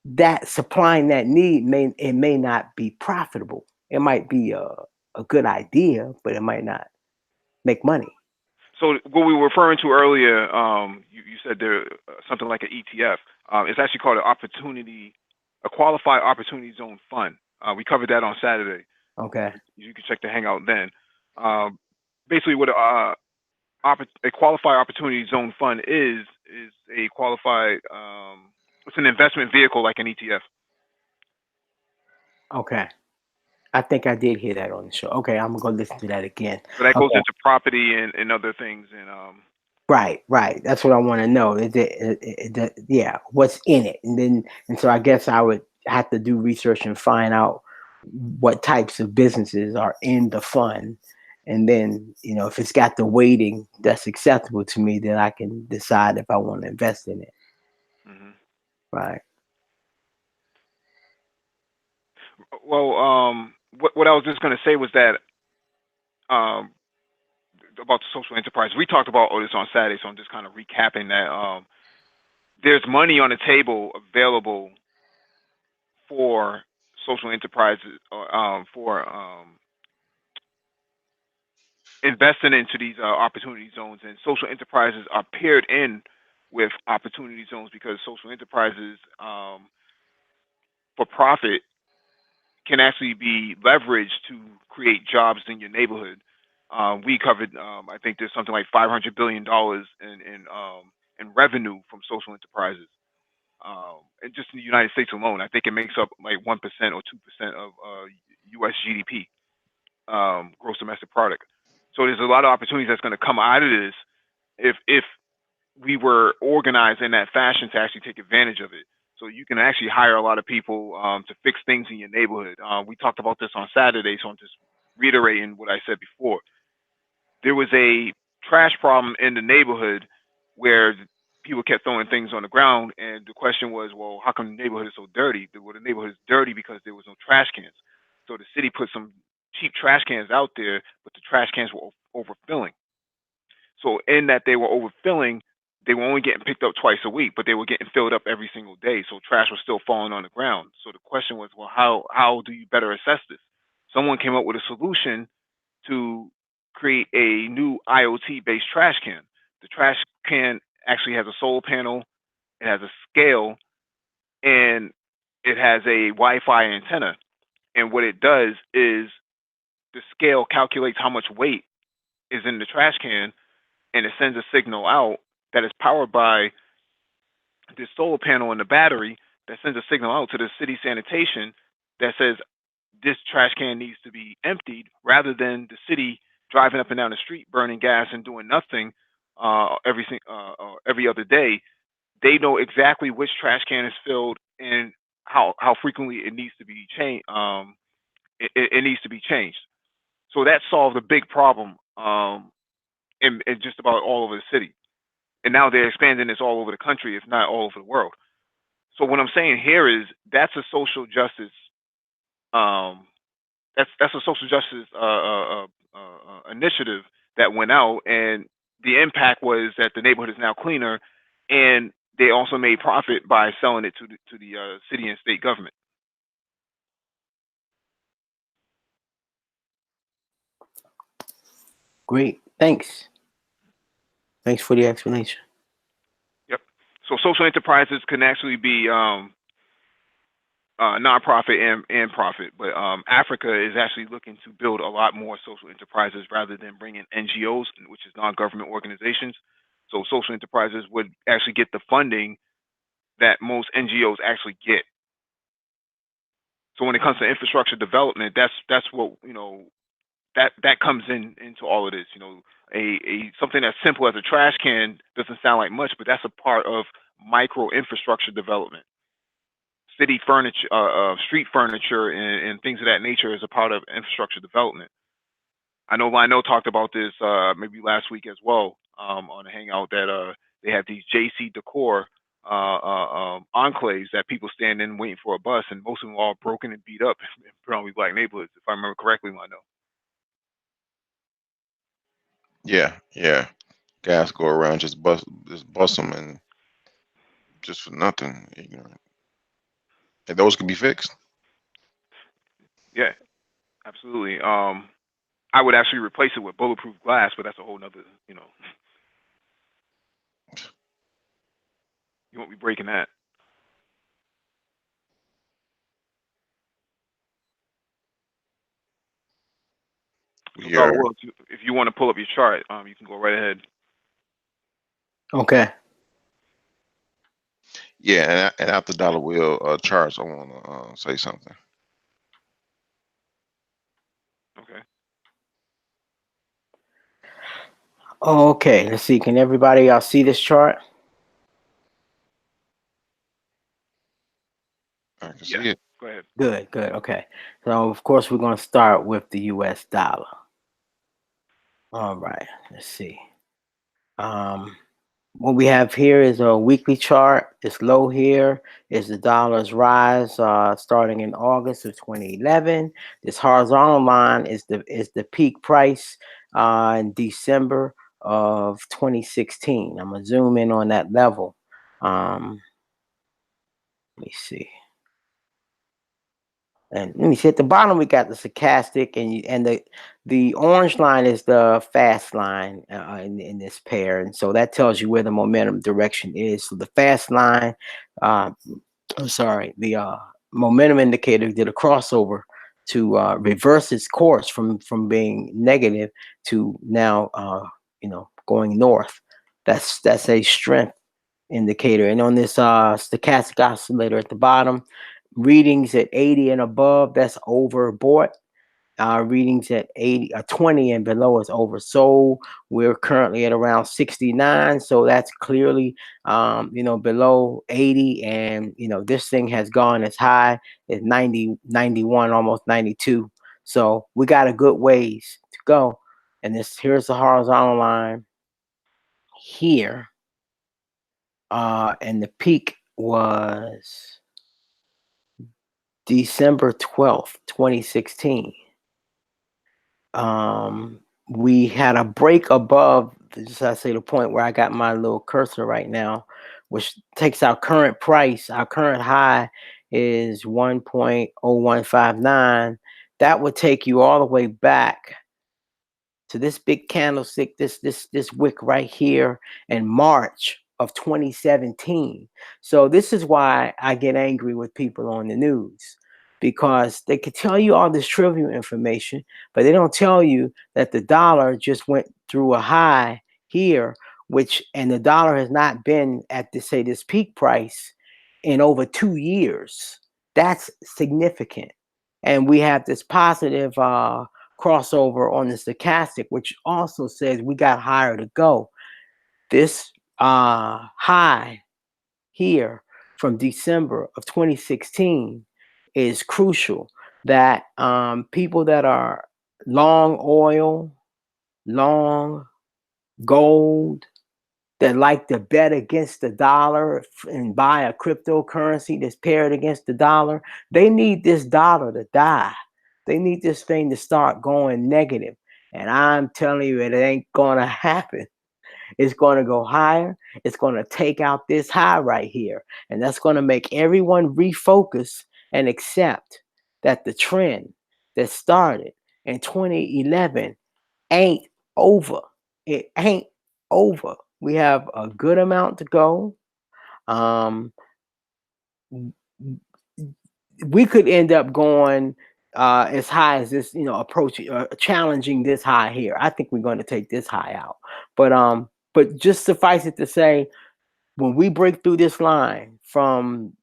that supplying that need may not be profitable. It might be a good idea, but it might not make money. So what we were referring to earlier, you said there something like an ETF. It's actually called a qualified opportunity zone fund. We covered that on Saturday. Okay. You can check the hangout then. Um, Basically, what a qualified opportunity zone fund is a qualified. It's an investment vehicle like an ETF. Okay. I think I did hear that on the show. Okay, I'm gonna go listen to that again. So that goes Okay. into property and other things. And Right, right. That's what I want to know. Yeah, what's in it? And so I guess I would have to do research and find out what types of businesses are in the fund. And then, if it's got the weighting that's acceptable to me, then I can decide if I want to invest in it. mhm. Right. Well, what I was just going to say was that um, about the social enterprise. We talked about all this on Saturday, so I'm just kind of recapping that. There's money on the table available for social enterprises or for investing into these opportunity zones, and social enterprises are paired in with opportunity zones because social enterprises for profit can actually be leveraged to create jobs in your neighborhood. We covered, I think there's something like $500 billion in revenue from social enterprises, and just in the United States alone, I think it makes up like 1% or 2% of U.S. GDP, gross domestic product. So there's a lot of opportunities that's going to come out of this if we were organized in that fashion to actually take advantage of it. So you can actually hire a lot of people to fix things in your neighborhood. We talked about this on Saturday, so I'm just reiterating what I said before. There was a trash problem in the neighborhood where people kept throwing things on the ground, and the question was, well, how come the neighborhood is so dirty? Well, the neighborhood is dirty because there was no trash cans. So the city put some cheap trash cans out there, but the trash cans were overfilling. So in that they were overfilling, they were only getting picked up twice a week, but they were getting filled up every single day. So trash was still falling on the ground. So the question was, well, how do you better assess this? Someone came up with a solution to create a new IoT based trash can. The trash can actually has a solar panel, it has a scale, and it has a Wi-Fi antenna. And what it does is the scale calculates how much weight is in the trash can, and it sends a signal out that is powered by this solar panel in the battery that sends a signal out to the city sanitation that says this trash can needs to be emptied, rather than the city driving up and down the street burning gas and doing nothing every other day. They know exactly which trash can is filled and how frequently it needs to be changed. It needs to be changed. So that solved a big problem in just about all over the city. And now they're expanding this all over the country, if not all over the world. So what I'm saying here is that's a social justice. Um, that's a social justice initiative that went out, and the impact was that the neighborhood is now cleaner, and they also made profit by selling it to the city and state government. Great. Thanks. Thanks for the explanation. Yep. So social enterprises can actually be nonprofit and profit, but Africa is actually looking to build a lot more social enterprises rather than bringing NGOs, which is non-government organizations. So social enterprises would actually get the funding that most NGOs actually get. So when it comes to infrastructure development, that's what that comes into all of this. A something as simple as a trash can doesn't sound like much, but that's a part of micro infrastructure development. City furniture, street furniture, and things of that nature is a part of infrastructure development. I know Lionel talked about this maybe last week as well on a hangout that they have these JC Decor enclaves that people stand in waiting for a bus, and most of them are all broken and beat up in predominantly black neighborhoods, if I remember correctly, Lionel. Yeah, yeah. Guys go around just bust them and just for nothing. And those can be fixed. Yeah, absolutely. I would actually replace it with bulletproof glass, but that's a whole nother. You won't be breaking that. So, We Dollar are, Will, if you want to pull up your chart, you can go right ahead. Okay. yeah, and after Dollar Will charts, I want to say something. Okay. Okay. Let's see. Can everybody see this chart? I can Yes. see it. Go ahead. Good. Good. Okay. So of course we're going to start with the U.S. dollar. All right. Let's see. What we have here is a weekly chart. It's low here is the dollar's rise starting in August of 2011. This horizontal line is the peak price in December of 2016. I'm gonna zoom in on that level. Let me see. And let me see, at the bottom we got the stochastic, and the orange line is the fast line in this pair, and so that tells you where the momentum direction is. So the fast line, I'm sorry, the momentum indicator did a crossover to reverse its course from being negative to now going north. That's a strength indicator. And on this stochastic oscillator at the bottom, readings at 80 and above, that's overbought. Readings at 20 and below is oversold. We're currently at around 69, so that's clearly below 80. And this thing has gone as high as 90, 91, almost 92. So we got a good ways to go. And here's the horizontal line here. And the peak was December 12th, 2016. We had a break above, just I say the point where I got my little cursor right now, which takes our current price. Our current high is 1.0159. That would take you all the way back to this big candlestick, this wick right here in March of 2017. So this is why I get angry with people on the news, because they could tell you all this trivial information, but they don't tell you that the dollar just went through a high here and the dollar has not been at this peak price in over 2 years. That's significant. And we have this positive crossover on the stochastic, which also says we got higher to go. This high here from December of 2016 is crucial. That people that are long oil, long gold, that like to bet against the dollar and buy a cryptocurrency that's paired against the dollar, they need this dollar to die. They need this thing to start going negative. And I'm telling you, it ain't gonna happen. It's gonna go higher. It's gonna take out this high right here. And that's gonna make everyone refocus and accept that the trend that started in 2011 ain't over. It ain't over. We have a good amount to go. Um, we could end up going as high as this, approaching, challenging this high here. I think we're going to take this high out. But just suffice it to say, when we break through this line from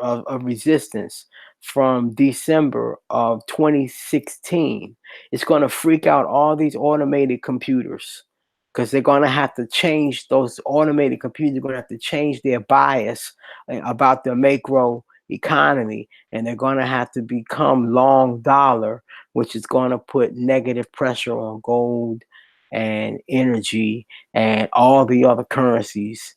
of resistance from December of 2016, it's going to freak out all these automated computers, because they're going to have to change. Those automated computers are going to have to change their bias about the macro economy, and they're going to have to become long dollar, which is going to put negative pressure on gold and energy and all the other currencies,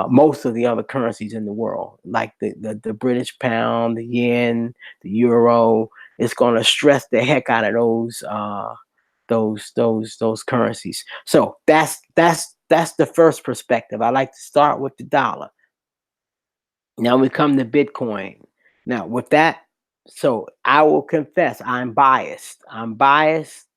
most of the other currencies in the world, like the British pound, the yen, the euro. It's going to stress the heck out of those currencies. So that's the first perspective. I like to start with the dollar. Now we come to Bitcoin. Now with that, so I will confess I'm biased. I'm biased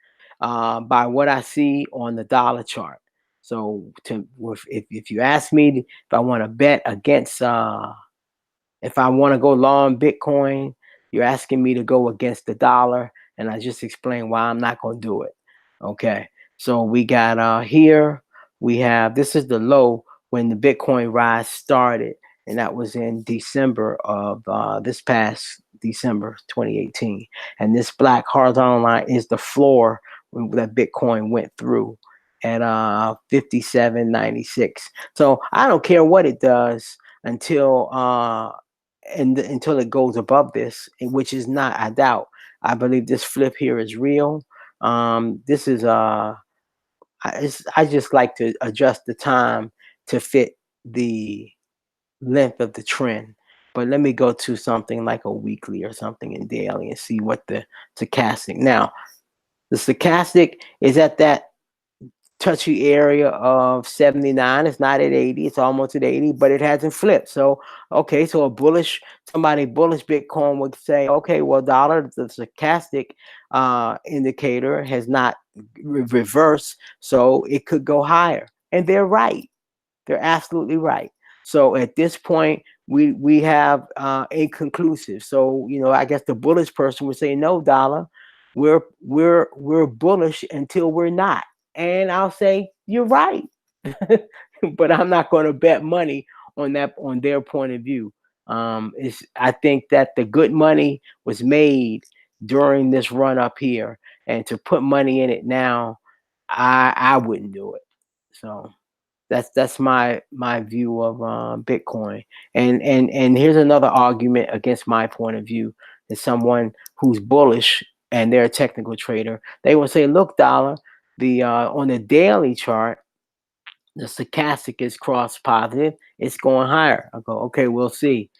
by what I see on the dollar chart. So if you ask me if I want to bet against, if I want to go long Bitcoin, you're asking me to go against the dollar, and I just explained why I'm not going to do it. Okay, so we got here, we have, this is the low when the Bitcoin rise started, and that was in December of this past December 2018. And this black horizontal line is the floor that Bitcoin went through at 57.96. So I don't care what it does until until it goes above this, which is not, I doubt. I believe this flip here is real. This is I just like to adjust the time to fit the length of the trend. But let me go to something like a weekly or something in daily and see what the stochastic. Now, the stochastic is at that touchy area of 79. It's not at 80. It's almost at 80, but it hasn't flipped. So, okay, so somebody bullish Bitcoin would say, okay, well, dollar, the stochastic indicator has not reversed, so it could go higher. And they're right. They're absolutely right. So at this point, we have inconclusive. So, I guess the bullish person would say, no, dollar, we're bullish until we're not. And I'll say, you're right. But I'm not going to bet money on their point of view. I think that the good money was made during this run up here, and to put money in it now, I wouldn't do it. So that's my view of Bitcoin. And here's another argument against my point of view. Is someone who's bullish and they're a technical trader, they will say, look, dollar, the on the daily chart, the stochastic is cross positive, it's going higher. I go, okay, we'll see.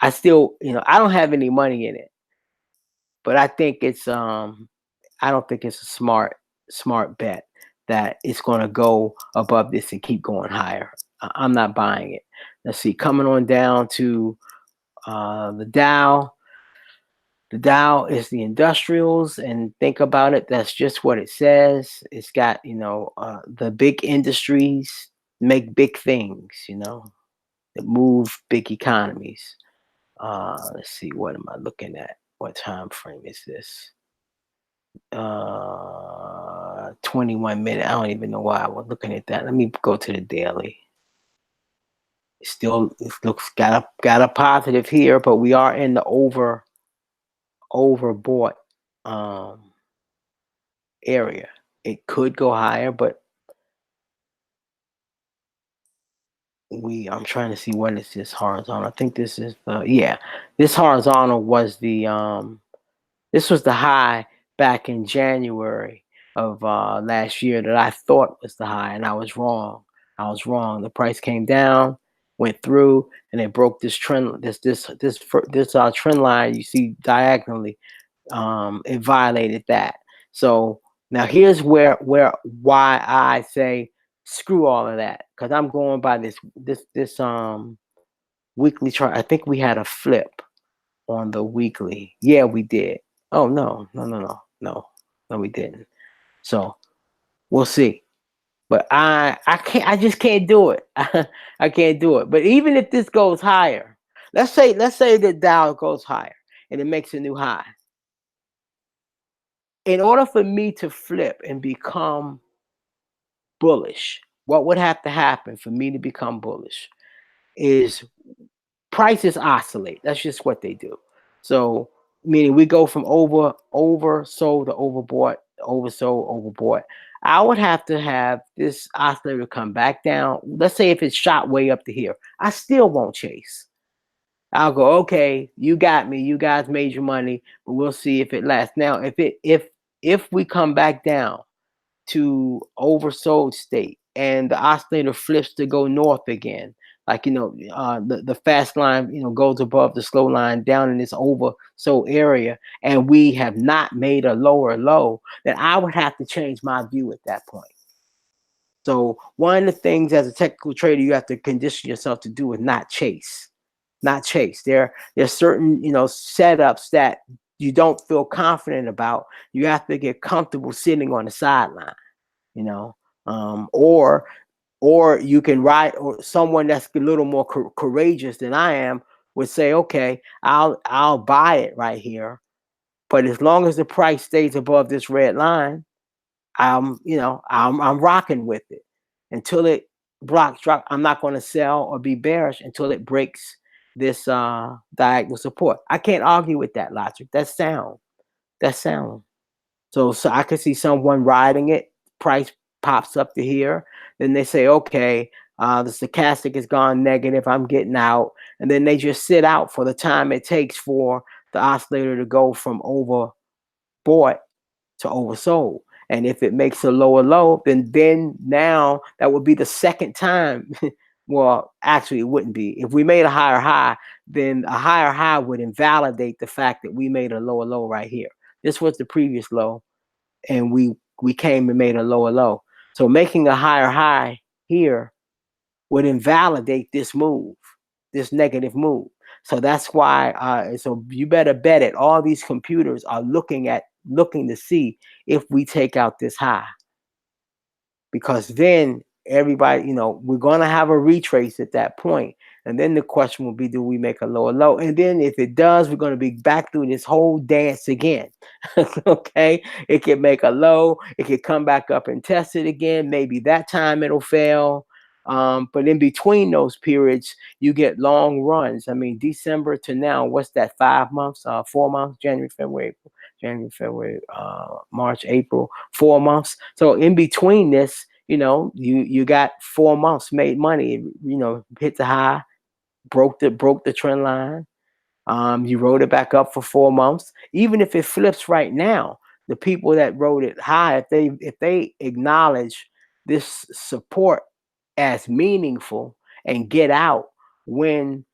I still, I don't have any money in it, but I think it's I don't think it's a smart bet that it's going to go above this and keep going higher. I'm not buying it. Let's see, coming on down to the Dow. The Dow is the industrials, and think about it. That's just what it says. It's got, the big industries make big things, that move big economies. Let's see, what am I looking at? What time frame is this? 21 minute. I don't even know why I was looking at that. Let me go to the daily. Still, it looks got a positive here, but we are in the overbought area. It could go higher, but I'm trying to see what is this horizontal. I think this is this horizontal was this was the high back in January of last year that I thought was the high, and I was wrong. The price came down, went through, and it broke this trend, this trend line you see diagonally. It violated that. So now here's why I say screw all of that, because I'm going by this weekly chart. I think we had a flip on the weekly. Yeah, we did. Oh no, we didn't. So we'll see. But I just can't do it. I can't do it. But even if this goes higher, let's say the Dow goes higher and it makes a new high. In order for me to flip and become bullish, what would have to happen for me to become bullish is prices oscillate. That's just what they do. So meaning we go from oversold to overbought, oversold, overbought. I would have to have this oscillator come back down. Let's say if it's shot way up to here, I still won't chase. I'll go, okay, you got me. You guys made your money, but we'll see if it lasts. Now, if we come back down to oversold state and the oscillator flips to go north again, like the fast line goes above the slow line down in this oversold area, and we have not made a lower low, then I would have to change my view at that point. So one of the things as a technical trader you have to condition yourself to do is not chase. There's certain setups that you don't feel confident about. You have to get comfortable sitting on the sideline, or you can ride, or someone that's a little more courageous than I am would say, okay, I'll buy it right here, but as long as the price stays above this red line, I'm rocking with it until it drop. I'm not going to sell or be bearish until it breaks this diagonal support. I can't argue with that logic. That's sound. So I can see someone riding it, price pops up to here, then they say, okay, the stochastic has gone negative, I'm getting out, and then they just sit out for the time it takes for the oscillator to go from overbought to oversold. And if it makes a lower low, then now that would be the second time. Well, actually, it wouldn't be. If we made a higher high, then a higher high would invalidate the fact that we made a lower low right here. This was the previous low, and we came and made a lower low. So making a higher high here would invalidate this move, this negative move. So that's why. So you better bet it. All these computers are looking to see if we take out this high, because then everybody, we're going to have a retrace at that point. And then the question will be, do we make a lower low? And then if it does, we're going to be back through this whole dance again. Okay. It can make a low. It can come back up and test it again. Maybe that time it'll fail. But in between those periods, you get long runs. I mean, December to now, what's that? 5 months, 4 months, January, February, March, April, 4 months. So in between this, you got 4 months made money, hit the high, broke the trend line. You rode it back up for 4 months. Even if it flips right now, the people that rode it high, if they acknowledge this support as meaningful and get out when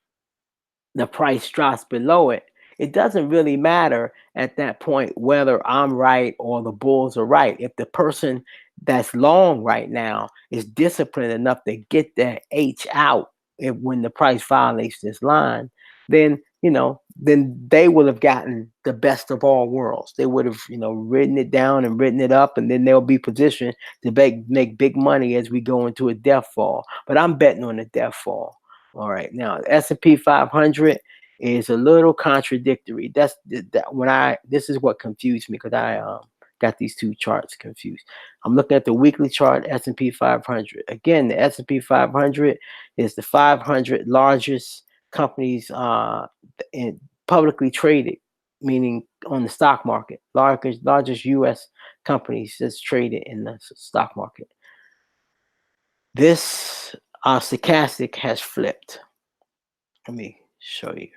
the price drops below it, it doesn't really matter at that point whether I'm right or the bulls are right. If the person that's long right now is disciplined enough to get their H out when the price violates this line, then then they will have gotten the best of all worlds. They would have ridden it down and ridden it up, and then they'll be positioned to make big money as we go into a death fall. But I'm betting on a death fall. All right, now S&P 500 is a little contradictory. This is what confused me, because got these two charts confused. I'm looking at the weekly chart, S&P 500. Again, the S&P 500 is the 500 largest companies publicly traded, meaning on the stock market, largest U.S. companies that's traded in the stock market. This stochastic has flipped. Let me show you.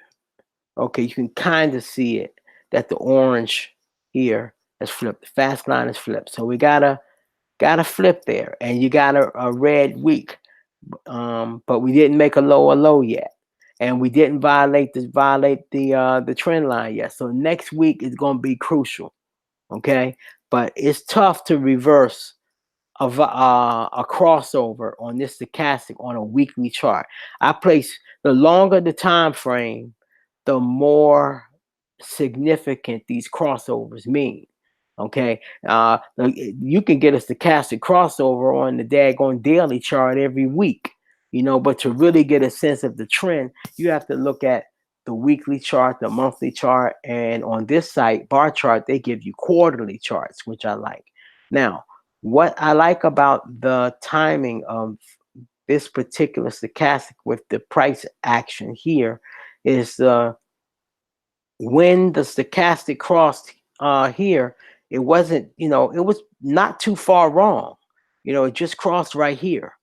Okay, you can kind of see it, that the orange here has flipped. The fast line is flipped. So we gotta flip there, and you got a red week, but we didn't make a lower low yet, and we didn't violate the trend line yet. So next week is going to be crucial. Okay, but it's tough to reverse a crossover on this stochastic on a weekly chart. I place the longer the time frame, the more significant these crossovers mean. Okay, you can get a stochastic crossover on the daggone daily chart every week, but to really get a sense of the trend, you have to look at the weekly chart, the monthly chart, and on this site, bar chart, they give you quarterly charts, which I like. Now, what I like about the timing of this particular stochastic with the price action here is when the stochastic crossed here, it wasn't, it was not too far wrong. It just crossed right here.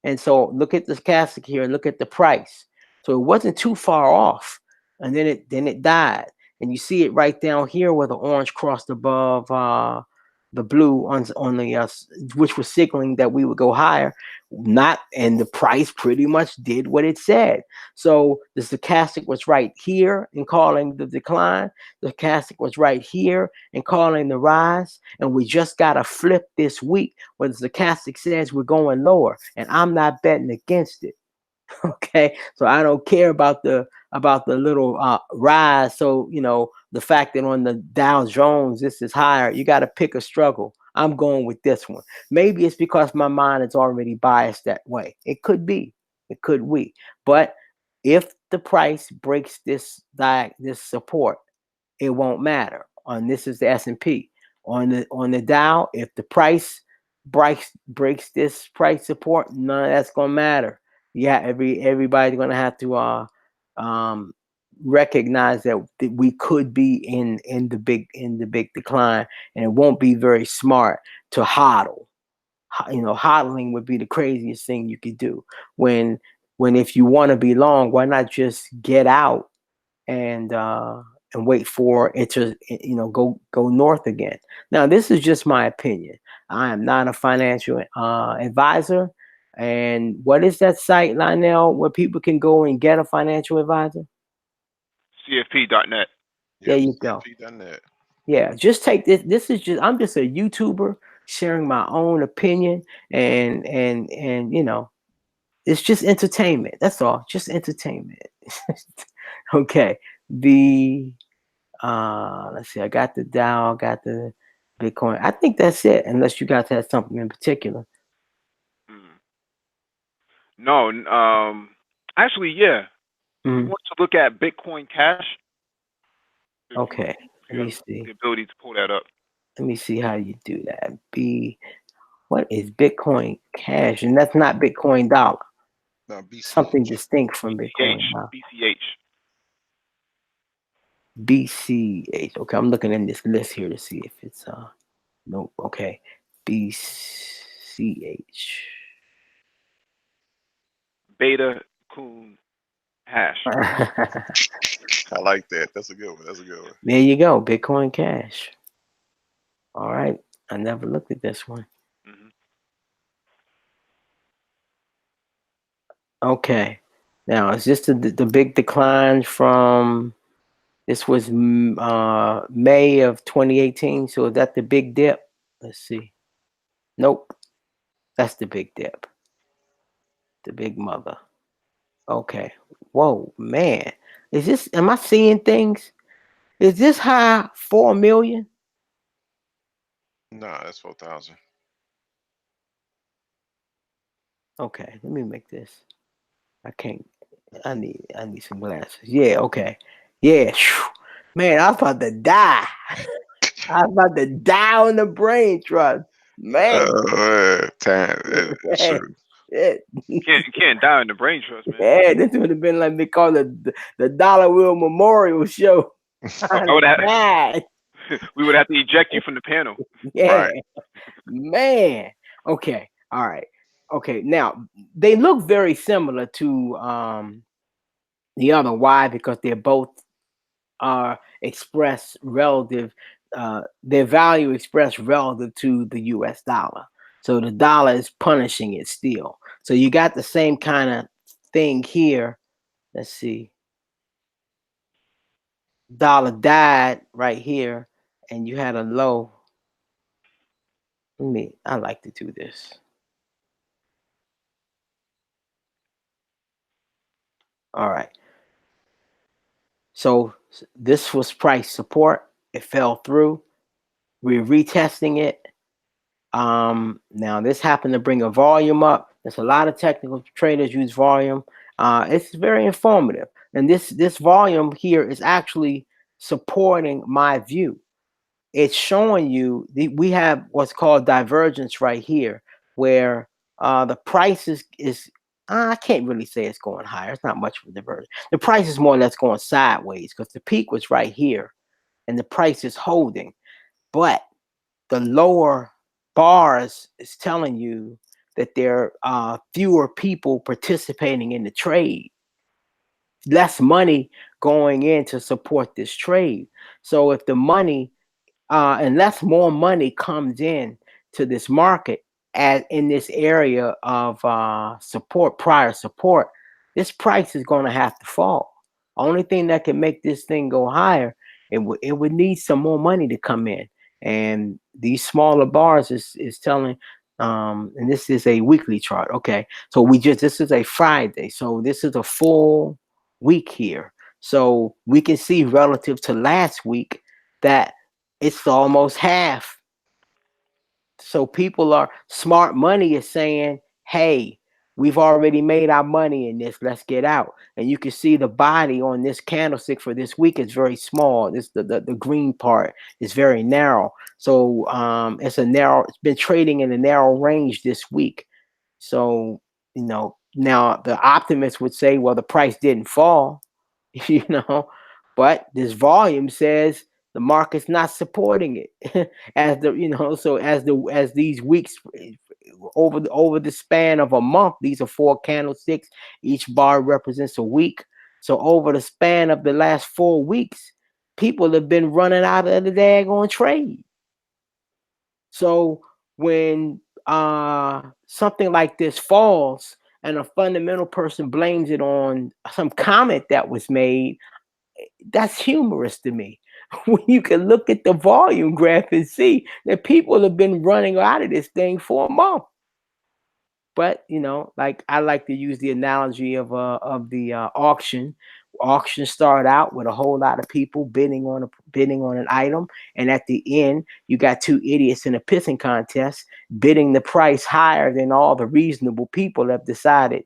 And so look at the stochastic here and look at the price. So it wasn't too far off. And then it died. And you see it right down here where the orange crossed above the blue on the which was signaling that we would go higher. And the price pretty much did what it said. So the stochastic was right here in calling the decline. The stochastic was right here in calling the rise. And we just got to flip this week where the stochastic says we're going lower. And I'm not betting against it. Okay, so I don't care about the little rise. So the fact that on the Dow Jones this is higher, you got to pick a struggle. I'm going with this one. Maybe it's because my mind is already biased that way. It could be. But if the price breaks this support, it won't matter. This is the S&P. On the Dow, if the price breaks this price support, none of that's gonna matter. Yeah, everybody's gonna have to recognize that we could be in the big decline, and it won't be very smart to hodl. Hodling would be the craziest thing you could do. When if you want to be long, why not just get out and wait for it to go north again. Now, this is just my opinion. I am not a financial advisor. And what is that site, Lionel, where people can go and get a financial advisor? CFP.net. There you go. CFP.net. Yeah, just take this. I'm just a YouTuber sharing my own opinion, and it's just entertainment. That's all. Just entertainment. Okay. Let's see. I got the Dow, got the Bitcoin. I think that's it. Unless you guys had something in particular. No. Actually, yeah. We Mhm. want to look at Bitcoin Cash. Okay. Let me see. The ability to pull that up. Let me see how you do that. What is Bitcoin Cash? And that's not Bitcoin dollar. No, BCH. Something distinct from Bitcoin dollar. BCH. Okay, I'm looking in this list here to see if it's nope. Okay, BCH. Beta Coon Hash. I like that. That's a good one. There you go, Bitcoin Cash. All right, I never looked at this one. Mm-hmm. Okay, now is this the big decline from? This was May of 2018. So is that the big dip? Let's see. Nope, that's the big dip. The big mother. Okay. Whoa, man. Am I seeing things? Is this high 4 million? Nah, that's 4,000. Okay, let me make this. I can't. I need some glasses. Yeah, okay. Yeah. Man, I was about to die. I was about to die on the brain trust. Man, Time, man, shoot. shit. You can't die in the brain trust, man. Yeah, this would have been like they call it the Dollar Wheel Memorial Show. I would have. Bad. We would have to eject you from the panel. Yeah, Right. man. Okay, all right. Okay, now they look very similar to the other. Why? Because they're both are expressed relative, their value expressed relative to the US dollar. So the dollar is punishing it still. So you got the same kind of thing here. Let's see. Dollar died right here, and you had a low. I like to do this. All right. So this was price support. It fell through. We're retesting it. Now this happened to bring a volume up. There's a lot of technical traders use volume. It's very informative, and this volume here is actually supporting my view. It's showing you we have what's called divergence right here, where the price is I can't really say it's going higher. It's not much of a divergence. The price is more or less going sideways because the peak was right here, and the price is holding, but the lower bars is telling you that there are fewer people participating in the trade, less money going in to support this trade. So if the money, unless more money comes in to this market as in this area of support, prior support, this price is going to have to fall. Only thing that can make this thing go higher, it would need some more money to come in. And these smaller bars is telling, and this is a weekly chart. Okay, so this is a Friday, so this is a full week here. So we can see relative to last week that it's almost half. So people are smart money is saying, hey, we've already made our money in this. Let's get out. And you can see the body on this candlestick for this week is very small. This the green part is very narrow. So it's been trading in a narrow range this week. So, now the optimist would say, well, the price didn't fall, you know, but this volume says the market's not supporting it as so as these weeks over the span of a month, these are 4 candlesticks, each bar represents a week. So over the span of the last 4 weeks, people have been running out of the daggone trade. So when something like this falls and a fundamental person blames it on some comment that was made, that's humorous to me. When you can look at the volume graph and see that people have been running out of this thing for a month. But like I like to use the analogy of the auction. Auctions start out with a whole lot of people bidding on an item, and at the end, you got 2 idiots in a pissing contest bidding the price higher than all the reasonable people have decided,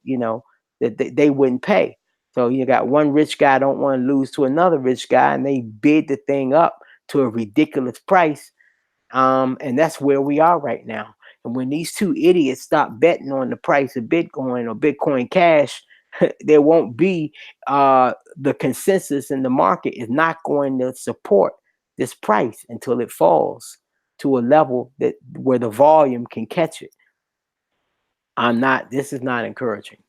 that they wouldn't pay. So you got one rich guy don't want to lose to another rich guy, and they bid the thing up to a ridiculous price. And that's where we are right now. And when these 2 idiots stop betting on the price of Bitcoin or Bitcoin Cash, there won't be the consensus in the market is not going to support this price until it falls to a level that where the volume can catch it. This is not encouraging.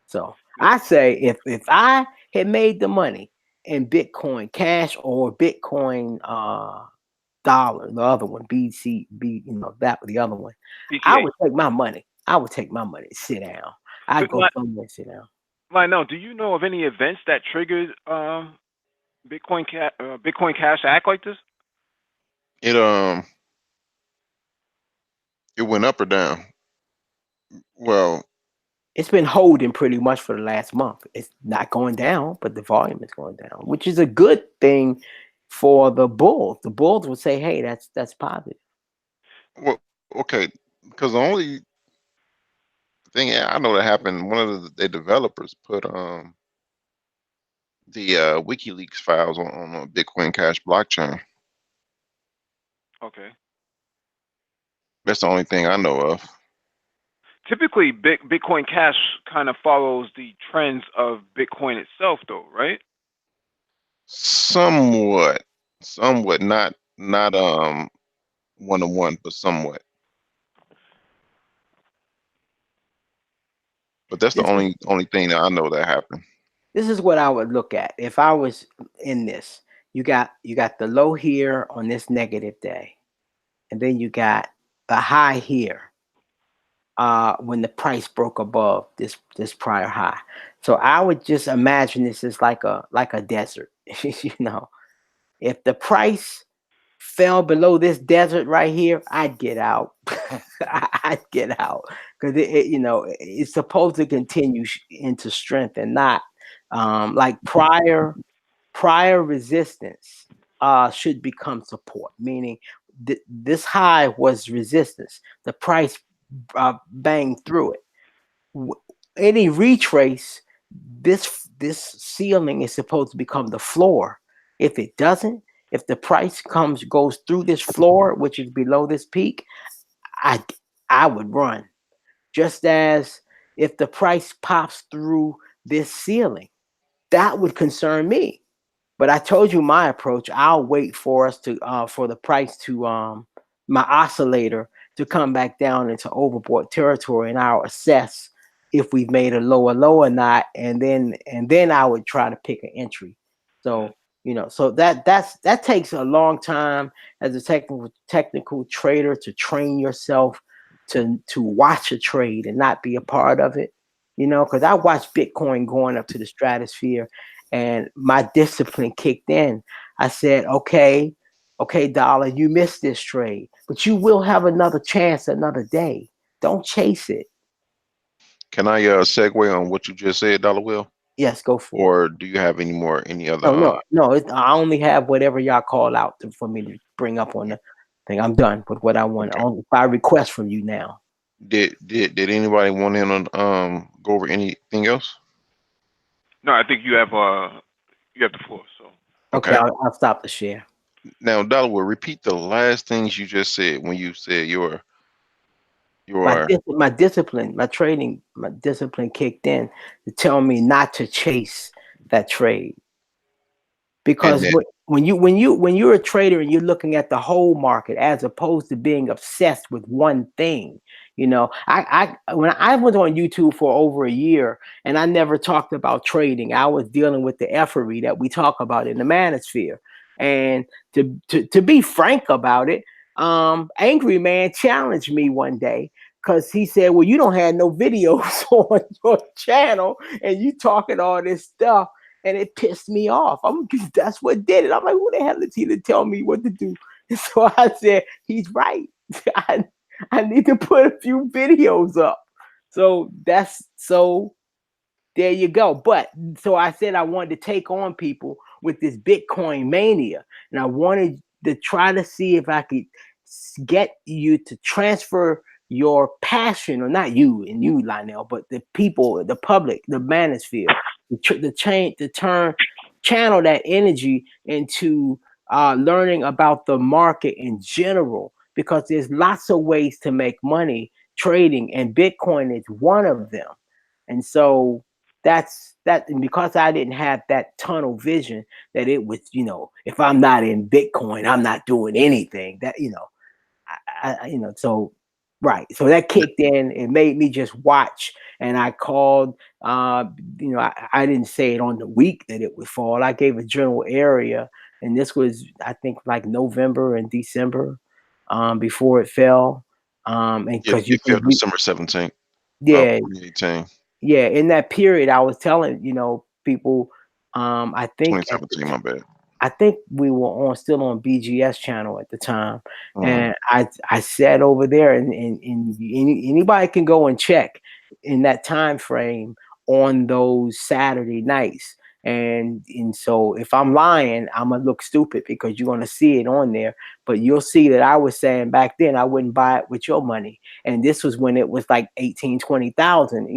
So I say if I had made the money in Bitcoin Cash or Bitcoin dollar, the other one, BCB, that the other one, I PCA. would take my money. I would take my money. Sit down. I'd go somewhere and sit down. Lionel, do you know of any events that triggered Bitcoin Cash to act like this? It it went up or down. Well, It's been holding pretty much for the last month. It's not going down, but the volume is going down, which is a good thing for the bulls. The bulls would say, "Hey, that's positive." well, okay, because the only thing I know that happened, one of the developers put the WikiLeaks files on a Bitcoin Cash blockchain. Okay. That's the only thing I know of. Typically, Bitcoin Cash kind of follows the trends of Bitcoin itself, though, right? Somewhat, somewhat, not 1-to-1, but somewhat. But that's the This is only thing that I know that happened. this is what I would look at if I was in this. You got the low here on this negative day, and then you got the high here when the price broke above this prior high. So I would just imagine this is like a desert. You know, if the price fell below this desert right here, I'd get out. I'd get out because it's supposed to continue into strength and not like prior resistance should become support, meaning this high was resistance. The price banged through it. Any retrace, this ceiling is supposed to become the floor. If it doesn't, if the price goes through this floor, which is below this peak, I I would run. Just as if the price pops through this ceiling, that would concern me. But I told you my approach. I'll wait for the price to my oscillator to come back down into overbought territory, and I'll assess if we've made a lower low or not, and then I would try to pick an entry. Mm. So so that takes a long time as a technical trader to train yourself to watch a trade and not be a part of it. Because I watched Bitcoin going up to the stratosphere and my discipline kicked in. I said, okay, dollar, you missed this trade, but you will have another chance another day. Don't chase it. Can I segue on what you just said, Dollar Will? Yes, go for it. Or do you have any other No, no, no. I only have whatever y'all call out for me to bring up on the thing. I'm done with what I want. okay. Only by request from you now. Did anybody want in on go over anything else? No, I think you have the floor. So Okay, Okay. I'll stop the share. Now, Dollar Will, repeat the last things you just said when you said your My discipline, my trading, my discipline kicked in to tell me not to chase that trade. and Because then when you're a trader and you're looking at the whole market as opposed to being obsessed with one thing. When I was on YouTube for over a year and I never talked about trading, I was dealing with the effery that we talk about in the manosphere. And to be frank about it, Angry Man challenged me one day because he said, well, you don't have no videos on your channel and you talking all this stuff, and it pissed me off. That's what did it. I'm like, who the hell is he to tell me what to do? And so I said, he's right. I need to put a few videos up. So there you go. But so I said I wanted to take on people with this Bitcoin mania, and I wanted to try to see if I could get you to transfer your passion, or not you and you, Lionel, but the people, the public, the manosphere, the turn channel that energy into learning about the market in general, because there's lots of ways to make money trading, and Bitcoin is one of them. And so that's that. And because I didn't have that tunnel vision that it was, if I'm not in Bitcoin, I'm not doing anything. That so right. So that kicked in. It made me just watch. And I called. I didn't say it on the week that it would fall. I gave a general area, and this was, I think, like November and December, before it fell. And because you it fell can, December 17th of yeah, 2018, yeah, in that period, I was telling people. I think 2017. My bad. I think we were still on BGS channel at the time, Mhm. and I sat over there, and anybody can go and check in that time frame on those Saturday nights. And so if I'm lying, I'm gonna look stupid because you're gonna see it on there. But you'll see that I was saying back then I wouldn't buy it with your money, and this was when it was like 18, 20,000.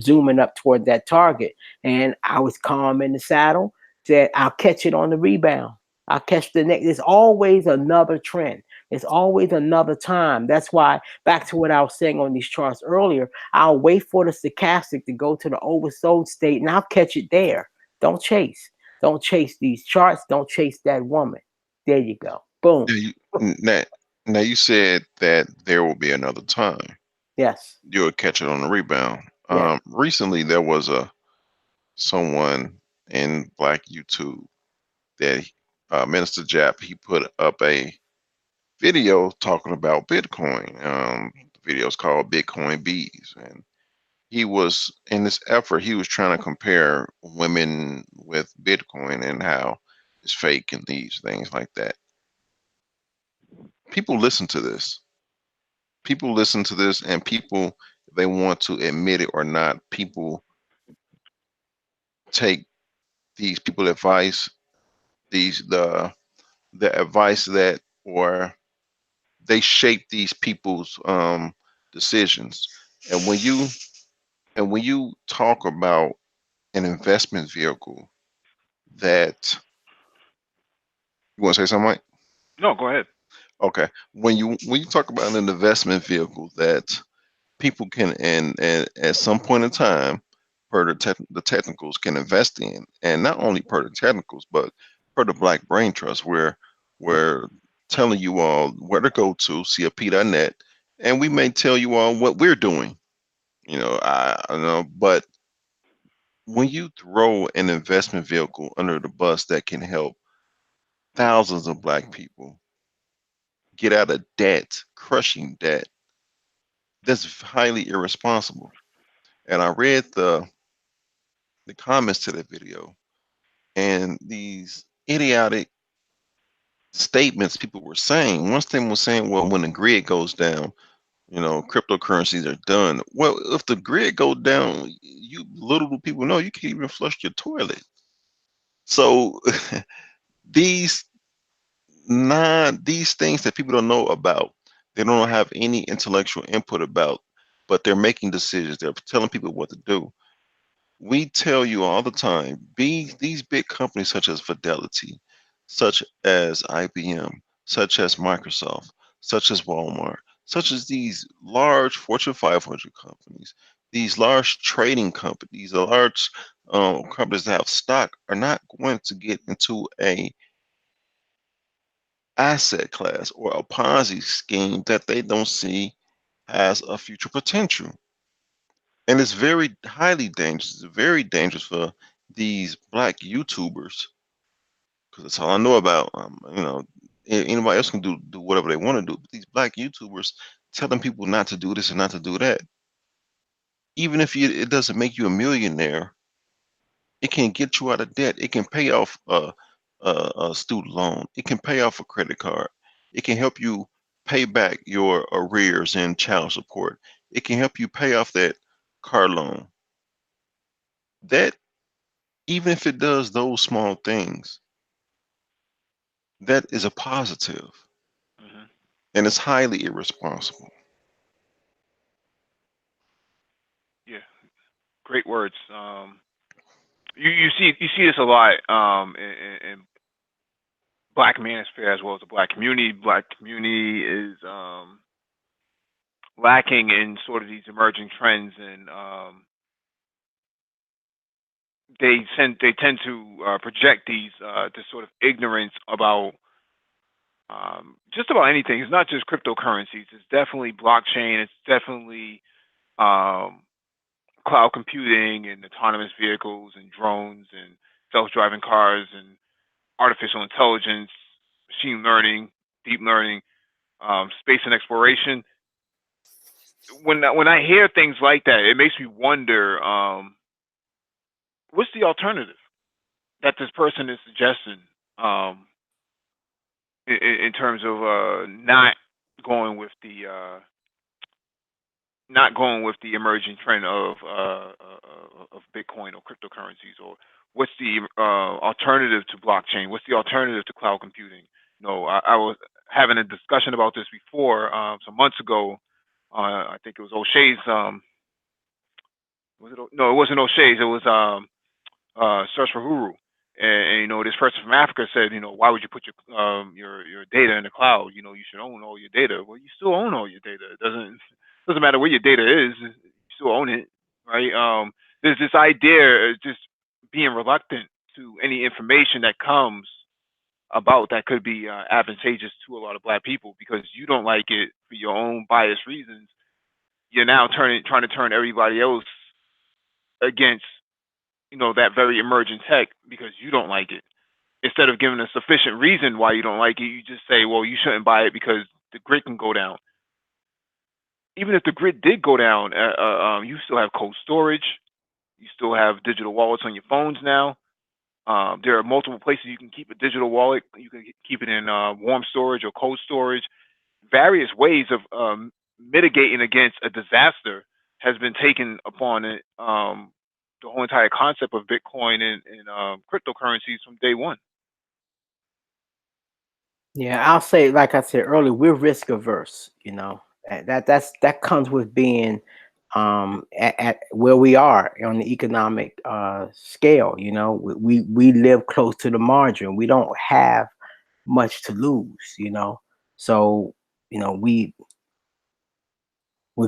Zooming up toward that target, and I was calm in the saddle. Said I'll catch it on the rebound. I'll catch the next. There's always another trend. There's always another time. That's why, back to what I was saying on these charts earlier, I'll wait for the stochastic to go to the oversold state and I'll catch it there. Don't chase. Don't chase these charts. Don't chase that woman. There you go. Boom. Now now, now you said that there will be another time Yes. you'll catch it on the rebound. Yes. Recently there was someone in Black YouTube that Minister Jap, he put up a video talking about Bitcoin. The video is called Bitcoin Bees, and he was in this effort. He was trying to compare women with Bitcoin and how it's fake and these things like that. People listen to this. People listen to this, and people, if they want to admit it or not, people take these people advice, these the advice that, or they shape these people's decisions. And when you talk about an investment vehicle that, you want to say something, Mike? No, go ahead. Okay. When you talk about an investment vehicle that people can, and at some point in time, per the technicals, can invest in, and not only per the technicals, but per the Black Brain Trust, where we're telling you all where to go to, CFP.net, and we may tell you all what we're doing. I know, but when you throw an investment vehicle under the bus that can help thousands of Black people get out of debt, crushing debt, that's highly irresponsible. And I read the comments to that video, and these idiotic statements people were saying. One statement was saying, well, when the grid goes down, cryptocurrencies are done. Well, if the grid goes down, you little do people know, you can't even flush your toilet. So these these things that people don't know about, they don't have any intellectual input about, but they're making decisions. They're telling people what to do. We tell you all the time, these big companies such as Fidelity, such as IBM, such as Microsoft, such as Walmart, such as these large Fortune 500 companies, these large trading companies, the large companies that have stock, are not going to get into a asset class or a Ponzi scheme that they don't see has a future potential. And it's very highly dangerous. It's very dangerous for these Black YouTubers, because that's all I know about. Anybody else can do whatever they want to do, but these Black YouTubers telling people not to do this and not to do that, even if it doesn't make you a millionaire, it can get you out of debt. It can pay off a student loan. It can pay off a credit card. It can help you pay back your arrears and child support. It can help you pay off that car loan. That, even if it does those small things, that is a positive, Hmm. and it's highly irresponsible. Yeah, great words. You see this a lot in Black manosphere as well as the Black community. Black community is lacking in sort of these emerging trends, and they tend to project these this sort of ignorance about just about anything. It's not just cryptocurrencies. It's definitely blockchain. It's definitely um, cloud computing and autonomous vehicles and drones and self-driving cars and artificial intelligence, machine learning, deep learning, space and exploration. When I hear things like that, it makes me wonder, what's the alternative that this person is suggesting, um, in terms of going with the not going with the emerging trend of Bitcoin or cryptocurrencies, or what's the alternative to blockchain? What's the alternative to cloud computing? No, I was having a discussion about this before some months ago. I think it was O'Shea's. Was it? No, it wasn't O'Shea's. It was Search for Huru, And this person from Africa said, why would you put your data in the cloud? You should own all your data. Well, you still own all your data. It doesn't matter where your data is. You still own it, right? There's this idea of just being reluctant to any information that comes about that could be advantageous to a lot of black people because you don't like it for your own biased reasons. You're now trying to turn everybody else against that very emerging tech because you don't like it. Instead of giving a sufficient reason why you don't like it, you just say, well, you shouldn't buy it because the grid can go down. Even if the grid did go down, you still have cold storage. You still have digital wallets on your phones now. There are multiple places you can keep a digital wallet. You can keep it in warm storage or cold storage. Various ways of mitigating against a disaster has been taken upon it. The whole entire concept of Bitcoin and cryptocurrencies from day one. Yeah, I'll say, like I said earlier, we're risk averse. That comes with being at where we are on the economic scale. We live close to the margin. We don't have much to lose. So we're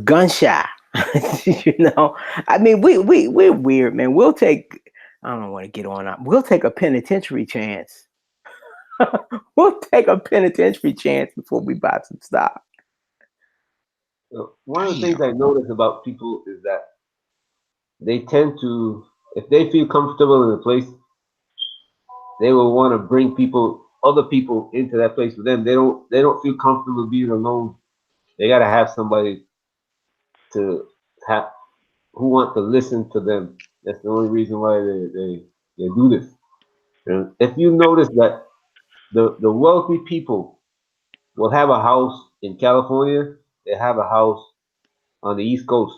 gun shy. I mean, we're weird, man. We'll take. I don't want to get on that. We'll take a penitentiary chance. We'll take a penitentiary chance before we buy some stock. So one of the things I notice about people is that they tend to, if they feel comfortable in a place, they will want to bring other people into that place with them. They don't feel comfortable being alone. They gotta have somebody to have who want to listen to them. That's the only reason why they do this. And if you notice that the wealthy people will have a house in California, they have a house on the East Coast,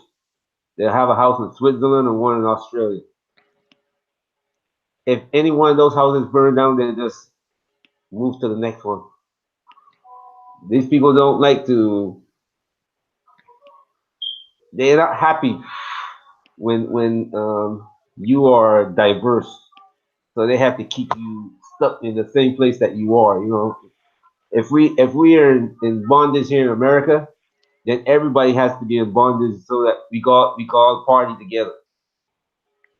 they have a house in Switzerland and one in Australia. If any one of those houses burn down, they just move to the next one. These people don't like to. They're not happy when you are diverse, so they have to keep you stuck in the same place that you are. If we are in bondage here in America, then everybody has to be in bondage so that we all party together.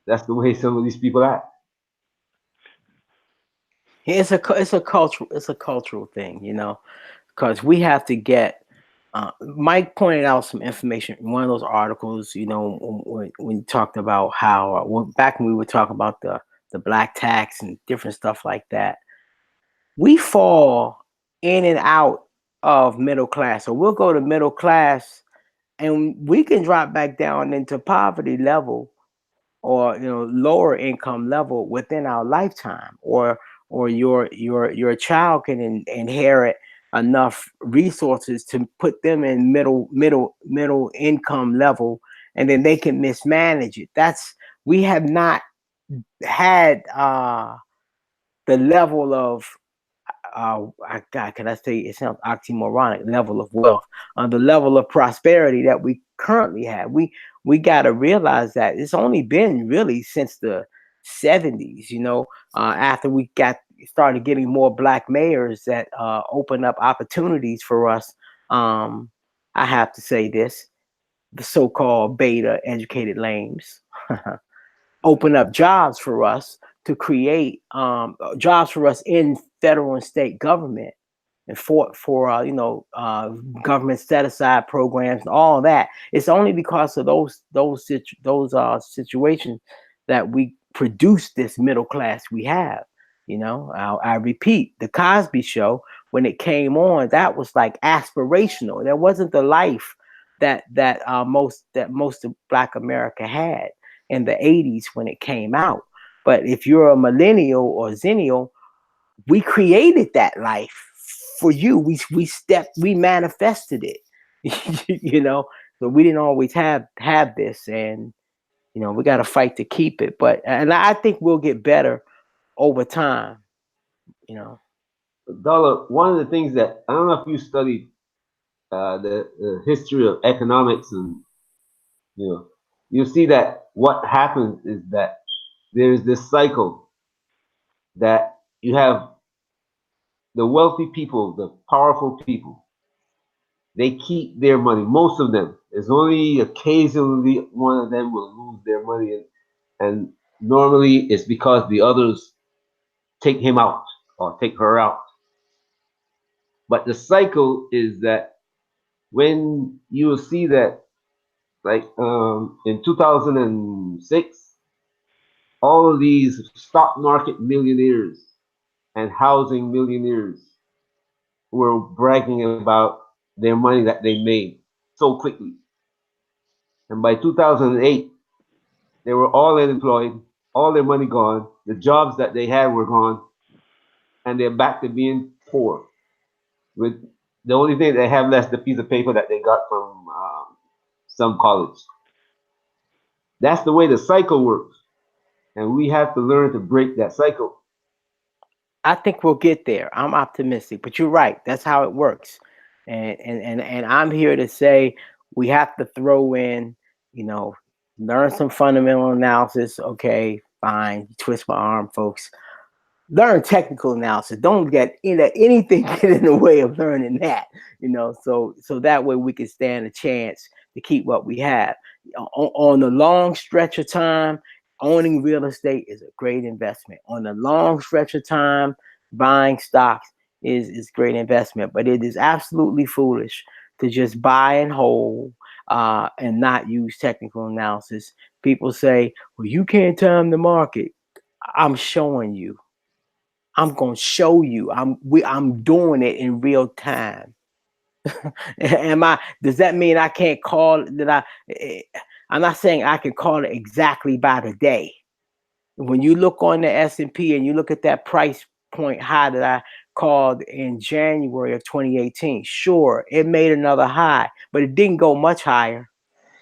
That's the way some of these people act. It's a cultural thing, because we have to get. Mike pointed out some information in one of those articles. When you talked about how back when we were talking about the black tax and different stuff like that, we fall in and out of middle class. So we'll go to middle class, and we can drop back down into poverty level or lower income level within our lifetime, or your child can inherit enough resources to put them in middle income level, and then they can mismanage it. We have not had the level of God, can I say it sounds oxymoronic, level of wealth, the level of prosperity that we currently have. We got to realize that it's only been really since the 70s, after we started getting more black mayors that opened up opportunities for us. I have to say this, the so-called beta educated lames open up jobs for us to create jobs for us in federal and state government, and for government set aside programs and all that. It's only because of those situations that we produce this middle class we have. I repeat, the Cosby Show, when it came on, that was like aspirational. There wasn't the life that most of Black America had in the 80s when it came out. But if you're a millennial or zennial, we created that life for you. We manifested it. So we didn't always have this, and we got to fight to keep it. And I think we'll get better over time. Dollar, one of the things that I don't know if you studied the history of economics, and you see that what happens is that there's this cycle that you have the wealthy people, the powerful people, they keep their money. Most of them. There's only occasionally one of them will lose their money, and normally it's because the others take him out or take her out. But the cycle is that when you will see that, like in 2006, all of these stock market millionaires and housing millionaires were bragging about their money that they made so quickly. And by 2008, they were all unemployed, all their money gone, the jobs that they had were gone, and they're back to being poor. With the only thing they have left, the piece of paper that they got from some college. That's the way the cycle works, and we have to learn to break that cycle. I think we'll get there. I'm optimistic, but you're right. That's how it works. And I'm here to say we have to throw in, you know, learn some fundamental analysis. Okay, fine. Twist my arm, folks. Learn technical analysis. Don't get anything get in the way of learning that. So that way we can stand a chance to keep what we have. On the long stretch of time, owning real estate is a great investment. On the long stretch of time, buying stocks is great investment. But it is absolutely foolish to just buy and hold and not use technical analysis. People say, "Well, you can't time the market." I'm showing you. I'm gonna show you. I'm doing it in real time. Am I? Does that mean I can't call that? I'm not saying I can call it exactly by the day. When you look on the S&P and you look at that price point high that I called in January of 2018, sure, it made another high, but it didn't go much higher.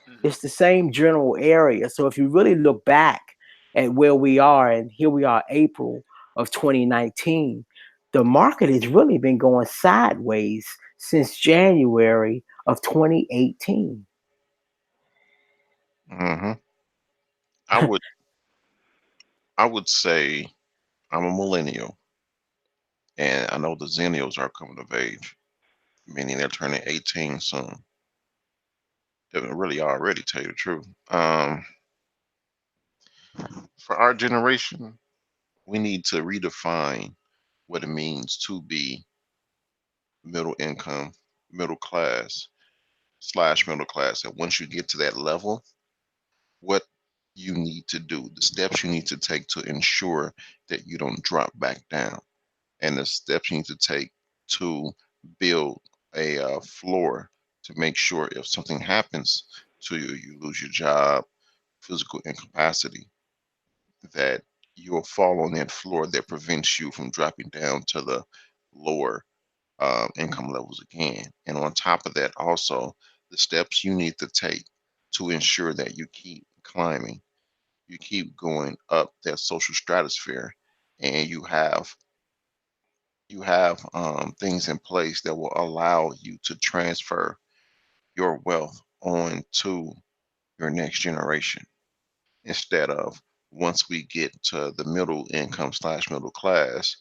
Hmm. It's the same general area. So if you really look back at where we are, and here we are, April of 2019, the market has really been going sideways since January of 2018. Hmm. I would I would say I'm a millennial, and I know the Zennials are coming of age, meaning they're turning 18 soon. They really already, tell you the truth. For our generation, we need to redefine what it means to be middle income, middle class slash middle class. And once you get to that level, what you need to do, the steps you need to take to ensure that you don't drop back down, and the steps you need to take to build a floor to make sure if something happens to you, you lose your job, physical incapacity, that you'll fall on that floor that prevents you from dropping down to the lower income levels again. And on top of that, also the steps you need to take to ensure that you keep climbing, you keep going up that social stratosphere, and you have things in place that will allow you to transfer your wealth on to your next generation, instead of, once we get to the middle income slash middle class,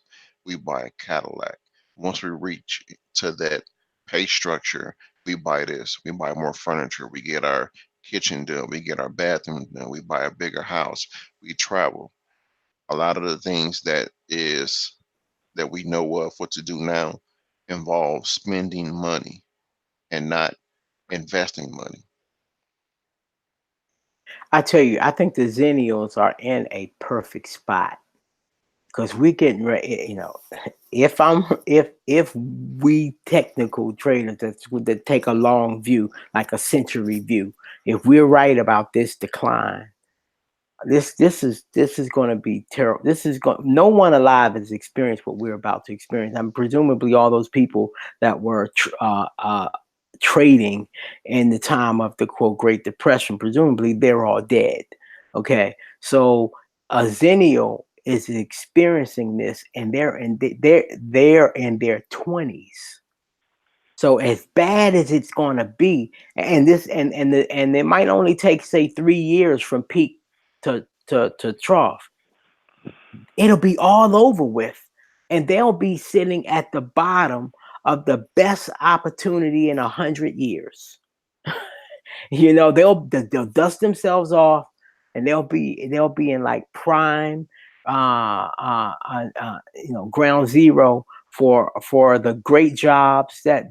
we buy a Cadillac. Once we reach to that pay structure, we buy this, we buy more furniture, we get our kitchen done, we get our bathroom done, we buy a bigger house, we travel. A lot of the things that we know of what to do now involve spending money and not investing money. I tell you, I think the Zennials are in a perfect spot because we're getting ready. If we technical traders that take a long view, like a century view, if we're right about this decline, this is going to be terrible. No one alive has experienced what we're about to experience. I mean, presumably all those people that were trading in the time of the quote Great Depression, presumably they're all dead. Okay, so a Zennial is experiencing this, and they're in their 20s. So as bad as it's going to be, and it might only take say 3 years from peak to trough. it'll be all over with, and they'll be sitting at the bottom of the best opportunity in 100 years. They'll dust themselves off, and they'll be in like prime, ground zero for the great jobs that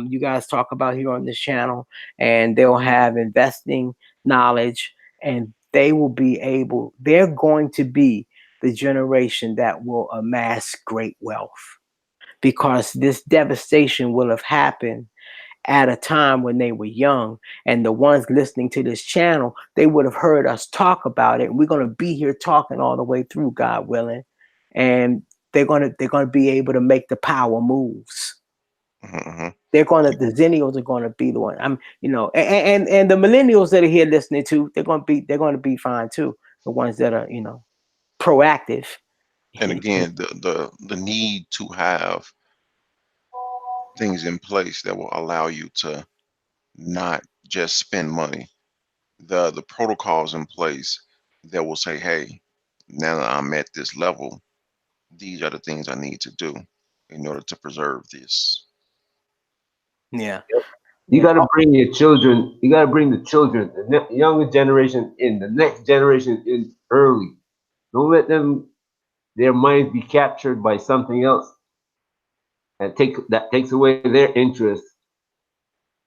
you guys talk about here on this channel, and they'll have investing knowledge, and they're going to be the generation that will amass great wealth, because this devastation will have happened at a time when they were young, and the ones listening to this channel, they would have heard us talk about it. We're going to be here talking all the way through, God willing, and they're going to be able to make the power moves. Mm-hmm. The Zennials are going to be the one. And the millennials that are here listening to, they're going to be fine too. The ones that are proactive. And again, the need to have things in place that will allow you to not just spend money. The protocols in place that will say, hey, now that I'm at this level, these are the things I need to do in order to preserve this. Yeah. You got to bring your children. You got to bring the children, the younger generation in, the next generation in early. Don't let their minds be captured by something else and takes away their interest.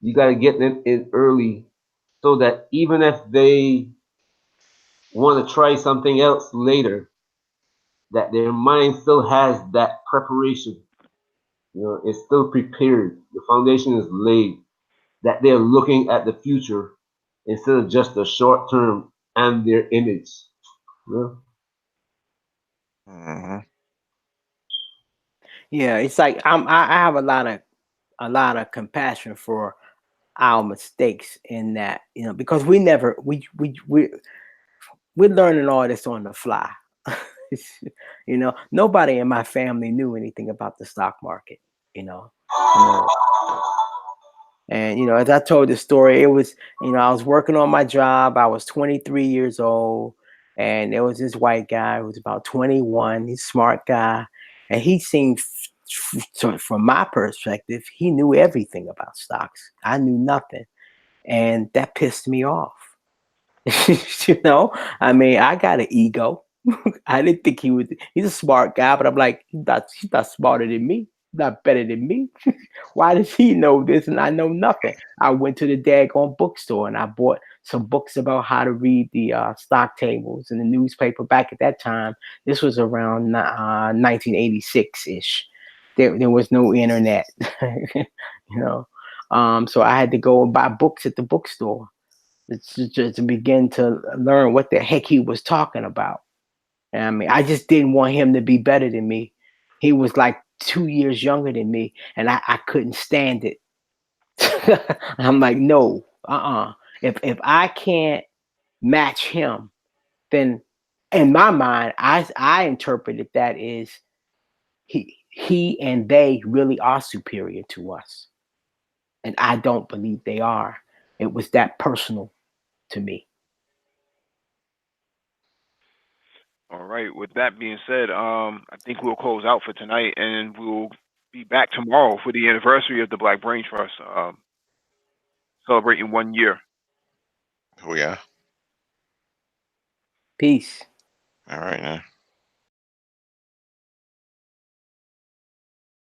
You got to get them in early so that even if they want to try something else later, that their mind still has that preparation. It's still prepared. The foundation is laid. That they're looking at the future instead of just the short term and their image. You Hmm. Yeah, it's like I have a lot of compassion for our mistakes in that, because we're learning all this on the fly. Nobody in my family knew anything about the stock market. You know, I mean, and as I told the story, it was, I was working on my job. I was 23 years old, and there was this white guy who was about 21. He's a smart guy, and he seemed, so from my perspective, he knew everything about stocks. I knew nothing, and that pissed me off. I mean, I got an ego. I didn't think he's a smart guy, but I'm like, he's not smarter than me. He's not better than me. Why does he know this and I know nothing? I went to the daggone bookstore and I bought some books about how to read the stock tables in the newspaper back at that time. This was around 1986-ish. There was no internet, you know. So I had to go and buy books at the bookstore to begin to learn what the heck he was talking about. And I mean, I just didn't want him to be better than me. He was like 2 years younger than me, and I couldn't stand it. I'm like, no, If I can't match him, then in my mind, I interpreted that is he and they really are superior to us, and I don't believe they are. It was that personal to me. All right. With that being said, I think we'll close out for tonight, and we'll be back tomorrow for the anniversary of the Black Brain Trust, celebrating 1 year. Oh yeah. Peace. All right now.